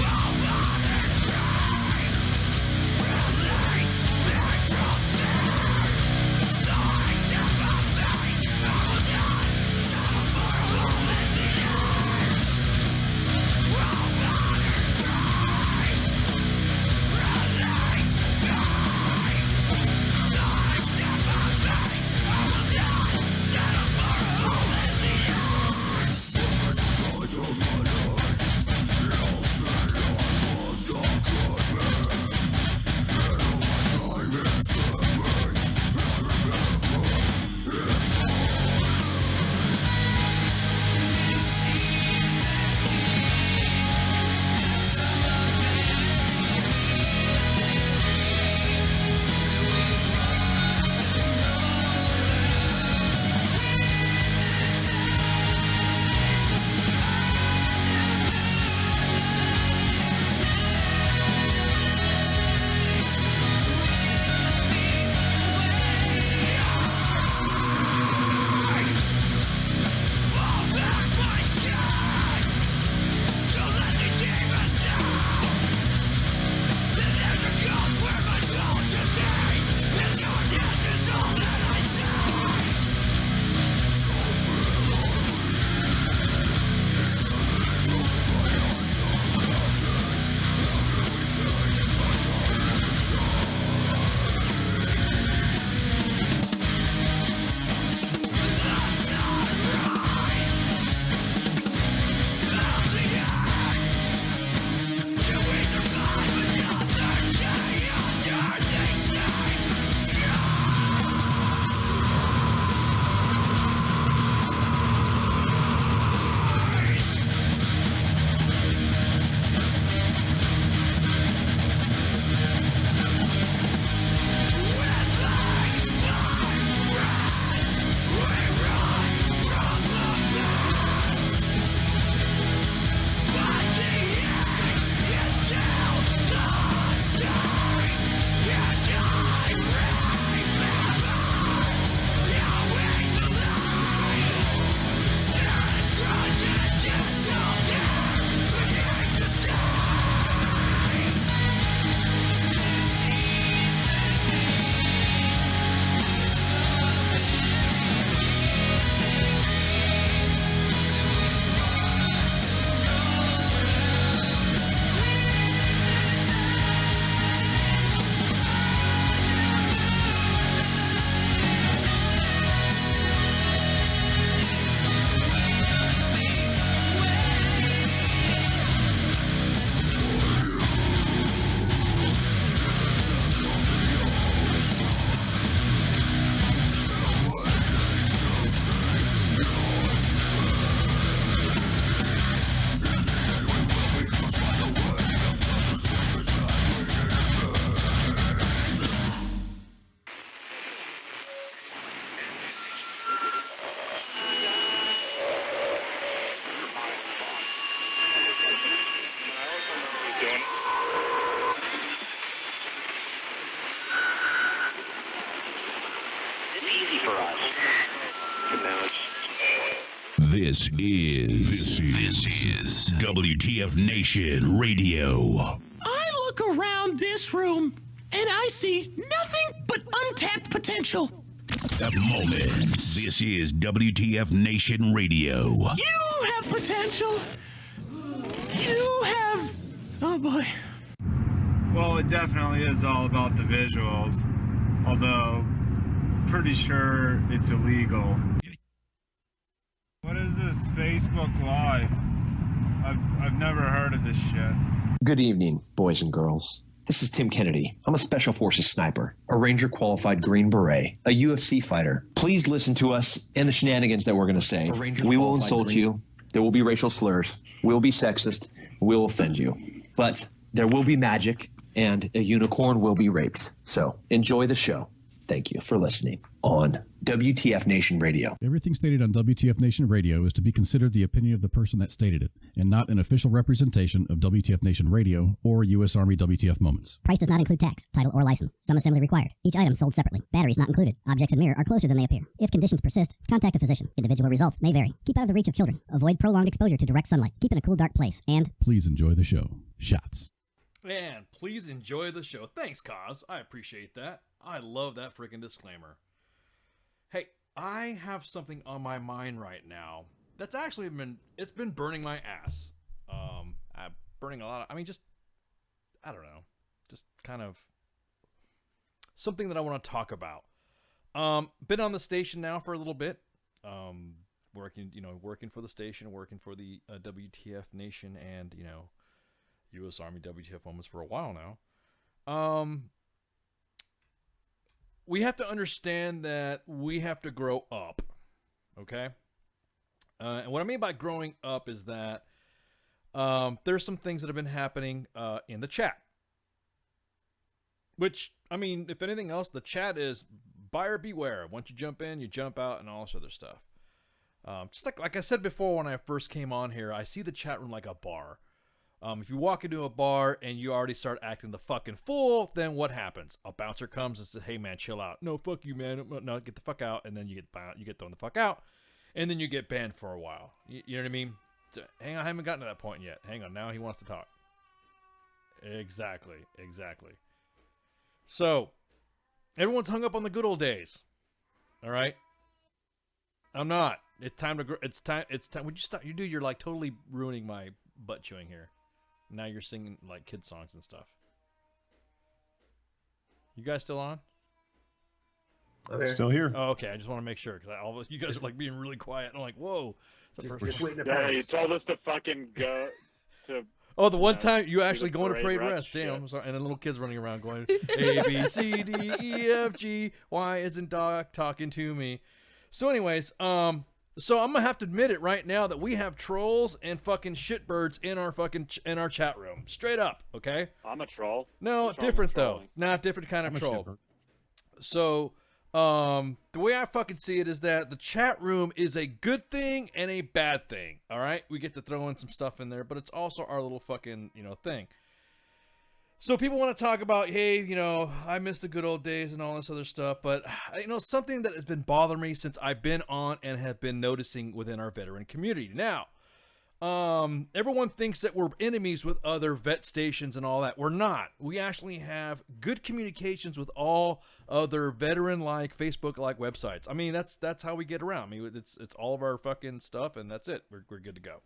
Oh, modern crime. Release me from fear. Though I accept my fate, I will not settle for a hole in the earth. Oh, modern crime. Release me. Though I accept my fate, I will not settle for a hole in the This is WTF Nation Radio.
I look around this room and I see nothing but untapped potential.
At moments, this is WTF Nation Radio.
You have potential. You have... Oh, boy.
Well, it definitely is all about the visuals. Although, pretty sure it's illegal. What is this Facebook Live? I've never heard of this shit.
Good evening, boys and girls. This is Tim Kennedy. I'm a Special Forces sniper, a Ranger qualified Green Beret, a UFC fighter. Please listen to us and the shenanigans that we're going to say. We will insult you. There will be racial slurs. We will be sexist. will offend you. But there will be magic, and a unicorn will be raped. So enjoy the show. Thank you for listening on WTF Nation Radio.
Everything stated on WTF Nation Radio is to be considered the opinion of the person that stated it, and not an official representation of WTF Nation Radio or U.S. Army WTF Moments.
Price does not include tax, title, or license. Some assembly required. Each item sold separately. Batteries not included. Objects in mirror are closer than they appear. If conditions persist, contact a physician. Individual results may vary. Keep out of the reach of children. Avoid prolonged exposure to direct sunlight. Keep in a cool, dark place. And
please enjoy the show. Shots.
And please enjoy the show. Thanks, Kaz. I appreciate that. I love that freaking disclaimer. Hey, I have something on my mind right now that's actually it's been burning my ass. Burning a lot of, I don't know, just kind of something that I want to talk about. Been on the station now for a little bit. Working for the station, working for the WTF Nation and, U.S. Army WTF Moments for a while now. We have to understand that we have to grow up, okay? And what I mean by growing up is that there's some things that have been happening in the chat. Which, if anything else, the chat is buyer beware. Once you jump in, you jump out, and all this other stuff. Just like I said before when I first came on here, I see the chat room like a bar. If you walk into a bar and you already start acting the fucking fool, then what happens? A bouncer comes and says, "Hey man, chill out." "No, fuck you, man. No, get the fuck out." And then you get thrown the fuck out, and then you get banned for a while. You know what I mean? So, hang on, I haven't gotten to that point yet. Hang on, now he wants to talk. Exactly. So, everyone's hung up on the good old days. All right. I'm not. It's time to. It's time. Would you stop? You're like totally ruining my butt chewing here. Now you're singing like kid songs and stuff. You guys still on?
Still here.
Oh, okay. I just want to make sure because you guys are like being really quiet. I'm like, whoa. It's the first time.
Yeah, you told us to fucking go to.
Oh, the one time you actually going to parade rest. Damn, I'm sorry. And then little kids running around going A B C D E F G. Why isn't Doc talking to me? So, anyways, so I'm gonna have to admit it right now that we have trolls and fucking shitbirds in our chat room. Straight up, okay?
I'm a troll.
No, different though. Not different kind of troll. So, the way I fucking see it is that the chat room is a good thing and a bad thing. All right, we get to throw in some stuff in there, but it's also our little fucking thing. So people want to talk about, hey, I miss the good old days and all this other stuff. But, something that has been bothering me since I've been on and have been noticing within our veteran community. Now, everyone thinks that we're enemies with other vet stations and all that. We're not. We actually have good communications with all other veteran-like, Facebook-like websites. That's how we get around. It's all of our fucking stuff, and that's it. We're good to go.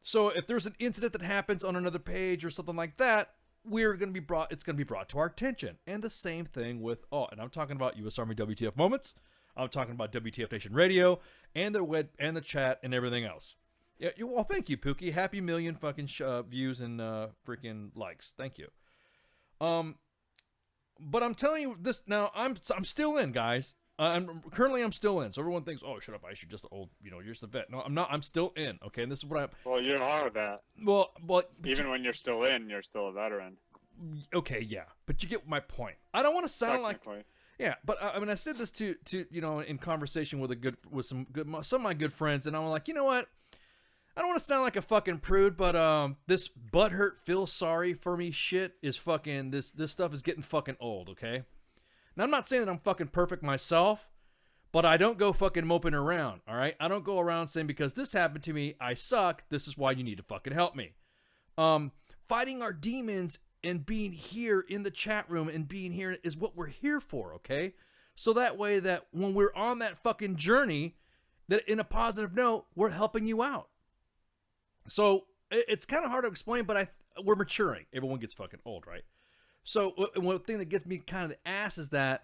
So if there's an incident that happens on another page or something like that, it's going to be brought to our attention. And the same thing with, and I'm talking about U.S. Army WTF Moments. I'm talking about WTF Nation Radio and the web and the chat and everything else. Yeah. Well, thank you, Pookie. Happy million fucking views and freaking likes. Thank you. But I'm telling you this now. I'm still in, guys. I'm still in. So everyone thinks, "Oh, shut up, Ice. You're just old. You're just a vet." No, I'm not. I'm still in. Okay, and this is what I'm.
Well, you are that.
Well,
even when you're still in, you're still a veteran.
Okay, yeah, but you get my point. I don't want to sound like. Yeah, but I said this to in conversation with some of my good friends, and I'm like, you know what? I don't want to sound like a fucking prude, but this butthurt, feel sorry for me shit is fucking this stuff is getting fucking old. Okay. Now, I'm not saying that I'm fucking perfect myself, but I don't go fucking moping around, all right? I don't go around saying, because this happened to me, I suck, this is why you need to fucking help me. Fighting our demons and being here in the chat room and being here is what we're here for, okay? So that way that when we're on that fucking journey, that in a positive note, we're helping you out. So it's kind of hard to explain, but we're maturing. Everyone gets fucking old, right? So one thing that gets me kind of the ass is that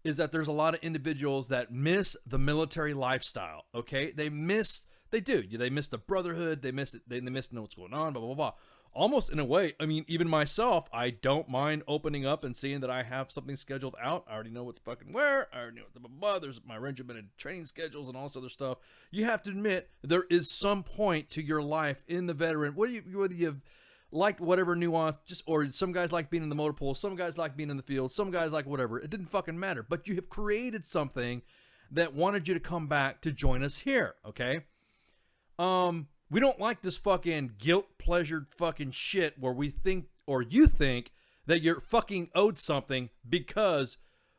there's a lot of individuals that miss the military lifestyle. Okay, they miss the brotherhood. They miss it. They miss to know what's going on. Blah blah blah. almost in a way, I mean, even myself, I don't mind opening up and seeing that I have something scheduled out. I already know what to fucking wear. I already know what the blah, blah, blah. There's my regimented training schedules and all this other stuff. You have to admit there is some point to your life in the veteran. Whether you've liked whatever nuance, just or some guys like being in the motor pool, some guys like being in the field, some guys like whatever. It didn't fucking matter. But you have created something that wanted you to come back to join us here, okay? We don't like this fucking guilt-pleasured fucking shit where we think, or you think, that you're fucking owed something because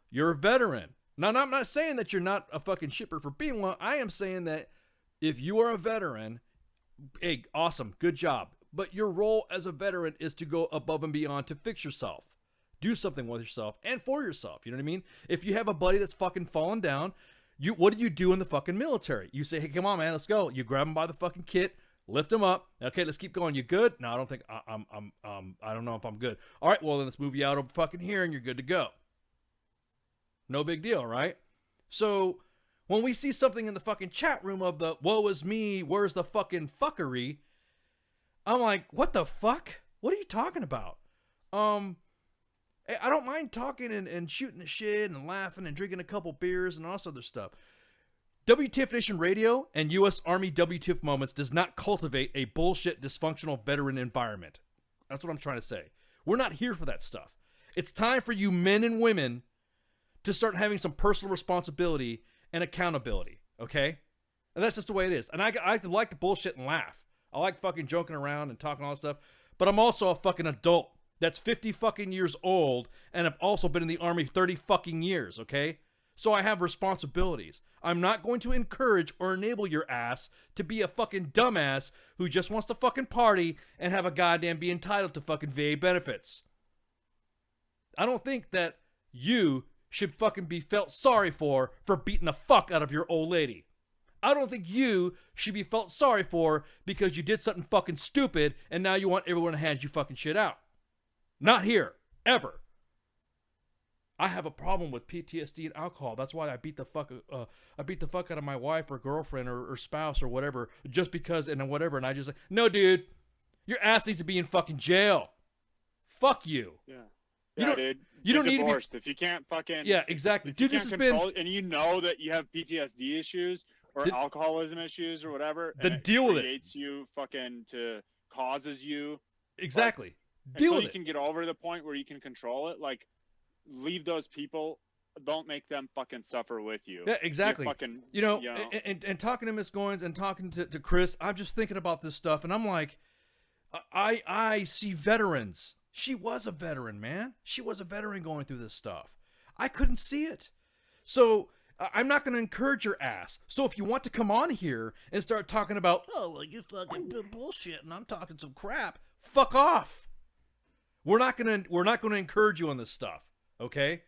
you're a veteran. Now, I'm not saying that you're not a fucking shipper for being one. I am saying that if you are a veteran, hey, awesome, good job. But your role as a veteran is to go above and beyond to fix yourself. Do something with yourself and for yourself. You know what I mean? If you have a buddy that's fucking fallen down, what do you do in the fucking military? You say, hey, come on, man, let's go. You grab him by the fucking kit, lift him up. Okay, let's keep going. You good? No, I don't think I don't know if I'm good. All right, well, then let's move you out over fucking here and you're good to go. No big deal, right? So when we see something in the fucking chat room of the woe is me, where's the fucking fuckery? I'm like, what the fuck? What are you talking about? I don't mind talking and shooting the shit and laughing and drinking a couple beers and all this other stuff. WTF Nation Radio and U.S. Army WTF Moments does not cultivate a bullshit dysfunctional veteran environment. That's what I'm trying to say. We're not here for that stuff. It's time for you men and women to start having some personal responsibility and accountability, okay? And that's just the way it is. And I like to bullshit and laugh. I like fucking joking around and talking all that stuff. But I'm also a fucking adult that's 50 fucking years old and have also been in the Army 30 fucking years, okay? So I have responsibilities. I'm not going to encourage or enable your ass to be a fucking dumbass who just wants to fucking party and have a goddamn be entitled to fucking VA benefits. I don't think that you should fucking be felt sorry for beating the fuck out of your old lady. I don't think you should be felt sorry for because you did something fucking stupid and now you want everyone to hand you fucking shit out. Not here. Ever. I have a problem with PTSD and alcohol. That's why I beat the fuck out of my wife or girlfriend or spouse or whatever just because and whatever. And I just like, no, dude, your ass needs to be in fucking jail. Fuck you.
Yeah.
Dude. You don't need to be
if you can't fucking.
Yeah, exactly. Dude, this has been.
And you know that you have PTSD issues or alcoholism issues or whatever.
Then deal with it.
Creates you fucking causes you.
Exactly.
Deal with it. You can get over the point where you can control it. Like, leave those people. Don't make them fucking suffer with you.
Yeah, exactly. And talking to Miss Goins and talking to Chris, I'm just thinking about this stuff, and I'm like, I see veterans. She was a veteran, man. She was a veteran going through this stuff. I couldn't see it. So I'm not going to encourage your ass. So if you want to come on here and start talking about, oh, well, you fucking bullshit, and I'm talking some crap, fuck off. We're not going to encourage you on this stuff, okay?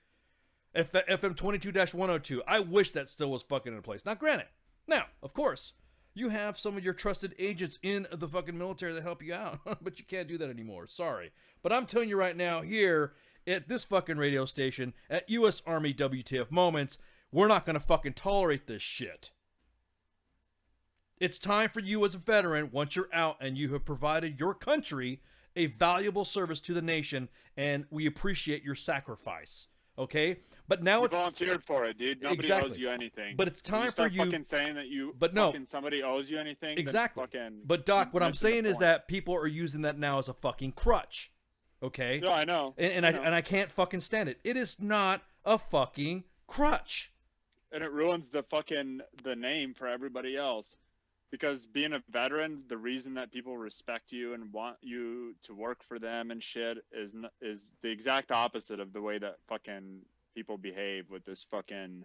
FM 22-102. I wish that still was fucking in place. Now, granted, now, of course, you have some of your trusted agents in the fucking military that help you out, but you can't do that anymore. Sorry. But I'm telling you right now, here at this fucking radio station, at U.S. Army WTF Moments, we're not going to fucking tolerate this shit. It's time for you as a veteran, once you're out and you have provided your country a valuable service to the nation, and we appreciate your sacrifice. Okay? But now it's
volunteered for it, dude. Nobody owes you anything.
But it's time for you
fucking saying that you somebody owes you anything.
Exactly.
Fucking
but Doc, what I'm saying is that people are using that now as a fucking crutch. Okay?
No, I know.
And I can't fucking stand it. It is not a fucking crutch.
And it ruins the name for everybody else. Because being a veteran, the reason that people respect you and want you to work for them and shit is the exact opposite of the way that fucking people behave with this fucking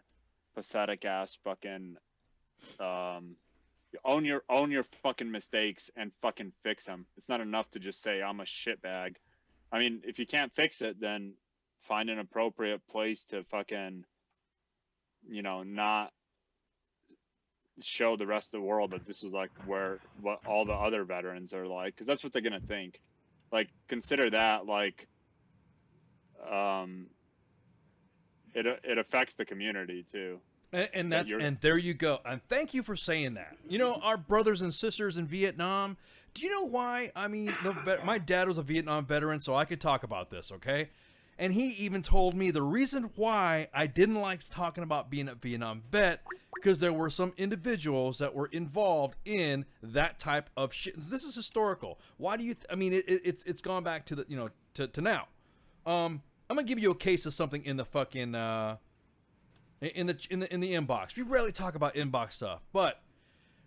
pathetic ass fucking own your fucking mistakes and fucking fix them. It's not enough to just say I'm a shitbag. I mean, if you can't fix it, then find an appropriate place to fucking, not show the rest of the world that this is like what all the other veterans are like, because that's what they're gonna think. Like, consider that like it affects the community too.
And there you go. And thank you for saying that. Our brothers and sisters in Vietnam, Do you know why? I mean, my dad was a Vietnam veteran, so I could talk about this, okay? And he even told me the reason why I didn't like talking about being a Vietnam vet, because there were some individuals that were involved in that type of shit. This is historical. Why do you? I mean, it's gone back to the to now. I'm gonna give you a case of something in the fucking in the inbox. We rarely talk about inbox stuff, but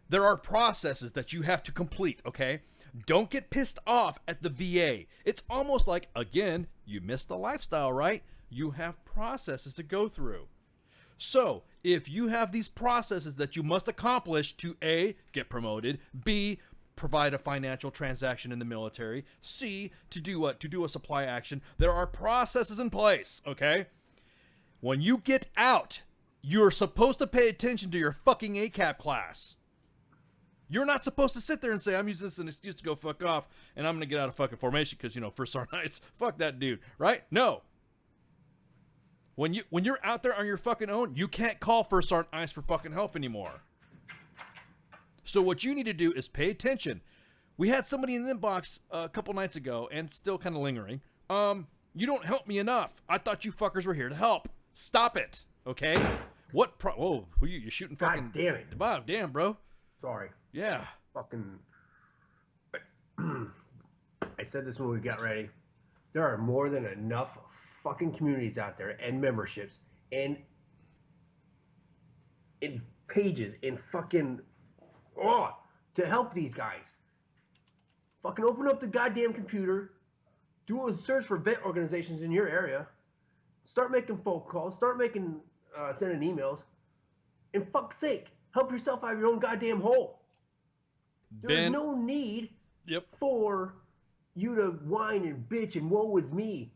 there are processes that you have to complete, okay? Don't get pissed off at the VA. It's almost like, again, you missed the lifestyle, right? You have processes to go through. So, if you have these processes that you must accomplish to A, get promoted, B, provide a financial transaction in the military, C, to do what? To do a supply action, there are processes in place, okay? When you get out, you're supposed to pay attention to your fucking ACAP class. You're not supposed to sit there and say, I'm using this as an excuse to go fuck off, and I'm going to get out of fucking formation because, First Sergeant Knights, fuck that dude, right? No. When you're out there on your fucking own, you can't call First Sergeant Knights for fucking help anymore. So what you need to do is pay attention. We had somebody in the inbox a couple nights ago, and still kind of lingering. You don't help me enough. I thought you fuckers were here to help. Stop it, okay? Whoa, who you shooting fucking...
God damn it.
Wow, damn, bro.
Sorry.
Yeah.
Fucking. I said this when we got ready. There are more than enough fucking communities out there and memberships and in pages in fucking to help these guys. Fucking open up the goddamn computer, do a search for vet organizations in your area, start making phone calls, start making sending emails, and fuck's sake, help yourself out of your own goddamn hole. There's no need for you to whine and bitch and woe is me.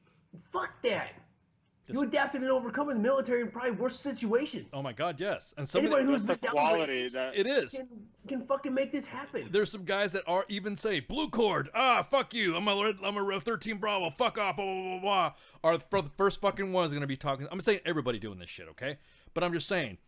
Fuck that. You adapted and overcome in the military in probably worse situations.
Oh my God, yes. And
anybody who's
the quality that
it is
can fucking make this happen.
There's some guys that are even say blue cord. Fuck you. I'm a 13 Bravo. Fuck off. Blah blah blah blah. Are the first fucking ones going to be talking? I'm saying everybody doing this shit, okay? But I'm just saying,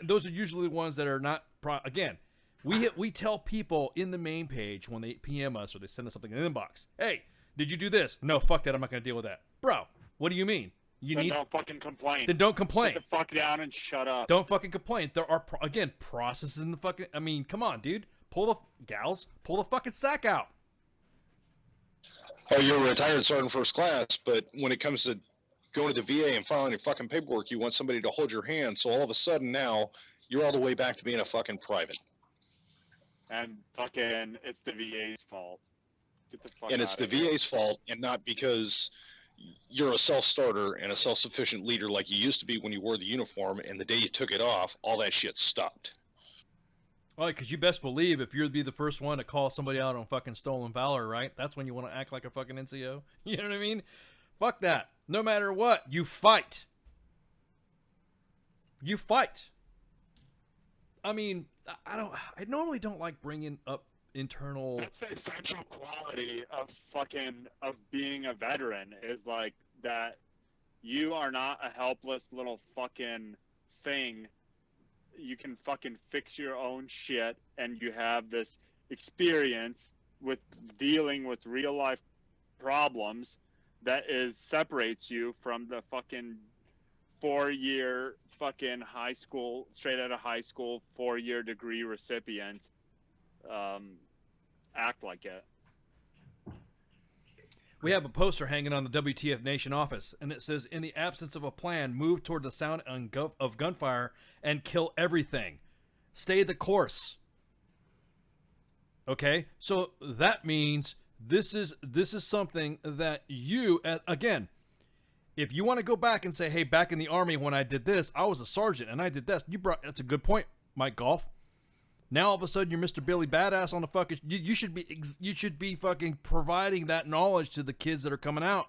those are usually the ones that are not. Again, we tell people in the main page when they PM us or they send us something in the inbox. Hey, did you do this? No, fuck that. I'm not going to deal with that, bro. What do you mean?
Don't fucking complain.
Then don't complain.
Sit the fuck down and shut up.
Don't fucking complain. There are processes in the fucking. I mean, come on, dude. Pull the fucking sack out.
Oh, you're a retired sergeant first class, but when it comes to going to the VA and filing your fucking paperwork, you want somebody to hold your hand. So all of a sudden now you're all the way back to being a fucking private.
And fucking, it's the VA's fault. Get the fuck
and it's the VA's fault, and not because you're a self-starter and a self-sufficient leader like you used to be when you wore the uniform, and the day you took it off, all that shit stopped.
Well, because you best believe if you'd be the first one to call somebody out on fucking stolen valor, right? That's when you want to act like a fucking NCO. You know what I mean? Fuck that. No matter what, you fight. You fight. I mean, I normally don't like bringing up internal.
That's the essential quality of being a veteran is like that. You are not a helpless little fucking thing. You can fucking fix your own shit, and you have this experience with dealing with real life problems that separates you from the fucking 4-year fucking high school, straight out of high school, 4-year degree recipient. Act like it.
We have a poster hanging on the WTF Nation office, and it says, in the absence of a plan, move toward the sound of gunfire and kill everything. Stay the course. Okay? So that means this is something that you, again, if you want to go back and say, hey, back in the Army when I did this, I was a sergeant and I did this. That's a good point, Mike Golf. Now all of a sudden you're Mr. Billy Badass on the fucking. You should be fucking providing that knowledge to the kids that are coming out.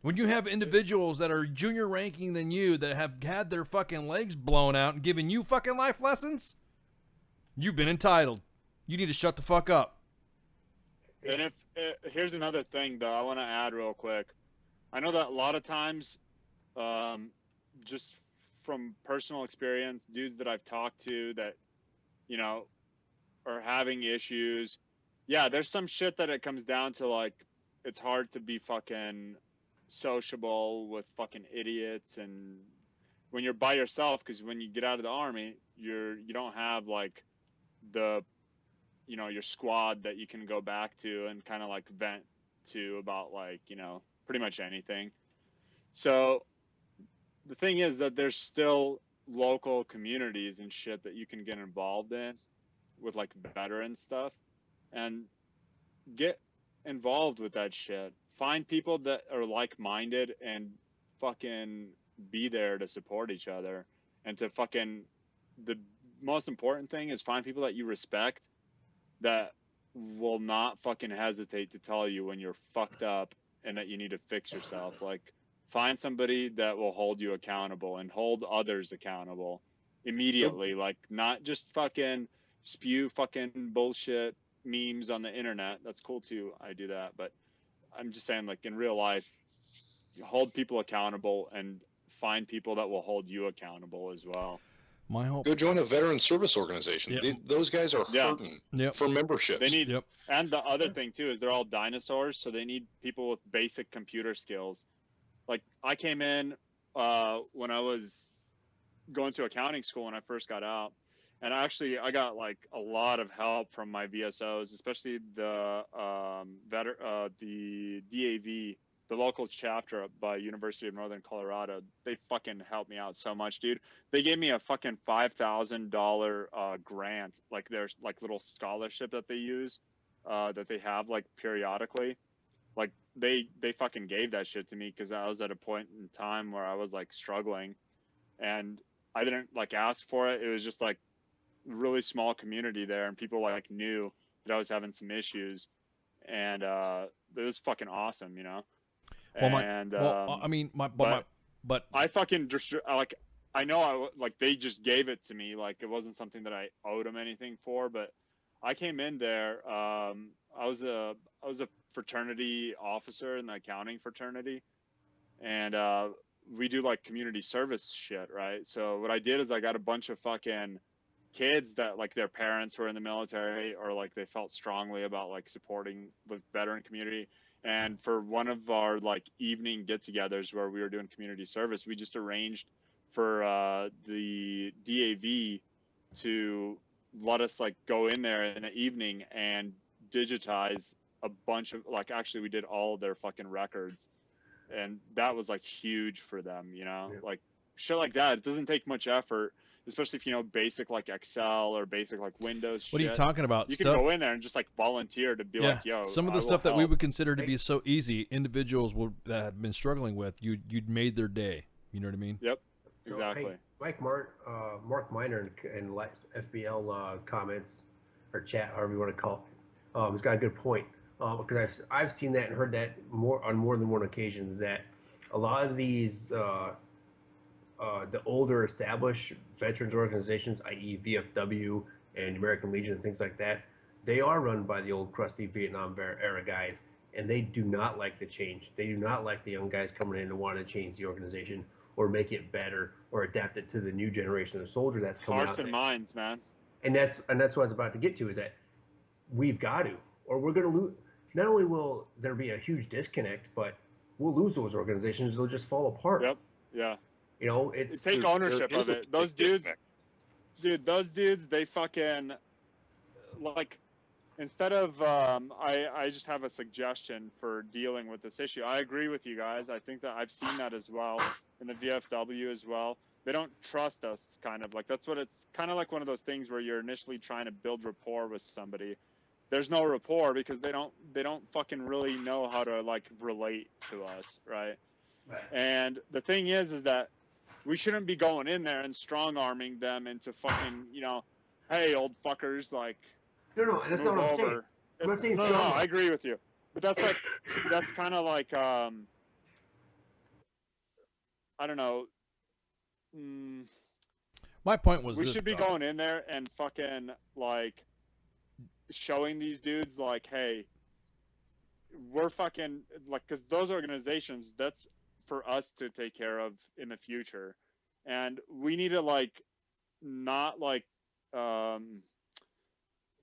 When you have individuals that are junior ranking than you that have had their fucking legs blown out and giving you fucking life lessons, you've been entitled. You need to shut the fuck up.
And here's another thing though I want to add real quick. I know that a lot of times, just from personal experience, dudes that I've talked to that, are having issues, yeah, there's some shit that it comes down to, like, it's hard to be fucking sociable with fucking idiots, and when you're by yourself, because when you get out of the army, you don't have like the, you know, your squad that you can go back to and kind of like vent to about, like, you know, pretty much anything. So the thing is that there's still local communities and shit that you can get involved in with like veteran stuff, and get involved with that shit. Find people that are like-minded and fucking be there to support each other, and to fucking, the most important thing is find people that you respect that will not fucking hesitate to tell you when you're fucked up and that you need to fix yourself. Like, find somebody that will hold you accountable and hold others accountable immediately. Like, not just fucking spew fucking bullshit memes on the internet. That's cool too. I do that, but I'm just saying, like, in real life, you hold people accountable and find people that will hold you accountable as well.
My whole
Go join a veteran service organization. Those guys are hurting for memberships.
They need, and the other thing too is they're all dinosaurs, so they need people with basic computer skills. Like, I came in when I was going to accounting school when I first got out, and I got like a lot of help from my VSOs, especially the DAV, the local chapter up by University of Northern Colorado. They fucking helped me out so much, dude. They gave me a fucking $5,000 grant, like there's like little scholarship that they use, that they have like periodically. Like, they fucking gave that shit to me because I was at a point in time where I was like struggling, and I didn't like ask for it. It was just like really small community there, and people like knew that I was having some issues, and it was fucking awesome, you know.
Well,
but I fucking just like, I know like they just gave it to me, like it wasn't something that I owed them anything for. But I came in there. I was a fraternity officer in the accounting fraternity, and we do like community service shit, right? So what I did is I got a bunch of fucking kids that like their parents were in the military, or like they felt strongly about like supporting the veteran community. And for one of our like evening get-togethers where we were doing community service, we just arranged for the DAV to let us like go in there in the evening and digitize a bunch of, like, actually we did all of their fucking records, and that was like huge for them, you know. Like shit like that, it doesn't take much effort, especially if you know basic like Excel or basic like Windows shit.
What are you talking about?
You can go in there and just like volunteer to be like, yo,
some of the stuff that we would consider to be so easy, individuals that have been struggling with, you'd made their day. You know what I mean?
Yep, exactly.
So, hey, Mark Miner in FBL comments or chat, however you want to call it, he's got a good point, because I've seen that and heard that on more than one occasion, that a lot of these the older established veterans organizations, i.e. VFW and American Legion and things like that, they are run by the old crusty Vietnam era guys, and they do not like the change. They do not like the young guys coming in and want to change the organization or make it better or adapt it to the new generation of soldier that's coming out.
Hearts and minds, man.
And that's what I was about to get to, is that we've got to, or we're going to lose. Not only will there be a huge disconnect, but we'll lose those organizations. They'll just fall apart.
Yep. Yeah.
You know, it's
take ownership of it. Those dudes, they fucking, like, instead of I just have a suggestion for dealing with this issue. I agree with you guys. I think that I've seen that as well in the VFW as well. They don't trust us, kind of like, that's what it's kind of like, one of those things where you're initially trying to build rapport with somebody. There's no rapport because they don't fucking really know how to like relate to us, right? And the thing is that we shouldn't be going in there and strong arming them into fucking, you know, hey, old fuckers, like,
no, that's not what I'm saying. I'm not saying
no, I agree with you, but that's like, that's kind of like, I don't know.
My point was
we should be going in there and fucking like showing these dudes like, hey, we're fucking like, because those organizations, that's for us to take care of in the future, and we need to like not like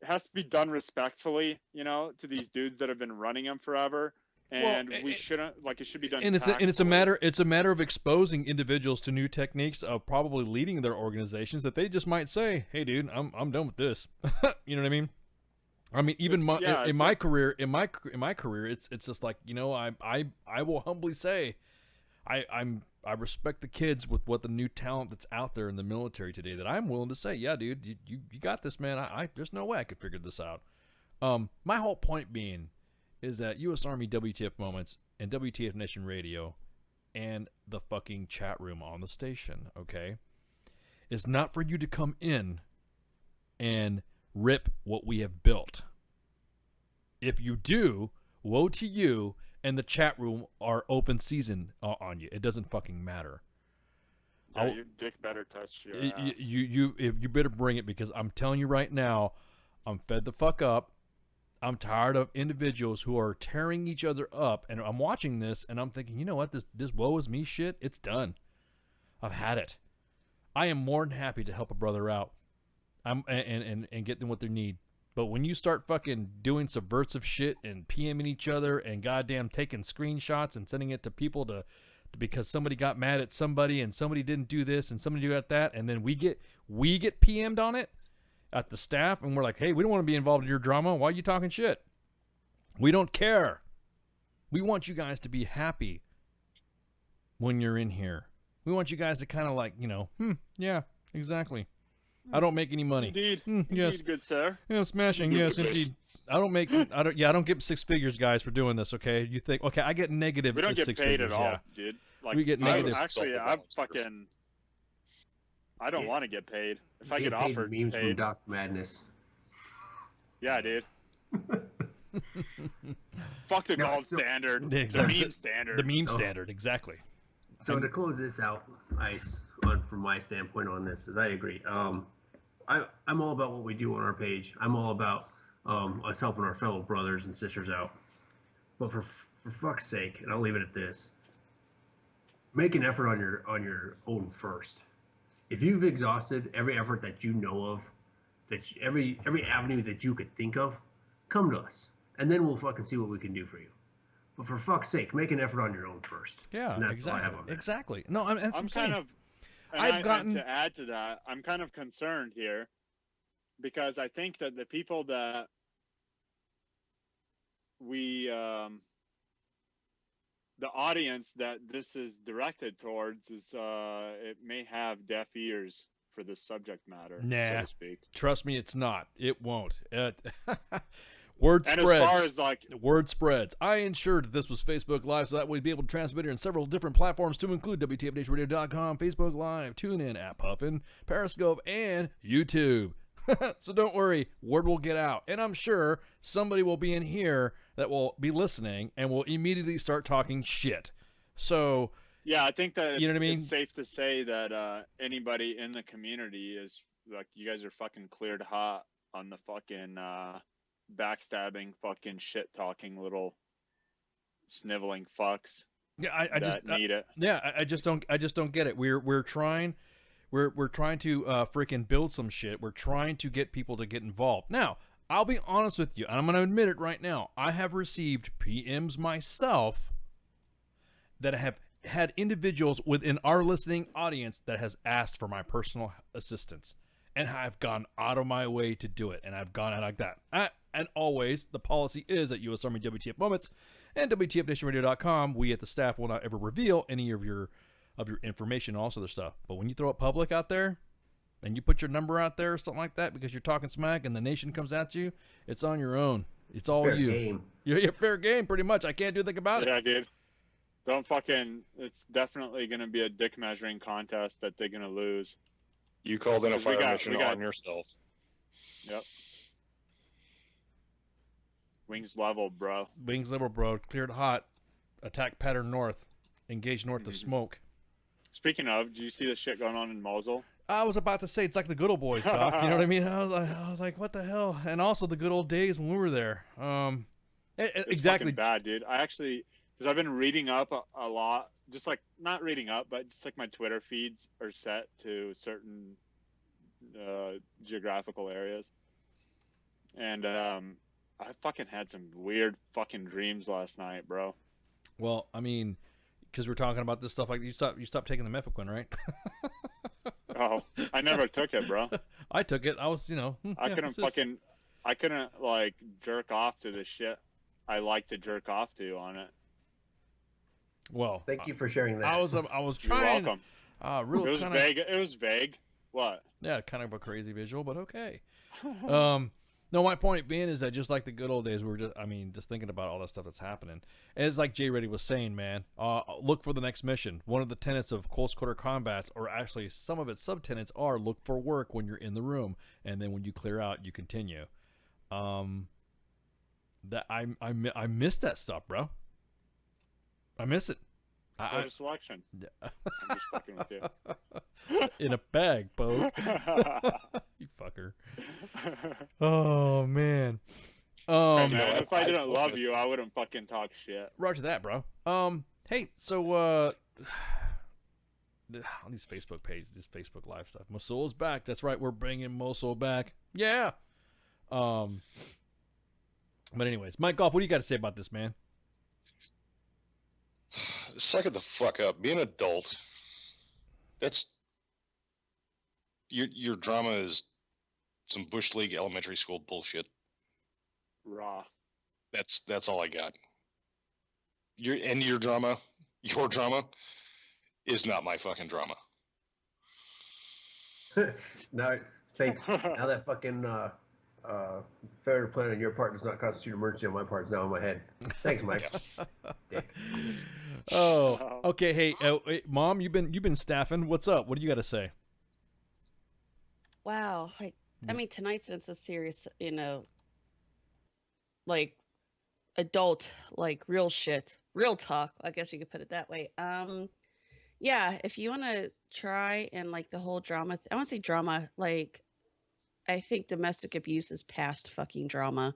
it has to be done respectfully, you know, to these dudes that have been running them forever. And we shouldn't, like, it should be done.
And it's a matter of exposing individuals to new techniques of probably leading their organizations that they just might say, "Hey, dude, I'm done with this." You know what I mean? I mean, even in my career, it's just like, you know, I will humbly say, I respect the kids with what the new talent that's out there in the military today. That I'm willing to say, yeah, dude, you got this, man. There's no way I could figure this out. My whole point being is that U.S. Army WTF Moments and WTF Nation Radio and the fucking chat room on the station, okay, is not for you to come in and rip what we have built. If you do, woe to you, and the chat room are open season on you. It doesn't fucking matter.
Yeah, your dick better touch your ass.
You better bring it, because I'm telling you right now, I'm fed the fuck up. I'm tired of individuals who are tearing each other up, and I'm watching this and I'm thinking, you know what, this woe is me shit, it's done. I've had it. I am more than happy to help a brother out. And get them what they need. But when you start fucking doing subversive shit and PMing each other and goddamn taking screenshots and sending it to people to because somebody got mad at somebody and somebody didn't do this and somebody got that, and then we get PM'd on it at the staff, and we're like, hey, we don't want to be involved in your drama. Why are you talking shit? We don't care. We want you guys to be happy when you're in here. We want you guys to kind of like, you know, yeah, exactly. I don't make any money.
Indeed.
Yes.
Indeed, good sir.
Yeah, smashing. Yes, indeed. I don't get six figures, guys, for doing this. Okay, you think? Okay, I get negative.
We don't get
six
paid
figures,
at all,
yeah.
dude. Like,
we get negative.
I don't want to get paid. If I
get
get
paid
offered
memes
paid,
from Doc Madness.
yeah, dude. Fuck the gold standard.
Exactly.
The meme standard.
The meme standard, exactly.
So to close this out, Ice, from my standpoint on this, is I agree. I'm all about what we do on our page. I'm all about us helping our fellow brothers and sisters out. But for fuck's sake, and I'll leave it at this: make an effort on your own first. If you've exhausted every effort that you know of, every avenue that you could think of, come to us, and then we'll fucking see what we can do for you. But for fuck's sake, make an effort on your own first.
Yeah,
and that's
exactly.
all I have on that.
Exactly. No, I'm
kind of. And to add to that, I'm kind of concerned here, because I think that the people that the audience that this is directed towards is it may have deaf ears for this subject matter, so to speak.
Trust me, it's not. It won't. Word
and
spreads.
As far as like
word spreads. I ensured that this was Facebook Live, so that we'd be able to transmit it in several different platforms, to include WTFNationRadio.com, Facebook Live, TuneIn, App Puffin, Periscope, and YouTube. So don't worry, word will get out, and I'm sure somebody will be in here that will be listening and will immediately start talking shit. So
yeah, I think that
you know what I mean?
It's safe to say that anybody in the community is like, you guys are fucking cleared hot on the fucking backstabbing, fucking shit talking little sniveling fucks.
Yeah, I just
need it.
Yeah, I just don't get it. We're trying to freaking build some shit. We're trying to get people to get involved. Now, I'll be honest with you, and I'm going to admit it right now. I have received PMs myself that have had individuals within our listening audience that has asked for my personal assistance, and I've gone out of my way to do it, and I've gone out like that. And always, the policy is at U.S. Army WTF Moments and WTFNationRadio.com, we at the staff will not ever reveal any of your information and all this other stuff. But when you throw it public out there, and you put your number out there or something like that because you're talking smack and the nation comes at you, it's on your own. It's all
fair
you.
Game.
You're fair game, pretty much. I can't do anything about it.
Yeah, dude. Don't fucking... It's definitely going to be a dick measuring contest that they're going to lose.
You called in a fire mission on yourself.
Yep. Wings level, bro.
Wings level, bro. Cleared hot. Attack pattern north. Engage north of smoke.
Speaking of, do you see the shit going on in Mosul?
I was about to say, it's like the good old boys, Doc. You know what I mean? I was like, what the hell? And also the good old days when we were there.
It's
exactly.
Fucking bad, dude. I actually, because I've been reading up a lot, just like, not reading up, but just like my Twitter feeds are set to certain geographical areas. and I fucking had some weird fucking dreams last night, bro.
Well, I mean, because we're talking about this stuff, like you stopped taking the methylquin, right?
Oh, I never took it, bro.
I took it. I was,
I couldn't like jerk off to the shit I like to jerk off to on it.
Well,
thank you for sharing that.
I was trying.
You're welcome.
Real
it was
kinda,
vague. It was vague. What?
Yeah, kind of a crazy visual, but okay. No, my point being is that just like the good old days, we were just thinking about all that stuff that's happening. And it's like Jay Reddy was saying, man, look for the next mission. One of the tenets of close quarter combats, or actually some of its subtenets, are look for work when you're in the room, and then when you clear out, you continue. That I miss that stuff, bro. I miss it.
Go to selection.
Yeah.
I'm just fucking with you.
In a bag, Poke. You fucker. Oh man.
Hey, man, if I didn't love you, I wouldn't fucking talk shit.
Roger that, bro. Hey, so on these Facebook pages, this Facebook Live stuff, Mosul is back. That's right, we're bringing Mosul back. Yeah. But anyways, Mike Goff, what do you got to say about this, man?
Suck it the fuck up. Be an adult. That's your drama is some Bush League elementary school bullshit.
Raw.
That's all I got. Your drama is not my fucking drama.
No, thanks. Now that fucking failure plan on your part does not constitute emergency on my part. It's now in my head. Thanks, Mike.
Oh, okay. Hey, Mom, you've been staffing. What's up? What do you got to say?
Wow, tonight's been so serious, like adult, like real shit, real talk. I guess you could put it that way. Yeah, if you want to try and like the whole drama, I want to say drama. Like, I think domestic abuse is past fucking drama.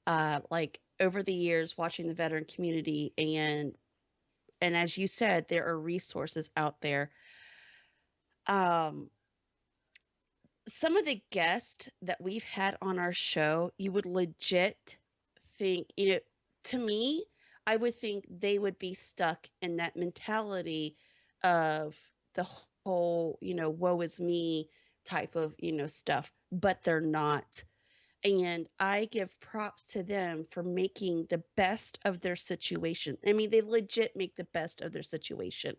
Like over the years, watching the veteran community and as you said, there are resources out there. Some of the guests that we've had on our show, you would legit think, to me, I would think they would be stuck in that mentality of the whole, woe is me type of, stuff, but they're not. And I give props to them for making the best of their situation. I mean, they legit make the best of their situation.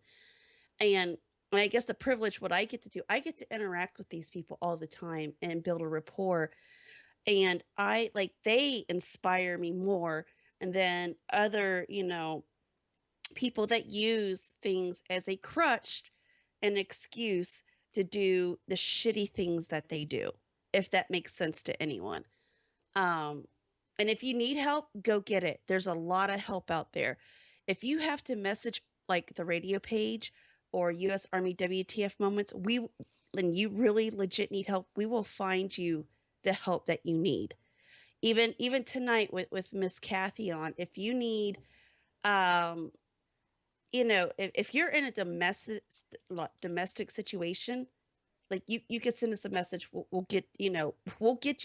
And I guess the privilege, what I get to do, I get to interact with these people all the time and build a rapport. And they inspire me more than other, people that use things as a crutch, an excuse to do the shitty things that they do, if that makes sense to anyone. And if you need help, go get it. There's a lot of help out there. If you have to message like the radio page or U.S. Army WTF moments, and you really legit need help, we will find you the help that you need. Even tonight with Miss Kathy on, if you need, if you're in a domestic situation, like you could send us a message. We'll get you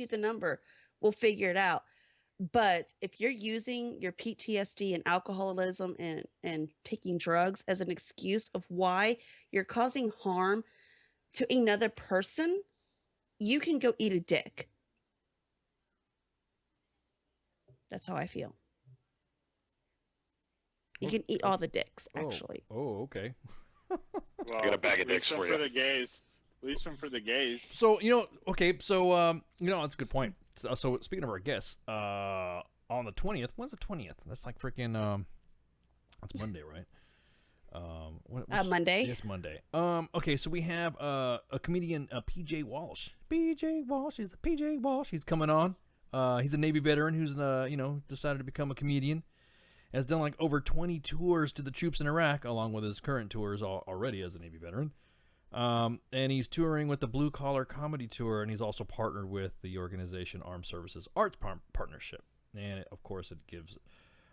the number. We'll figure it out. But if you're using your PTSD and alcoholism and taking drugs as an excuse of why you're causing harm to another person, you can go eat a dick. That's how I feel. You can eat all the dicks, actually.
Oh, okay.
Well,
I got a bag of dicks for you.
For the gays. Leave some for the gays.
So, that's a good point. So speaking of our guests, on the 20th, when's the 20th? That's like freaking, that's Monday, right?
Monday.
Yes, Monday. Okay, so we have a comedian, PJ Walsh. PJ Walsh. He's coming on. He's a Navy veteran who's decided to become a comedian. Has done like over 20 tours to the troops in Iraq, along with his current tours already as a Navy veteran. And he's touring with the Blue Collar Comedy Tour, and he's also partnered with the organization Armed Services Arts Partnership. And, of course, it gives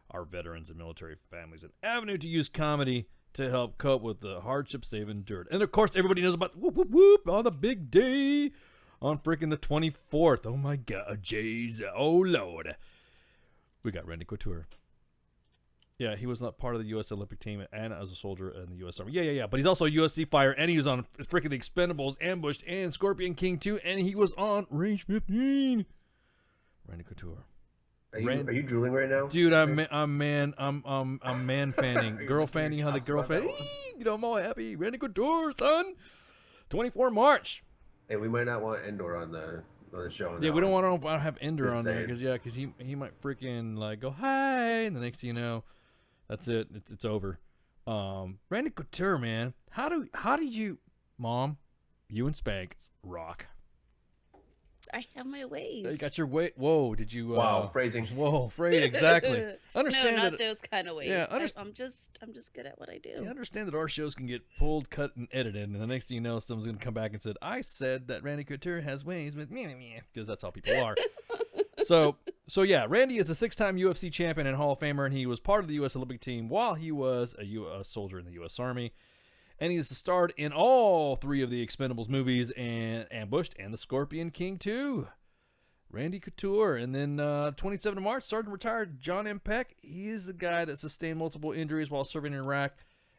our veterans and military families an avenue to use comedy to help cope with the hardships they've endured. And, of course, everybody knows about whoop, whoop, whoop on the big day on freaking the 24th. Oh my God, jeez, oh Lord. We got Randy Couture. Yeah, he was not part of the U.S. Olympic team and as a soldier in the U.S. Army. Yeah. But he's also a USC fighter, and he was on freaking The Expendables, Ambushed, and Scorpion King 2, and he was on Range 15. Randy Couture.
Are you drooling right now?
Dude, I'm man fanning. Girl fanning, how the girl fanning. You know, I'm all happy. Randy Couture, son. 24 March.
Hey, we might not want Endor on the show.
Yeah, we don't want to have Ender
Just
on there
saying.
because he might freaking like go hi, and the next thing you know, that's it. It's over. Randy Couture, man, how do you, Mom, you and Spanx rock?
I have my ways.
You got your way. Whoa, did you?
Wow, phrasing.
Whoa, phrase exactly. Understand
no, not
that,
those kind of ways.
Yeah,
I'm just good at what I do.
You understand that our shows can get pulled, cut, and edited, and the next thing you know, someone's going to come back and said, I said that Randy Couture has ways with me, because that's how people are. So yeah, Randy is a 6-time UFC champion and Hall of Famer, and he was part of the U.S. Olympic team while he was a soldier in the U.S. Army. And he's starred in all 3 of the Expendables movies, and Ambushed, and the Scorpion King 2. Randy Couture. And then 27th of March, Sergeant Retired John M. Peck. He is the guy that sustained multiple injuries while serving in Iraq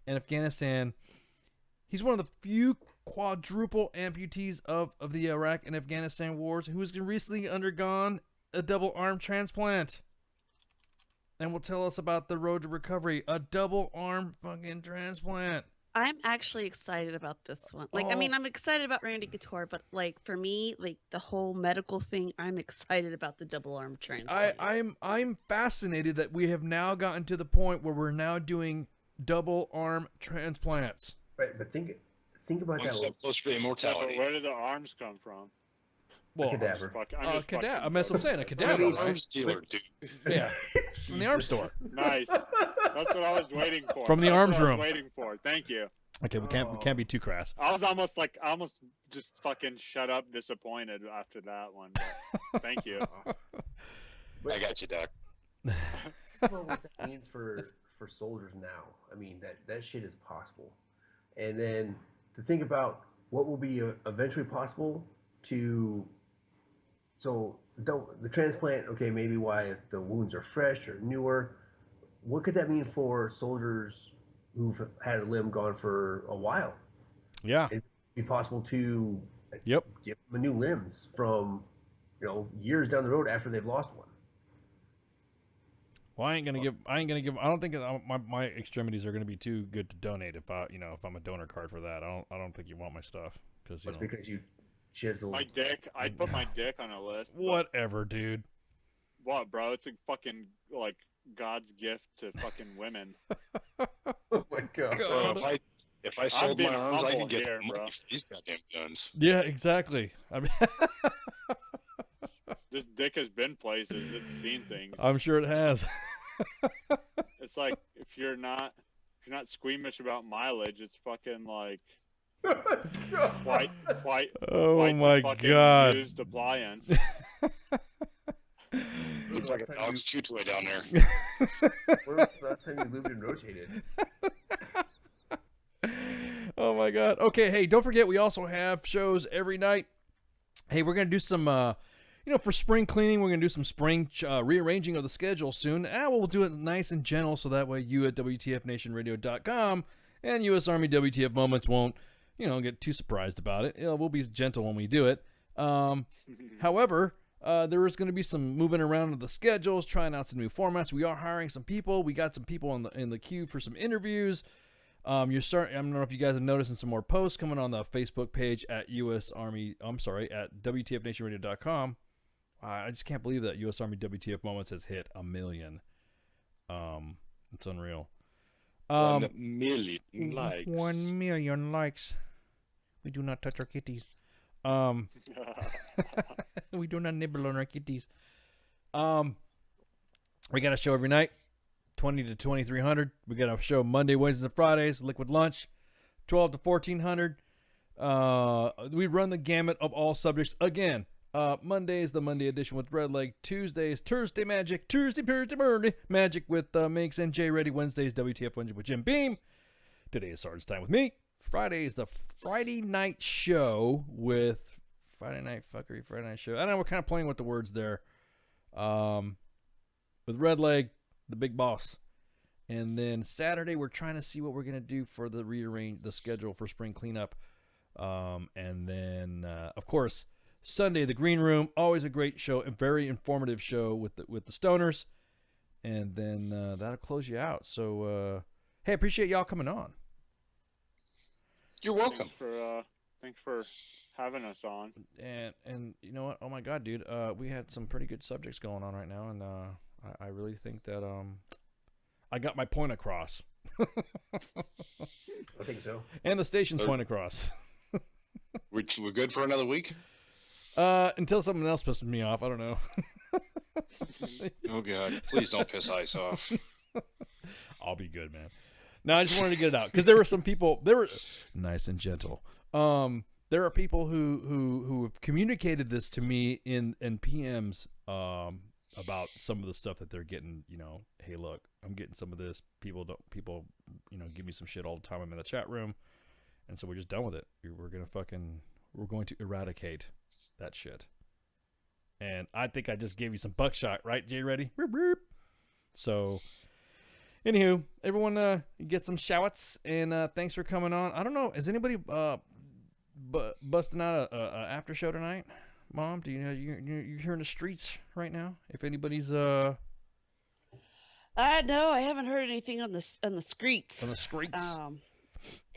and Afghanistan. He's one of the few quadruple amputees of the Iraq and Afghanistan wars who has recently undergone a double arm transplant. And will tell us about the road to recovery. A double arm fucking transplant.
I'm actually excited about this one. Like, I mean, I'm excited about Randy Couture, but like for me, like the whole medical thing, I'm excited about the double arm transplant.
I'm fascinated that we have now gotten to the point where we're now doing double arm transplants.
Right, but think about
One
that.
step closer to
Yeah,
immortality.
but where did the arms come from?
Well,
cadaver.
A cadaver. That's what I'm saying. A cadaver, right?
Arms dealer, dude.
Yeah, from the arms store.
Nice. That's what I was waiting for.
From the
That's
arms
what I was
room.
waiting for. Thank you.
Okay, we can't be too crass.
I was almost just fucking shut up, disappointed after that one. But thank you.
I got you, Doc.
Well, what that means for soldiers now. I mean, that shit is possible. And then to think about what will be eventually possible to. So the transplant, okay, maybe why if the wounds are fresh or newer. What could that mean for soldiers who've had a limb gone for a while?
Yeah.
It'd be possible to
give
them new limbs from, years down the road after they've lost one.
Well, I don't think my extremities are gonna be too good to donate if I'm a donor card for that. I don't think you want my stuff because
because you chiseled
My dick. I'd put my dick on a list.
Whatever, dude.
What, bro? It's a fucking like God's gift to fucking women.
Oh my god.
If I
I'm
sold
being
my arms, I
humble
could get
here,
money
bro.
for these goddamn guns.
Yeah, exactly. I mean,
This dick has been places. It's seen things.
I'm sure it has.
It's like if you're not squeamish about mileage, it's fucking like quite
Oh my
the fucking
God.
used appliance.
Looks like a dog's chew toy down there.
When's the last time you lubed and rotated?
Oh my God. Okay, hey, don't forget we also have shows every night. Hey, we're gonna do some for spring cleaning, we're going to do some spring rearranging of the schedule soon. We'll do it nice and gentle so that way you at WTFNationRadio.com and U.S. Army WTF Moments won't, get too surprised about it. We'll be gentle when we do it. However, there is going to be some moving around of the schedules, trying out some new formats. We are hiring some people. We got some people in the queue for some interviews. I don't know if you guys have noticed some more posts coming on the Facebook page at at WTFNationRadio.com. I just can't believe that U.S. Army WTF Moments has hit 1 million. It's unreal.
1 million likes.
1 million likes. We do not touch our kitties. We do not nibble on our kitties. We got a show every night, 20 to 2300. We got a show Monday, Wednesdays, and Fridays. Liquid Lunch, 12 to 1400. We run the gamut of all subjects again. Mondays, the Monday edition with Red Leg. Tuesdays, Thursday Magic. Tuesday Magic with Minx and Jay Ready. Wednesdays, WTF Wednesday with Jim Beam. Today is Sergeant's Time with me. Friday is the Friday night show with Friday night fuckery, Friday night show. I don't know. We're kind of playing with the words there. With Red Leg, the big boss. And then Saturday, we're trying to see what we're going to do for the schedule for spring cleanup. And then, of course, Sunday, the Green Room, always a great show, a very informative show with the stoners. And then that'll close you out. So, hey, appreciate y'all coming on.
You're welcome.
Thanks for having us on.
And you know what? Oh my God, dude, we had some pretty good subjects going on right now, and I really think that I got my point across.
I think so.
And the station's point across.
We're good for another week?
Until someone else pisses me off. I don't know.
Oh, God. Please don't piss Ice off.
I'll be good, man. No, I just wanted to get it out. Because there were some people, they were nice and gentle. There are people who have communicated this to me in PMs about some of the stuff that they're getting, you know, hey, look, I'm getting some of this. People, you know, give me some shit all the time. I'm in the chat room. And so we're just done with it. We're going to eradicate that shit. And I think I just gave you some buckshot, right, Jay? Ready? So, anywho, everyone get some shouts, and thanks for coming on. I don't know, is anybody busting out a after show tonight? Mom, do you know you're here in the streets right now? If anybody's
No, I haven't heard anything on the streets.
On the streets.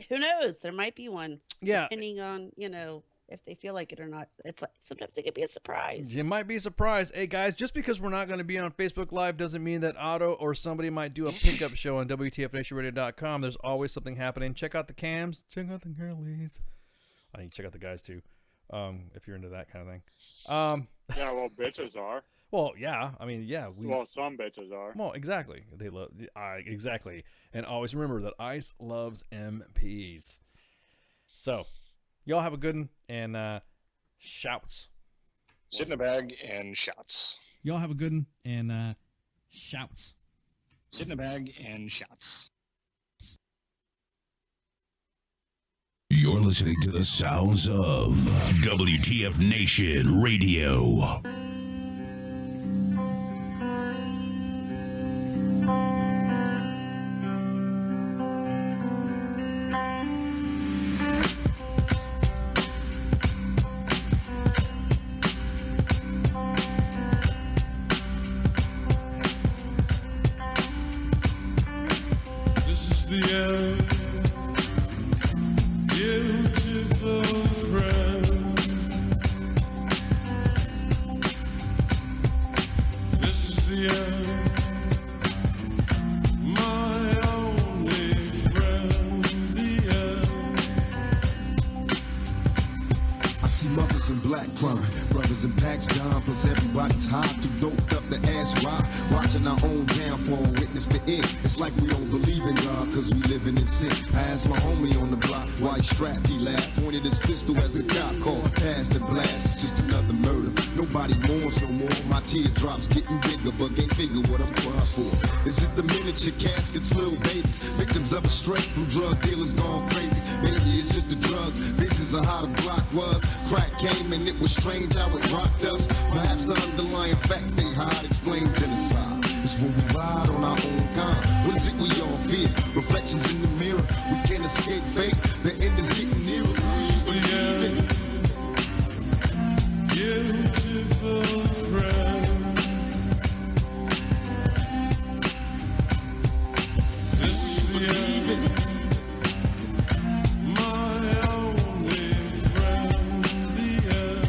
Who knows? There might be one.
Yeah.
Depending on, you know, if they feel like it or not. It's like sometimes it could be a surprise.
It might be a surprise. Hey guys, just because we're not going to be on Facebook Live doesn't mean that Otto or somebody might do a pickup show on WTFNationRadio.com. There's always something happening. Check out the cams. Check out the girlies. I think check out the guys too, if you're into that kind of thing.
Yeah, well, bitches are.
Well, yeah. I mean, yeah.
Well, some bitches are.
Well, exactly. They love exactly. And always remember that Ice loves MPs. So, y'all have a good one, and shouts.
Sit in a bag and shouts.
Y'all have a good one, and shouts.
Sit in a bag and shouts.
You're listening to the sounds of WTF Nation Radio.
This is the end. Beautiful friend, this is the end, my only friend, the end.
I see mothers in black crying, brothers in packs down, plus everybody's high, too doped up to ask why. Watching our own downfall, witness the end. It's like we don't believe in God, cause we living in sin. I asked my homie on the block why he strapped, he laughed, pointed his pistol as the cop called, passed and blast. It's just another murder. Nobody mourns no more. My teardrops getting bigger, but can't figure what I'm crying for. Is it the miniature caskets, little babies, victims of a stray from drug dealers gone crazy? Maybe it's just the drugs, visions of how the block was. Crack came and it was strange how it rocked us. Perhaps the underlying facts they hide explain genocide. It's when we ride on our own kind. What is it we all fear? Reflections in the mirror. We can't escape fate. The end is getting nearer.
Beautiful friend, this is the end, my only friend, the end.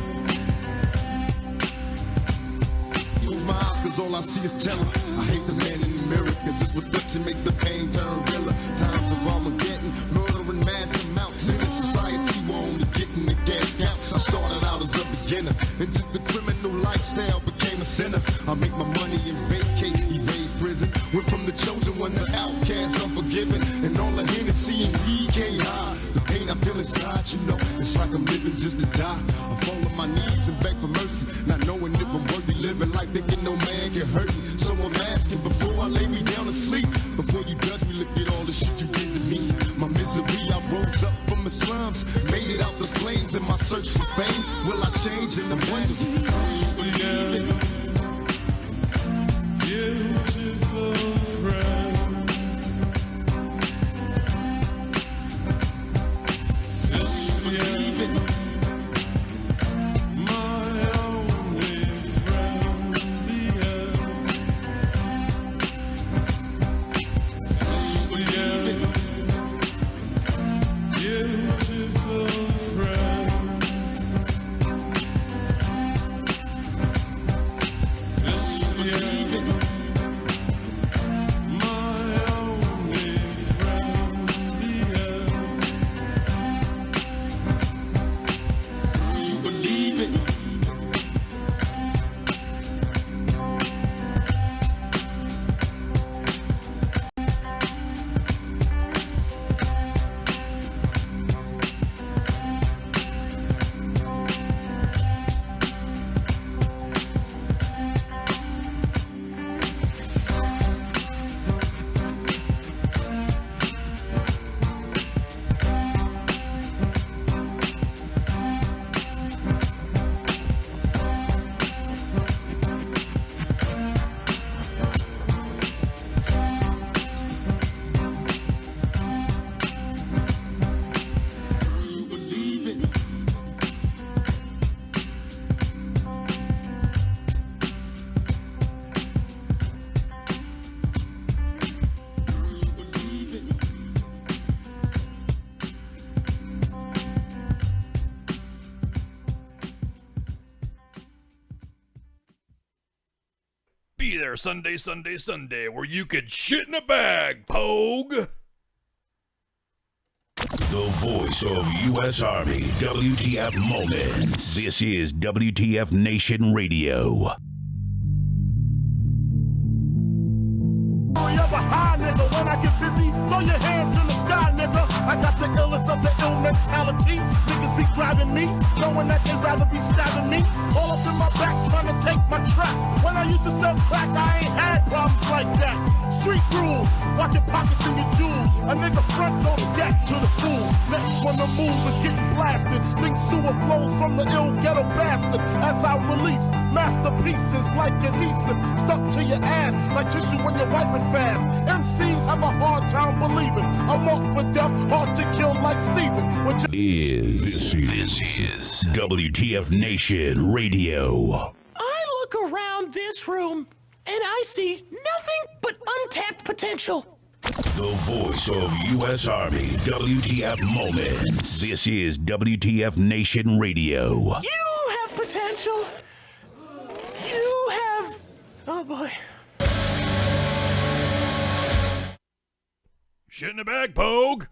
Close my eyes cause all I see is terror. I hate the man in the mirror cause his reflection makes the pain turn realer. Times of Armageddon, murdering mass amounts. In a society we're only getting the cash counts. I started out as a beginner, into the criminal lifestyle, became a sinner. I make my money and vacate, evade prison. Went from the chosen one to outcast, unforgiven. And all the Hennessy and weed can't hide the pain I feel inside, you know. It's like I'm living just to die. I fall on my knees and beg for mercy, not knowing if I'm worthy living life, thinking no man can hurt me. So I'm asking before I lay me down to sleep, before you judge me, look at all the shit you did to me. My misery, I rose up from the slums, made it out the flames in my search for fame. Will I change in the wonder?
Beautiful friend, this is the end. My only friend, the end. This is the end. Beautiful friend, this is the end. My only friend, the end.
You believe it?
Be there Sunday, Sunday, Sunday, where you could shit in a bag, Pogue.
The voice of U.S. Army, WTF Moments. This is WTF Nation Radio.
You're a high nigga. When I get busy, throw your hands in the sky, nigga. I got the illest of the ill mentality. Niggas be grabbing me, knowing that they'd rather be stabbing me. All up in my back, trying to take my track. When I used to sell crack, I ain't had problems like that. Street rules, watch your pockets and your jewels. A nigga front don't get to the fool. Next when the move is getting blasted, stink sewer flows from the ill ghetto bastard. As I release masterpieces like adhesive, stuck to your ass like tissue when you're wiping fast. MCs have a hard time believing I'm marked for death, hard to kill like Steven.
This is WTF Nation Radio.
I look around this room and I see nothing but untapped potential.
The voice of U.S. Army, WTF Moments. This is WTF Nation Radio.
You have potential. You have... Oh boy.
Shit in a bag, Pogue.